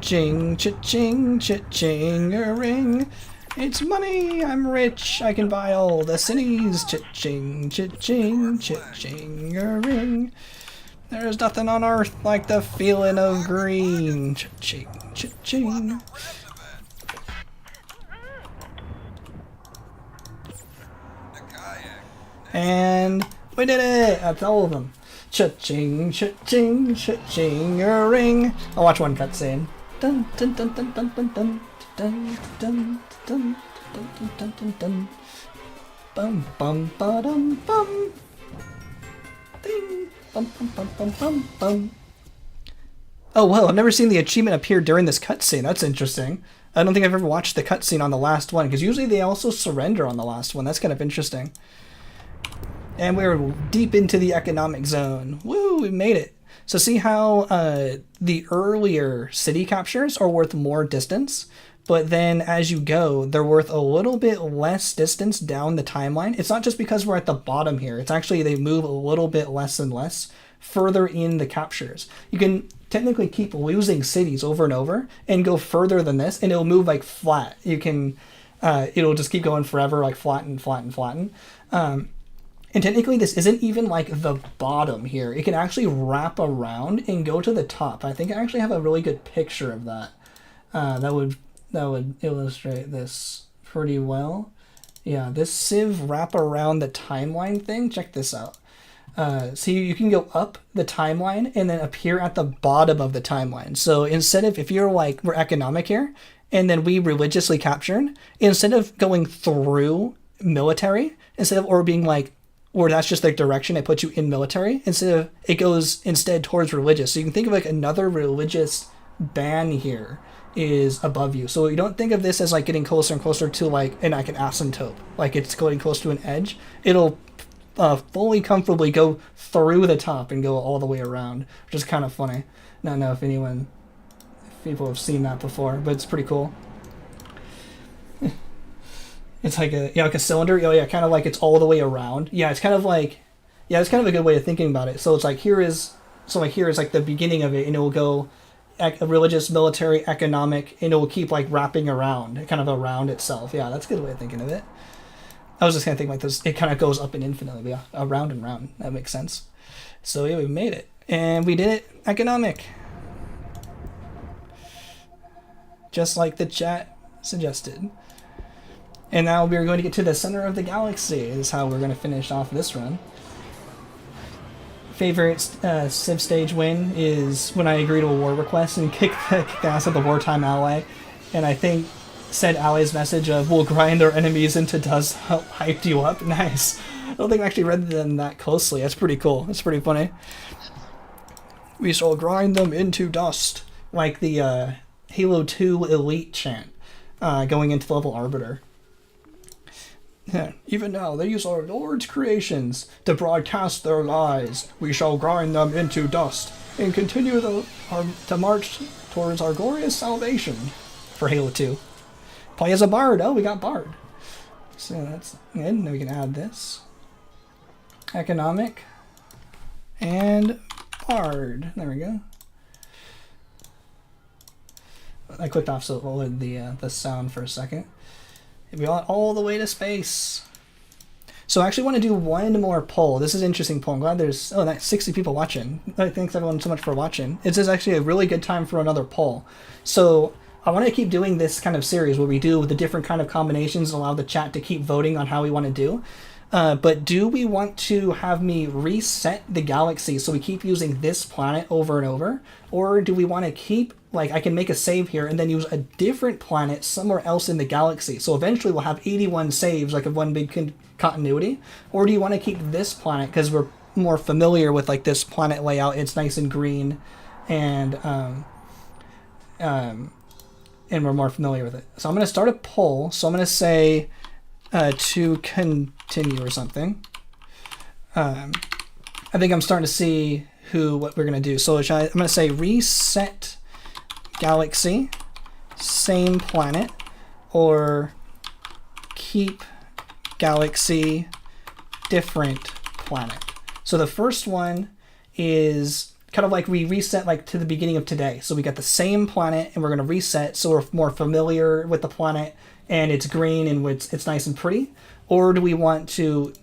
Cha-ching, cha-ching, cha-ching-a-ring. It's money, I'm rich, I can buy all the cities. Cha-ching, cha-ching, cha-ching-a-ring. There's nothing on earth like the feeling of green. Cha-ching, cha-ching. And we did it! That's all of them. Cha-ching, cha-ching, cha-ching-a-ring. I'll watch one cutscene. Dun dun dun dun dun dun dun dun dun dun dun dun dun dun. Bum bum ba dum bum. Ding. Bum bum bum bum bum bum. Oh well, I've never seen the achievement appear during this cutscene. That's interesting. I don't think I've ever watched the cutscene on the last one, because usually they also surrender on the last one. That's kind of interesting. And we're deep into the economic zone. Woo, we made it. So see how the earlier city captures are worth more distance, but then as you go, they're worth a little bit less distance down the timeline. It's not just because we're at the bottom here. It's actually they move a little bit less and less further in the captures. You can technically keep losing cities over and over and go further than this, and it'll move like flat. You can, it'll just keep going forever, like flatten, flatten, flatten. And technically this isn't even like the bottom here. It can actually wrap around and go to the top. I think I actually have a really good picture of that. That would illustrate this pretty well. Yeah, this sieve wrap around the timeline thing. Check this out. So you can go up the timeline and then appear at the bottom of the timeline. So instead of, if you're like, we're economic here, and then we religiously captured, instead of going through military, instead of, or being like, or that's just the direction it puts you in military, instead of, it goes instead towards religious. So you can think of like another religious ban here is above you. So you don't think of this as like getting closer and closer to like an asymptote, like it's going close to an edge. It'll fully comfortably go through the top and go all the way around, which is kind of funny. I don't know if people have seen that before, but it's pretty cool. It's like like a cylinder. Oh yeah, kind of like it's all the way around. Yeah, it's kind of like, yeah, it's kind of a good way of thinking about it. So it's like here is like the beginning of it, and it will go religious, military, economic, and it will keep like wrapping around, kind of around itself. Yeah, that's a good way of thinking of it. I was just kind of thinking like this, it kind of goes up and infinitely, yeah, around and round. That makes sense. So yeah, we made it. And we did it economic. Just like the chat suggested. And now we're going to get to the center of the galaxy, is how we're going to finish off this run. Favorite Civ stage win is when I agree to a war request and kick the ass of the wartime ally. And I think said ally's message of, we'll grind our enemies into dust, hyped you up. Nice. I don't think I actually read them that closely. That's pretty cool. That's pretty funny. We shall grind them into dust. Like the Halo 2 Elite chant going into level Arbiter. Yeah. Even now, they use our Lord's creations to broadcast their lies. We shall grind them into dust and continue to march towards our glorious salvation. For Halo 2. Play as a bard. Oh, we got bard. So that's good. Now we can add this. Economic. And bard. There we go. I clicked off so it loaded the sound for a second. We got all the way to space. So I actually want to do one more poll. This is an interesting poll. I'm glad there's 60 people watching. Thanks everyone so much for watching. It's actually a really good time for another poll. So I want to keep doing this kind of series where we do the different kind of combinations and allow the chat to keep voting on how we want to do. But do we want to have me reset the galaxy so we keep using this planet over and over? Or do we want to keep, like, I can make a save here and then use a different planet somewhere else in the galaxy? So eventually we'll have 81 saves, like of one big continuity. Or do you want to keep this planet because we're more familiar with like this planet layout? It's nice and green, and we're more familiar with it. So I'm going to start a poll. So I'm going to say to continue or something. I think I'm starting to see what we're going to do. So I'm going to say reset galaxy, same planet, or keep galaxy, different planet. So the first one is kind of like we reset like to the beginning of today. So we got the same planet and we're going to reset so we're more familiar with the planet and it's green and it's nice and pretty? Or do we want to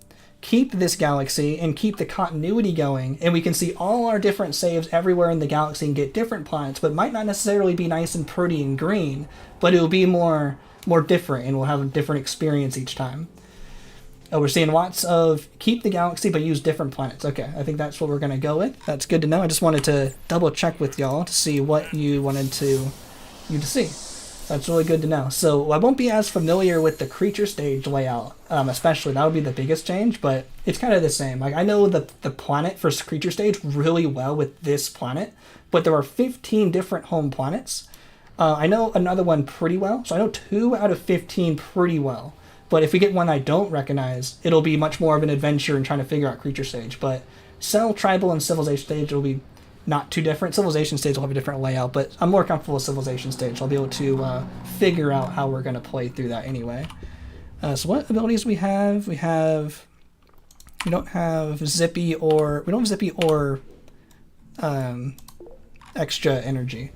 keep this galaxy and keep the continuity going, and we can see all our different saves everywhere in the galaxy and get different planets, but might not necessarily be nice and pretty and green, but it'll be more different and we'll have a different experience each time. Oh, we're seeing lots of keep the galaxy but use different planets. Okay, I think that's what we're going to go with. That's good to know. I just wanted to double check with y'all to see what you wanted you to see. That's really good to know. So I won't be as familiar with the creature stage layout, especially. That would be the biggest change, but it's kind of the same. Like, I know the planet for creature stage really well with this planet, but there are 15 different home planets. I know another one pretty well, so I know 2 out of 15 pretty well. But if we get one I don't recognize, it'll be much more of an adventure in trying to figure out creature stage. But Cell, Tribal, and Civilization stage will be not too different. Civilization stage will have a different layout, but I'm more comfortable with Civilization stage. I'll be able to figure out how we're going to play through that anyway. So what abilities we have? We don't have Zippy or extra energy.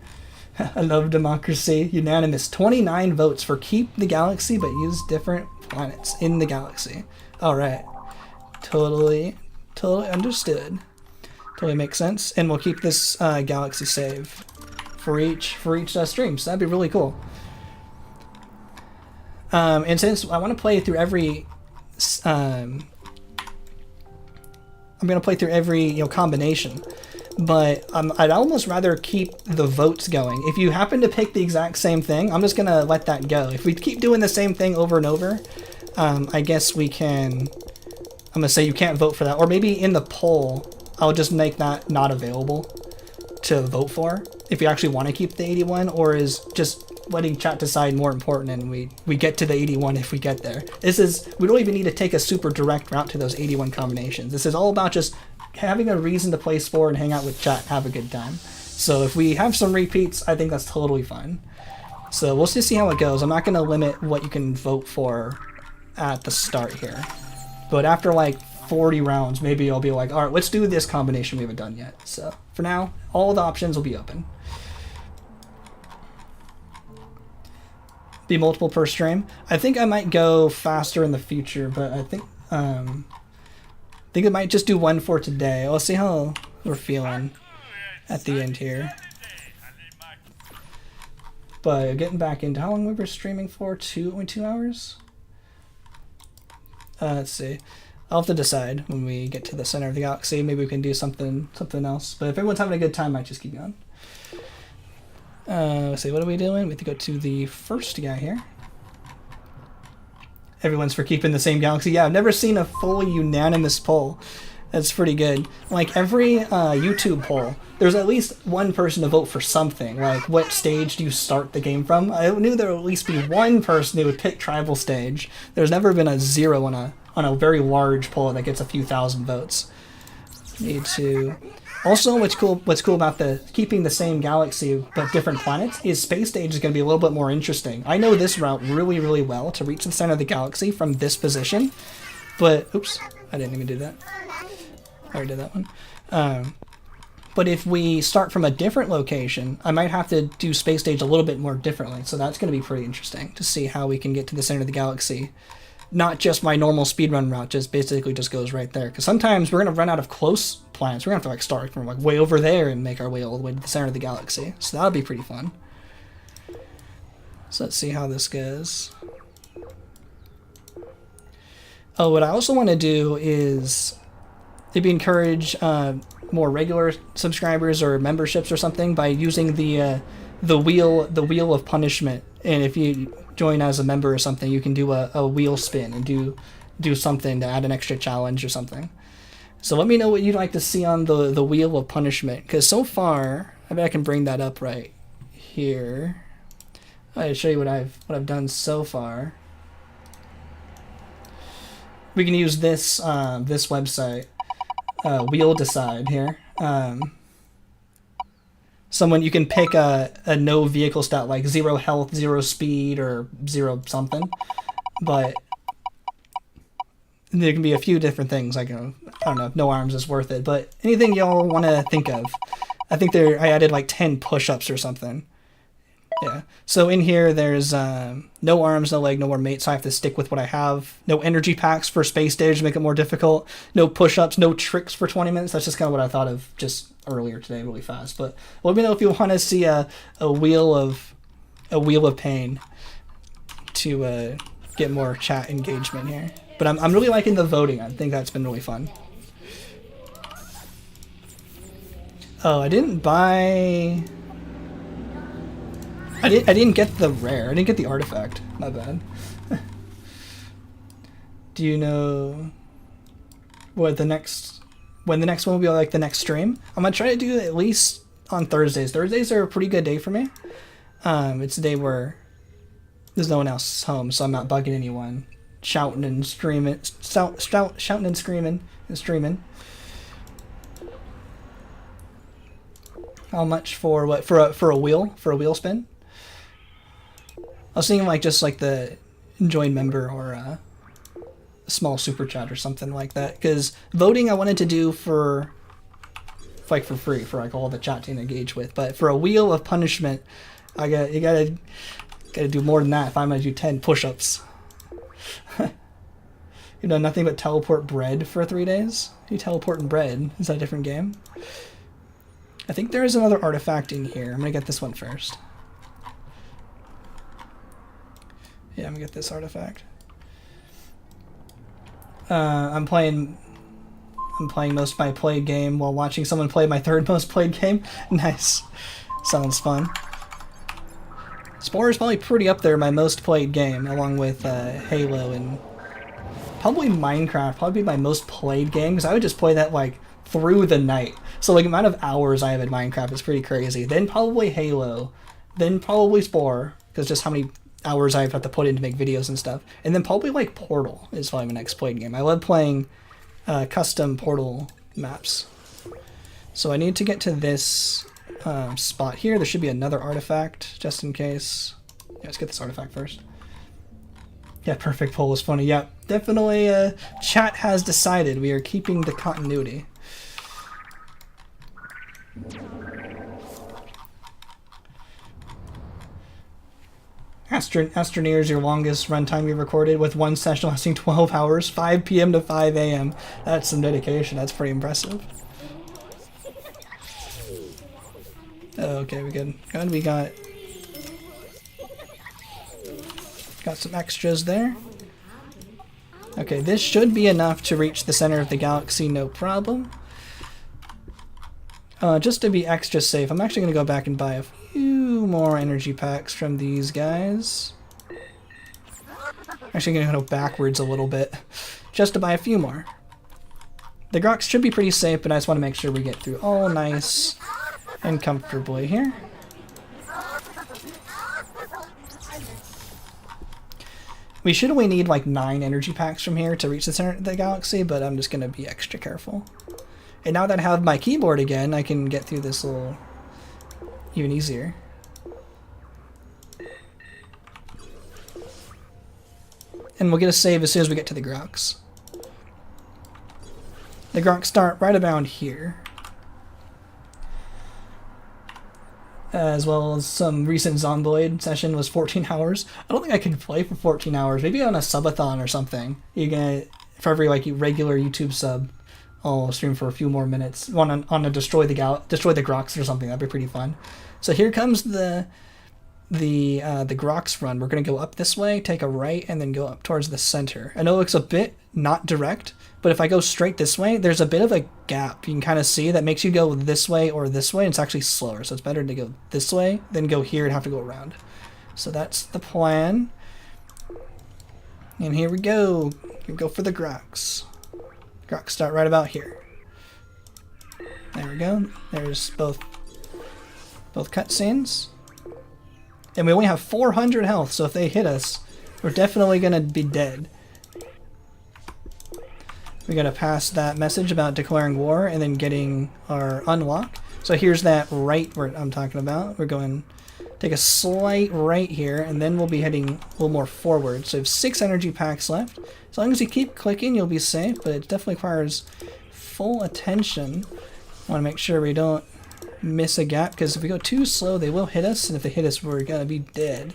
I love democracy. Unanimous. 29 votes for keep the galaxy but use different planets in the galaxy. Alright. Totally understood. Totally makes sense. And we'll keep this galaxy save for each stream. So that'd be really cool. And since I want to play through every I'm going to play through every combination, but I'd almost rather keep the votes going. If you happen to pick the exact same thing, I'm just going to let that go. If we keep doing the same thing over and over, I guess we can... I'm going to say you can't vote for that. Or maybe in the poll, I'll just make that not available to vote for if you actually want to keep the 81, or is just letting chat decide more important and we get to the 81 if we get there. We don't even need to take a super direct route to those 81 combinations. This is all about just having a reason to play Spore and hang out with chat, have a good time. So if we have some repeats, I think that's totally fine. So we'll just see how it goes. I'm not going to limit what you can vote for at the start here. But after like 40 rounds, maybe I'll be like, all right, let's do this combination we haven't done yet. So for now, all the options will be open. Be multiple per stream. I think I might go faster in the future, but I think it might just do one for today. Let's see how we're feeling at the end here. But getting back into how long we were streaming for, only 2 hours? Let's see. I'll have to decide when we get to the center of the galaxy. Maybe we can do something else. But if everyone's having a good time, I might just keep going. Let's see, what are we doing? We have to go to the first guy here. Everyone's for keeping the same galaxy. Yeah, I've never seen a fully unanimous poll. That's pretty good. Like every YouTube poll, there's at least one person to vote for something. Like, what stage do you start the game from? I knew there would at least be one person who would pick tribal stage. There's never been a 0 on a very large poll that gets a few thousand votes. Need to... Also, what's cool about the keeping the same galaxy but different planets is space stage is going to be a little bit more interesting. I know this route really, really well to reach the center of the galaxy from this position, but oops, I didn't even do that. I already did that one. But if we start from a different location, I might have to do space stage a little bit more differently. So that's going to be pretty interesting to see how we can get to the center of the galaxy. Not just my normal speedrun route, just basically just goes right there. Because sometimes we're going to run out of close planets. We're going to have to start from way over there and make our way all the way to the center of the galaxy. So that'll be pretty fun. So let's see how this goes. Oh, what I also want to do is maybe encourage more regular subscribers or memberships or something by using the wheel of punishment. And if you join as a member or something, you can do a wheel spin and do something to add an extra challenge or something. So let me know what you'd like to see on the wheel of punishment, because so far, I bet I can bring that up right here. I'll show you what I've done so far. We can use this this website, Wheel Decide here. You can pick a no vehicle stat, like 0 health, 0 speed, or 0 something. But there can be a few different things. Like, I don't know if no arms is worth it, but anything y'all want to think of. I think I added like 10 push-ups or something. Yeah. So in here, there's no arms, no leg, no more mate, so I have to stick with what I have. No energy packs for space stage to make it more difficult. No push-ups, no tricks for 20 minutes. That's just kind of what I thought of just earlier today, really fast. But let me know if you want to see a wheel of pain to get more chat engagement here. But I'm really liking the voting. I think that's been really fun. Oh, I didn't buy. I didn't get the rare. I didn't get the artifact. My bad. Do you know when the next one will be, like the next stream? I'm gonna try to do it at least on Thursdays. Thursdays are a pretty good day for me. It's a day where there's no one else home, so I'm not bugging anyone, shouting and screaming, shouting and screaming and streaming. How much for what? For a wheel spin? I was thinking like just like the join member or a small super chat or something like that. Because voting I wanted to do for free for like all the chat to engage with. But for a wheel of punishment, you gotta do more than that if I'm gonna do 10 push-ups. You know, nothing but teleport bread for 3 days. You teleporting bread? Is that a different game? I think there is another artifact in here. I'm gonna get this one first. Yeah, I'm gonna get this artifact. I'm playing most of my played game while watching someone play my third most played game. Nice. Sounds fun. Spore is probably pretty up there, my most played game, along with Halo and probably Minecraft. Probably my most played game, because I would just play that like through the night. So like the amount of hours I have in Minecraft is pretty crazy. Then probably Halo, then probably Spore, because just how many hours I have to put in to make videos and stuff. And then probably like Portal is probably my next played game. I love playing custom Portal maps. So I need to get to this spot here. There should be another artifact just in case. Yeah, let's get this artifact first. Yeah, perfect poll is funny. Yeah, definitely chat has decided we are keeping the continuity. Astroneer is your longest runtime you've recorded, with one session lasting 12 hours, 5 p.m. to 5 a.m. That's some dedication. That's pretty impressive. Okay, we good. Good. We got some extras there. Okay, this should be enough to reach the center of the galaxy, no problem. Just to be extra safe, I'm actually going to go back and buy a few more energy packs from these guys. Actually going to go backwards a little bit, just to buy a few more. The Grox should be pretty safe, but I just want to make sure we get through all nice and comfortably here. We should only need like 9 energy packs from here to reach the center of the galaxy, but I'm just going to be extra careful. And now that I have my keyboard again, I can get through this a little even easier. And we'll get a save as soon as we get to the Grox. The Grox start right around here. As well as some recent Zomboid session was 14 hours. I don't think I could play for 14 hours. Maybe on a subathon or something. You get, for every like regular YouTube sub, I'll stream for a few more minutes on a destroy the Grox or something. That'd be pretty fun. So here comes the Grox run. We're gonna go up this way, take a right, and then go up towards the center. I know it looks a bit not direct, but if I go straight this way, there's a bit of a gap you can kind of see that makes you go this way or this way, and it's actually slower. So it's better to go this way than go here and have to go around. So that's the plan. And here we go. We go for the Grox. Grox start right about here. There we go. There's both cutscenes. And we only have 400 health, so if they hit us, we're definitely gonna be dead. We gotta pass that message about declaring war and then getting our unlock. So here's that right where I'm talking about. We're going take a slight right here, and then we'll be heading a little more forward. So we have 6 energy packs left. As long as you keep clicking, you'll be safe, but it definitely requires full attention. I want to make sure we don't miss a gap, because if we go too slow, they will hit us, and if they hit us, we're going to be dead.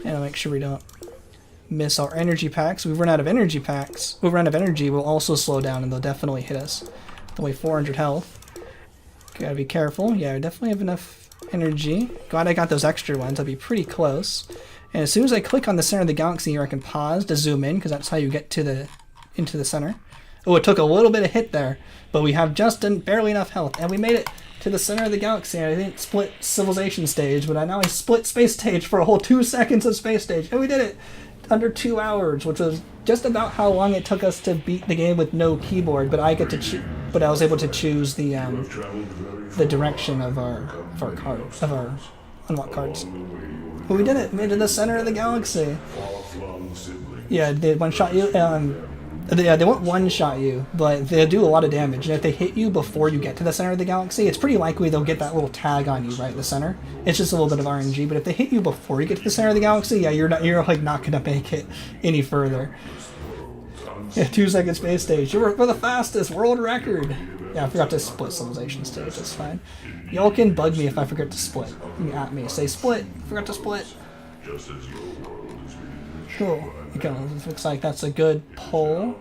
And I'll make sure we don't miss our energy packs. We've run out of energy packs. We'll run out of energy, we'll also slow down, and they'll definitely hit us. Only 400 health. Gotta be careful. Yeah, we definitely have enough energy. Glad I got those extra ones. I'll be pretty close. And as soon as I click on the center of the galaxy here, I can pause to zoom in, because that's how you get to into the center. Oh, it took a little bit of hit there, but we have just barely enough health, and we made it to the center of the galaxy. I didn't split civilization stage, but I split space stage for a whole 2 seconds of space stage, and we did it under 2 hours, which was just about how long it took us to beat the game with no keyboard. But I was able to choose the direction of our unlock cards. But we did it. Made it to the center of the galaxy. Yeah, they one-shot you. They won't one-shot you, but they'll do a lot of damage. And if they hit you before you get to the center of the galaxy, it's pretty likely they'll get that little tag on you right in the center. It's just a little bit of RNG, but if they hit you before you get to the center of the galaxy, yeah, you're not gonna make it any further. Yeah, 2 second space stage. We're the fastest world record. Yeah, I forgot to split civilization stage. That's fine. Y'all can bug me if I forget to split. You can at me. Say split. Forgot to split. Cool. Okay, looks like that's a good poll.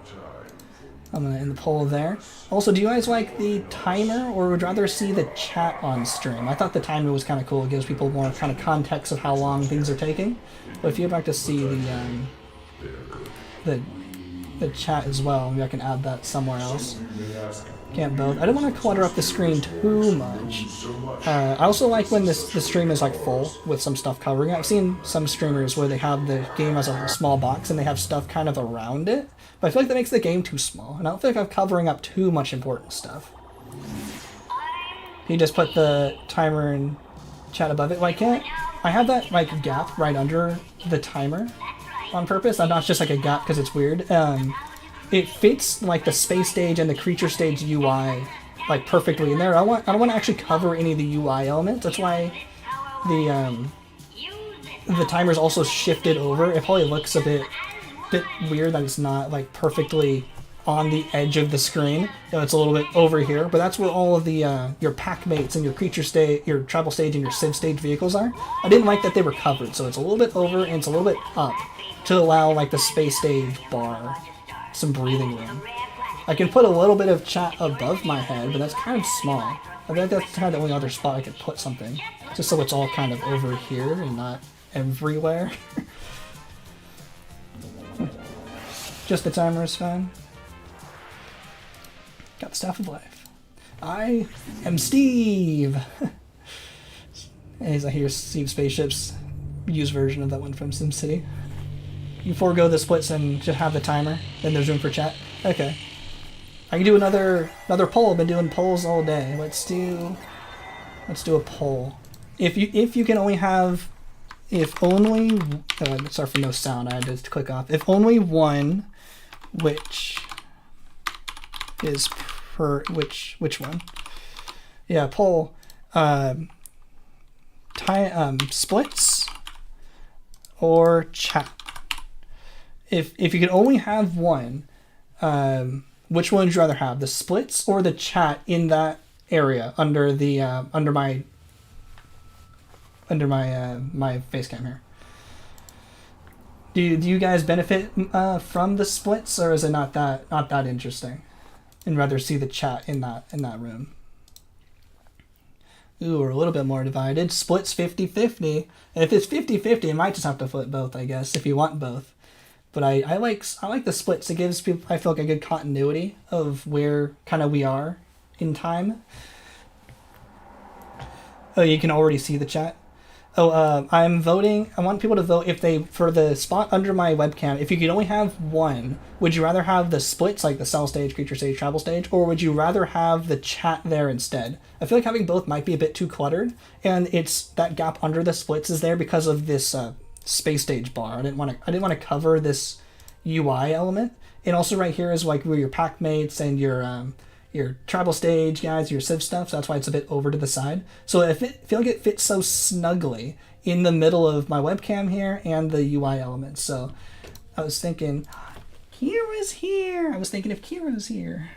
I'm gonna end the poll there. Also, do you guys like the timer, or would you rather see the chat on stream? I thought the timer was kind of cool. It gives people more kind of context of how long things are taking. But if you'd like to see the chat as well, maybe I can add that somewhere else. Can't both. I don't want to clutter up the screen too much. I also like when the stream is like full with some stuff covering it. I've seen some streamers where they have the game as a small box and they have stuff kind of around it, but I feel like that makes the game too small, and I don't feel like I'm covering up too much important stuff. He just put the timer and chat above it. Why can't I have that like gap right under the timer on purpose? And not just like a gap because it's weird. It fits like the space stage and the creature stage UI like perfectly in there. I don't want to actually cover any of the UI elements. That's why the timer's also shifted over. It probably looks a bit weird that it's not like perfectly on the edge of the screen. You know, it's a little bit over here, but that's where all of the your pack mates and your creature stage, your travel stage, and your civ stage vehicles are. I didn't like that they were covered, so it's a little bit over and it's a little bit up to allow like the space stage bar some breathing room. I can put a little bit of chat above my head, but that's kind of small. I think that's kind of the only other spot I could put something, just so it's all kind of over here and not everywhere. Just the timer is fine. Got the Staff of Life. I am Steve! As I hear Steve Spaceship's used version of that one from SimCity. You forego the splits and just have the timer, then there's room for chat. Okay. I can do another poll. I've been doing polls all day. Let's do a poll. If you can only have, sorry for no sound, I had to click off. If only one, which is which one? Yeah, poll. Splits or chat. If you could only have one, which one would you rather have, the splits or the chat in that area under the under my face cam here? Do you guys benefit from the splits, or is it not that interesting, and rather see the chat in that room? Ooh, we're a little bit more divided. Splits 50-50. And if it's 50-50, you might just have to flip both, I guess, if you want both. But I like the splits. It gives people, I feel like, a good continuity of where kind of we are in time. Oh, you can already see the chat. Oh, I'm voting. I want people to vote for the spot under my webcam. If you could only have one, would you rather have the splits, like the cell stage, creature stage, travel stage, or would you rather have the chat there instead? I feel like having both might be a bit too cluttered, and it's that gap under the splits is there because of this space stage bar. I didn't want to cover this UI element. And also right here is like where your pack mates and your your tribal stage guys, your civ stuff, so that's why it's a bit over to the side. So I feel like it fits so snugly in the middle of my webcam here and the UI elements. So I was thinking, Kira's here. I was thinking if Kira's here.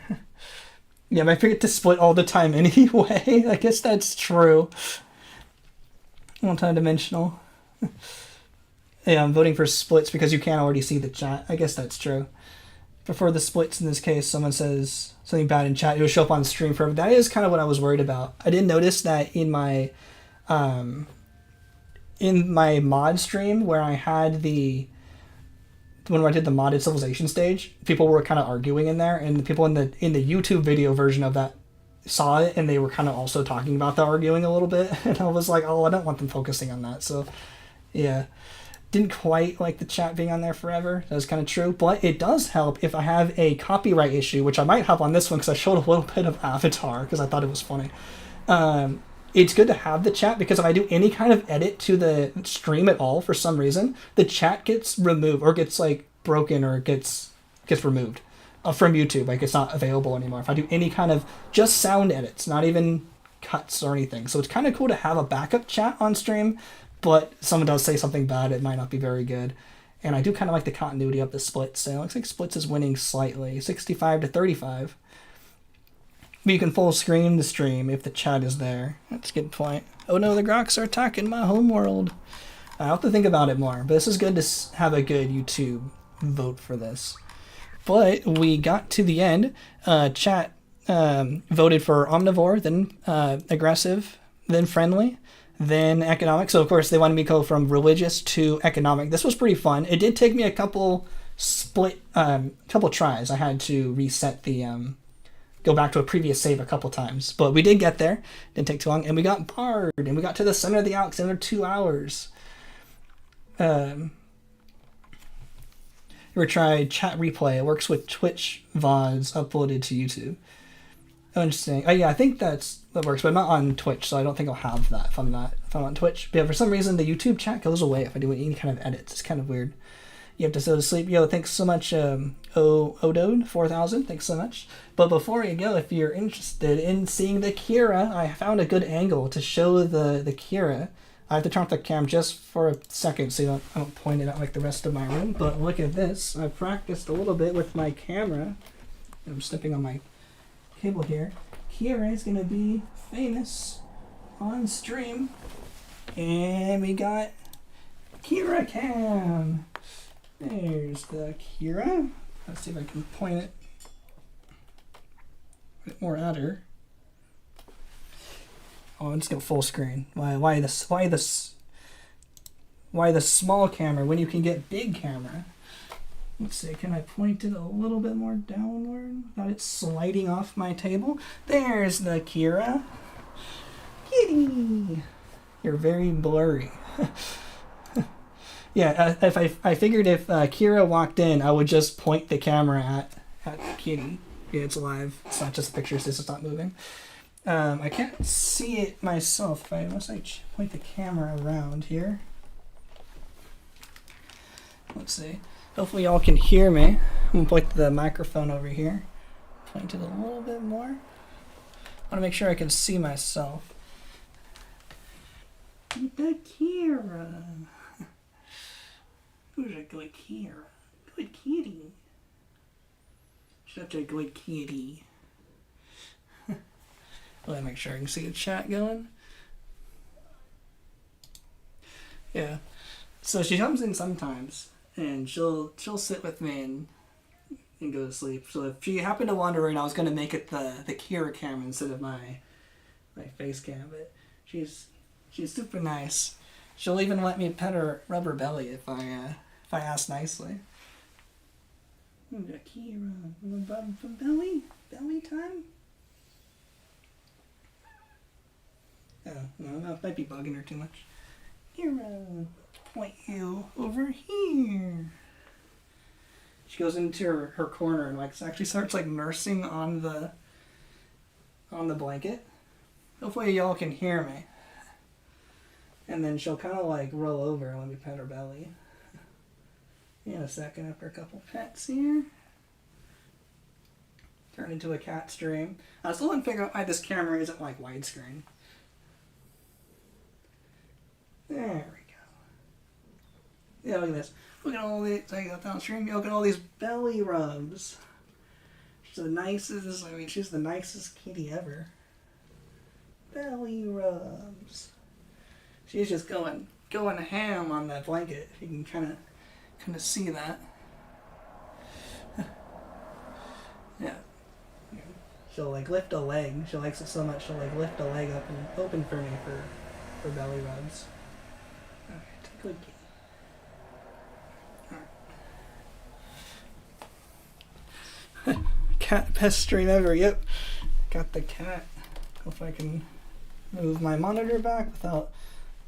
Yeah, I forget to split all the time anyway. I guess that's true. Multi-dimensional. Yeah, I'm voting for splits because you can't already see the chat. I guess that's true. Before the splits in this case, someone says something bad in chat, it will show up on the stream forever. That is kind of what I was worried about. I didn't notice that in my mod stream where I had when I did the modded civilization stage, people were kind of arguing in there, and the people in the YouTube video version of that saw it, and they were kind of also talking about the arguing a little bit, and I was like, oh, I don't want them focusing on that. So yeah, didn't quite like the chat being on there forever. That was kind of true, but it does help if I have a copyright issue, which I might have on this one because I showed a little bit of Avatar because I thought it was funny. It's good to have the chat because if I do any kind of edit to the stream at all for some reason, the chat gets removed or gets like broken or gets removed from YouTube. Like it's not available anymore. If I do any kind of just sound edits, not even cuts or anything. So it's kind of cool to have a backup chat on stream, but someone does say something bad, it might not be very good. And I do kind of like the continuity of the splits. So it looks like splits is winning slightly, 65-35. But you can full screen the stream if the chat is there. That's a good point. Oh no, the Groks are attacking my homeworld. I'll have to think about it more. But this is good to have a good YouTube vote for this. But we got to the end. Chat voted for omnivore, then aggressive, then friendly, then economic. So of course they wanted me to go from religious to economic. This was pretty fun. It did take me a couple tries. I had to reset the go back to a previous save a couple times, but we did get there. Didn't take too long, and we got barred, and we got to the center of the Alps in under 2 hours. We tried chat replay. It works with Twitch VODs uploaded to YouTube. Oh, interesting. Oh yeah, I think that works, but I'm not on Twitch, so I don't think I'll have that if I'm on Twitch. But yeah, for some reason the YouTube chat goes away if I do any kind of edits. It's kind of weird. You have to go to sleep. Yo, thanks so much, Odode 4000. Thanks so much. But before you go, if you're interested in seeing the Kira, I found a good angle to show the Kira. I have to turn off the cam just for a second so I don't point it out like the rest of my room. But look at this. I practiced a little bit with my camera. I'm stepping on my cable here. Kira is going to be famous on stream. And we got Kira Cam. There's the Kira. Let's see if I can point it a bit more at her. Oh, I'm just going full screen. Why the small camera when you can get big camera? Let's see, can I point it a little bit more downward without it sliding off my table? There's the Kira. Kitty! You're very blurry. Yeah, if I figured if Kira walked in, I would just point the camera at Kitty. Yeah, it's live. It's not just pictures, this is not moving. I can't see it myself unless I point the camera around here. Let's see. Hopefully y'all can hear me. I'm going to point the microphone over here. Point it a little bit more. I want to make sure I can see myself. The Kira. Who's a good Kira? Good kitty. Such a good kitty. Let me make sure I can see the chat going. Yeah. So she comes in sometimes, and she'll sit with me and go to sleep. So if she happened to wander in, I was gonna make it the Kira cam instead of my face cam. But she's super nice. She'll even let me pet her rubber belly if I ask nicely. Kira, belly time. Oh, no, that might be bugging her too much. Kira, point you over here. She goes into her corner and actually starts nursing on the blanket. Hopefully y'all can hear me. And then she'll kind of roll over and let me pet her belly. In a second after a couple pets here. Her turn into a cat stream. I still want to figure out why this camera isn't like widescreen. There we go. Yeah, look at this. Look at all these. I got down stream. Look at all these belly rubs. She's the nicest. I mean, she's the nicest kitty ever. Belly rubs. She's just going ham on that blanket. You can kind of see that. Yeah. She'll like lift a leg. She likes it so much she'll like lift a leg up and open for me for belly rubs. Okay, take a good kitty. Alright. Cat best stream ever, yep. Got the cat. If I can move my monitor back without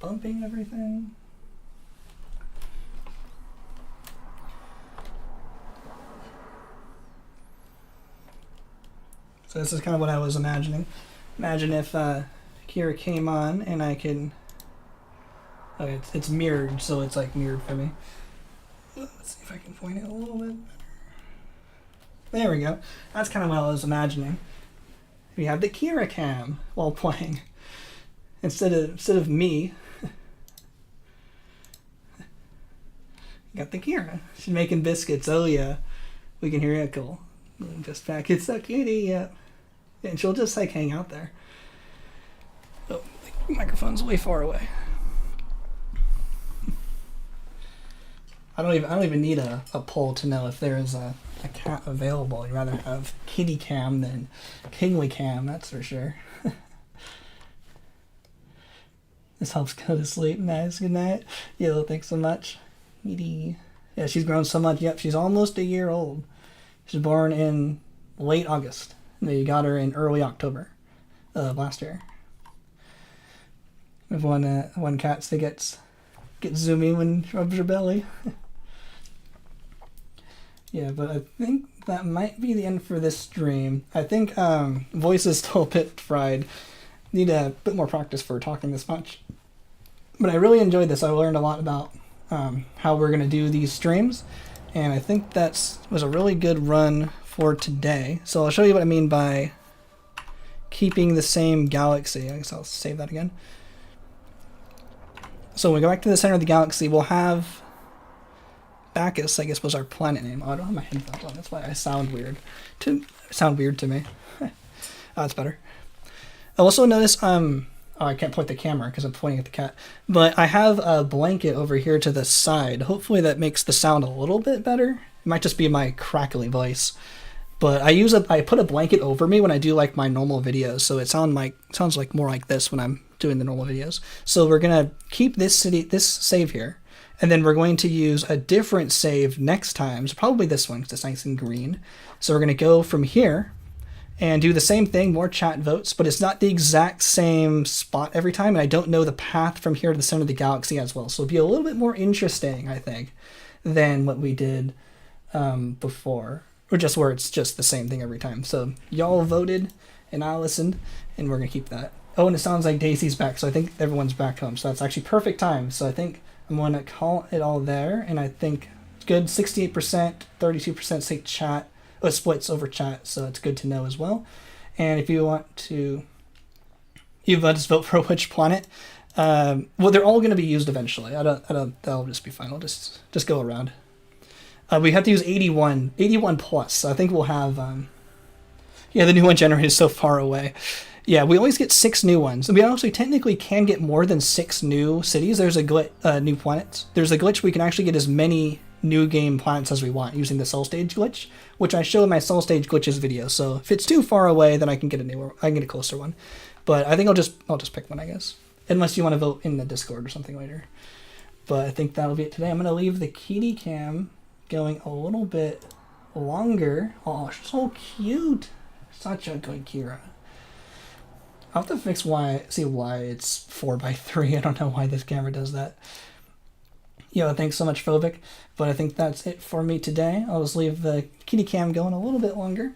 bumping everything. So this is kind of what I was imagining. Imagine if Kira came on and I could... Oh, it's mirrored, so it's like mirrored for me. Let's see if I can point it a little bit better. There we go. That's kind of what I was imagining. We have the Kira cam while playing. Instead of me, got the Kira. She's making biscuits. Oh yeah, we can hear Echo. Just back. It's a kitty. Yeah, and she'll just like hang out there. Oh, the microphone's way far away. I don't even need a poll to know if there is a cat available. You'd rather have kitty cam than kingly cam, that's for sure. This helps go to sleep. Nice. Good night. Yo, thanks so much. Edie. Yeah, she's grown so much. Yep, she's almost a year old. She was born in late August. They got her in early October of last year. We have one cat that gets zoomy when she rubs her belly. Yeah, but I think that might be the end for this stream. I think voice is still a bit fried. Need a bit more practice for talking this much. But I really enjoyed this. I learned a lot about how we're going to do these streams. And I think that was a really good run for today. So I'll show you what I mean by keeping the same galaxy. I guess I'll save that again. So when we go back to the center of the galaxy, we'll have Bacchus, I guess, was our planet name. Oh, I don't have my headphones on. That's why I sound weird. Sound weird to me. Oh, that's better. I also notice, oh, I can't point the camera because I'm pointing at the cat, but I have a blanket over here to the side. Hopefully that makes the sound a little bit better. It might just be my crackly voice, but I put a blanket over me when I do like my normal videos, so it sounds like more like this when I'm doing the normal videos. So we're gonna keep this save here, and then we're going to use a different save next time. So probably this one because it's nice and green. So we're gonna go from here and do the same thing, more chat votes, but it's not the exact same spot every time, and I don't know the path from here to the center of the galaxy as well. So it'll be a little bit more interesting, I think, than what we did before, or just where it's just the same thing every time. So y'all voted, and I listened, and we're gonna keep that. Oh, and it sounds like Daisy's back, so I think everyone's back home. So that's actually perfect time. So I think I'm gonna call it all there, and I think it's good. 68%, 32% say chat. It splits over chat, so it's good to know as well. And if you want to, let us vote for which planet. Well, they're all going to be used eventually. That'll just be fine. I'll just go around. We have to use 81 plus. So I think we'll have, yeah, the new one generated is so far away. Yeah, we always get 6 new ones. And we actually technically can get more than 6 new cities. There's a glitch, new planets. There's a glitch we can actually get as many new game planets as we want using the cell stage glitch, which I show in my cell stage glitches video. So if it's too far away, then I can get a closer one. But I think I'll just pick one, I guess, unless you want to vote in the Discord or something later. But I think that'll be it today. I'm gonna leave the kitty cam going a little bit longer. Oh, she's so cute. Such a good Kira. I'll have to fix why it's 4:3. I don't know why this camera does that. Yo, thanks so much, Phobic. But I think that's it for me today. I'll just leave the kitty cam going a little bit longer.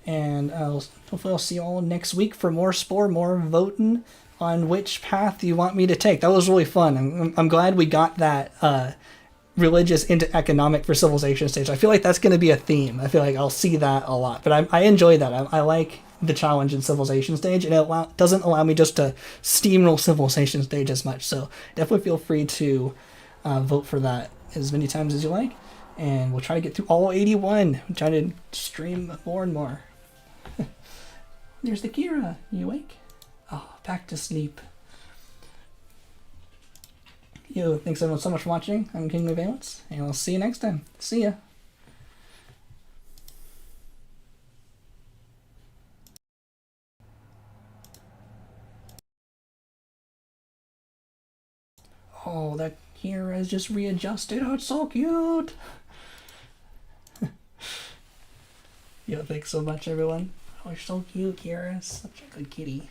And hopefully I'll see you all next week for more Spore, more voting on which path you want me to take. That was really fun. I'm glad we got that religious into economic for civilization stage. I feel like that's going to be a theme. I feel like I'll see that a lot. But I enjoy that. I like the challenge in civilization stage, and it doesn't allow me just to steamroll civilization stage as much. So definitely feel free to vote for that as many times as you like. And we'll try to get through all 81. I'm trying to stream more and more. There's the Kira. You awake? Oh, back to sleep. Yo, thanks everyone so much for watching. I'm King of Valence, and I'll see you next time. See ya. Oh, that Kira is just readjusted. Oh, it's so cute. Yo, thanks so much, everyone. Oh, you're so cute, Kira. Such a good kitty.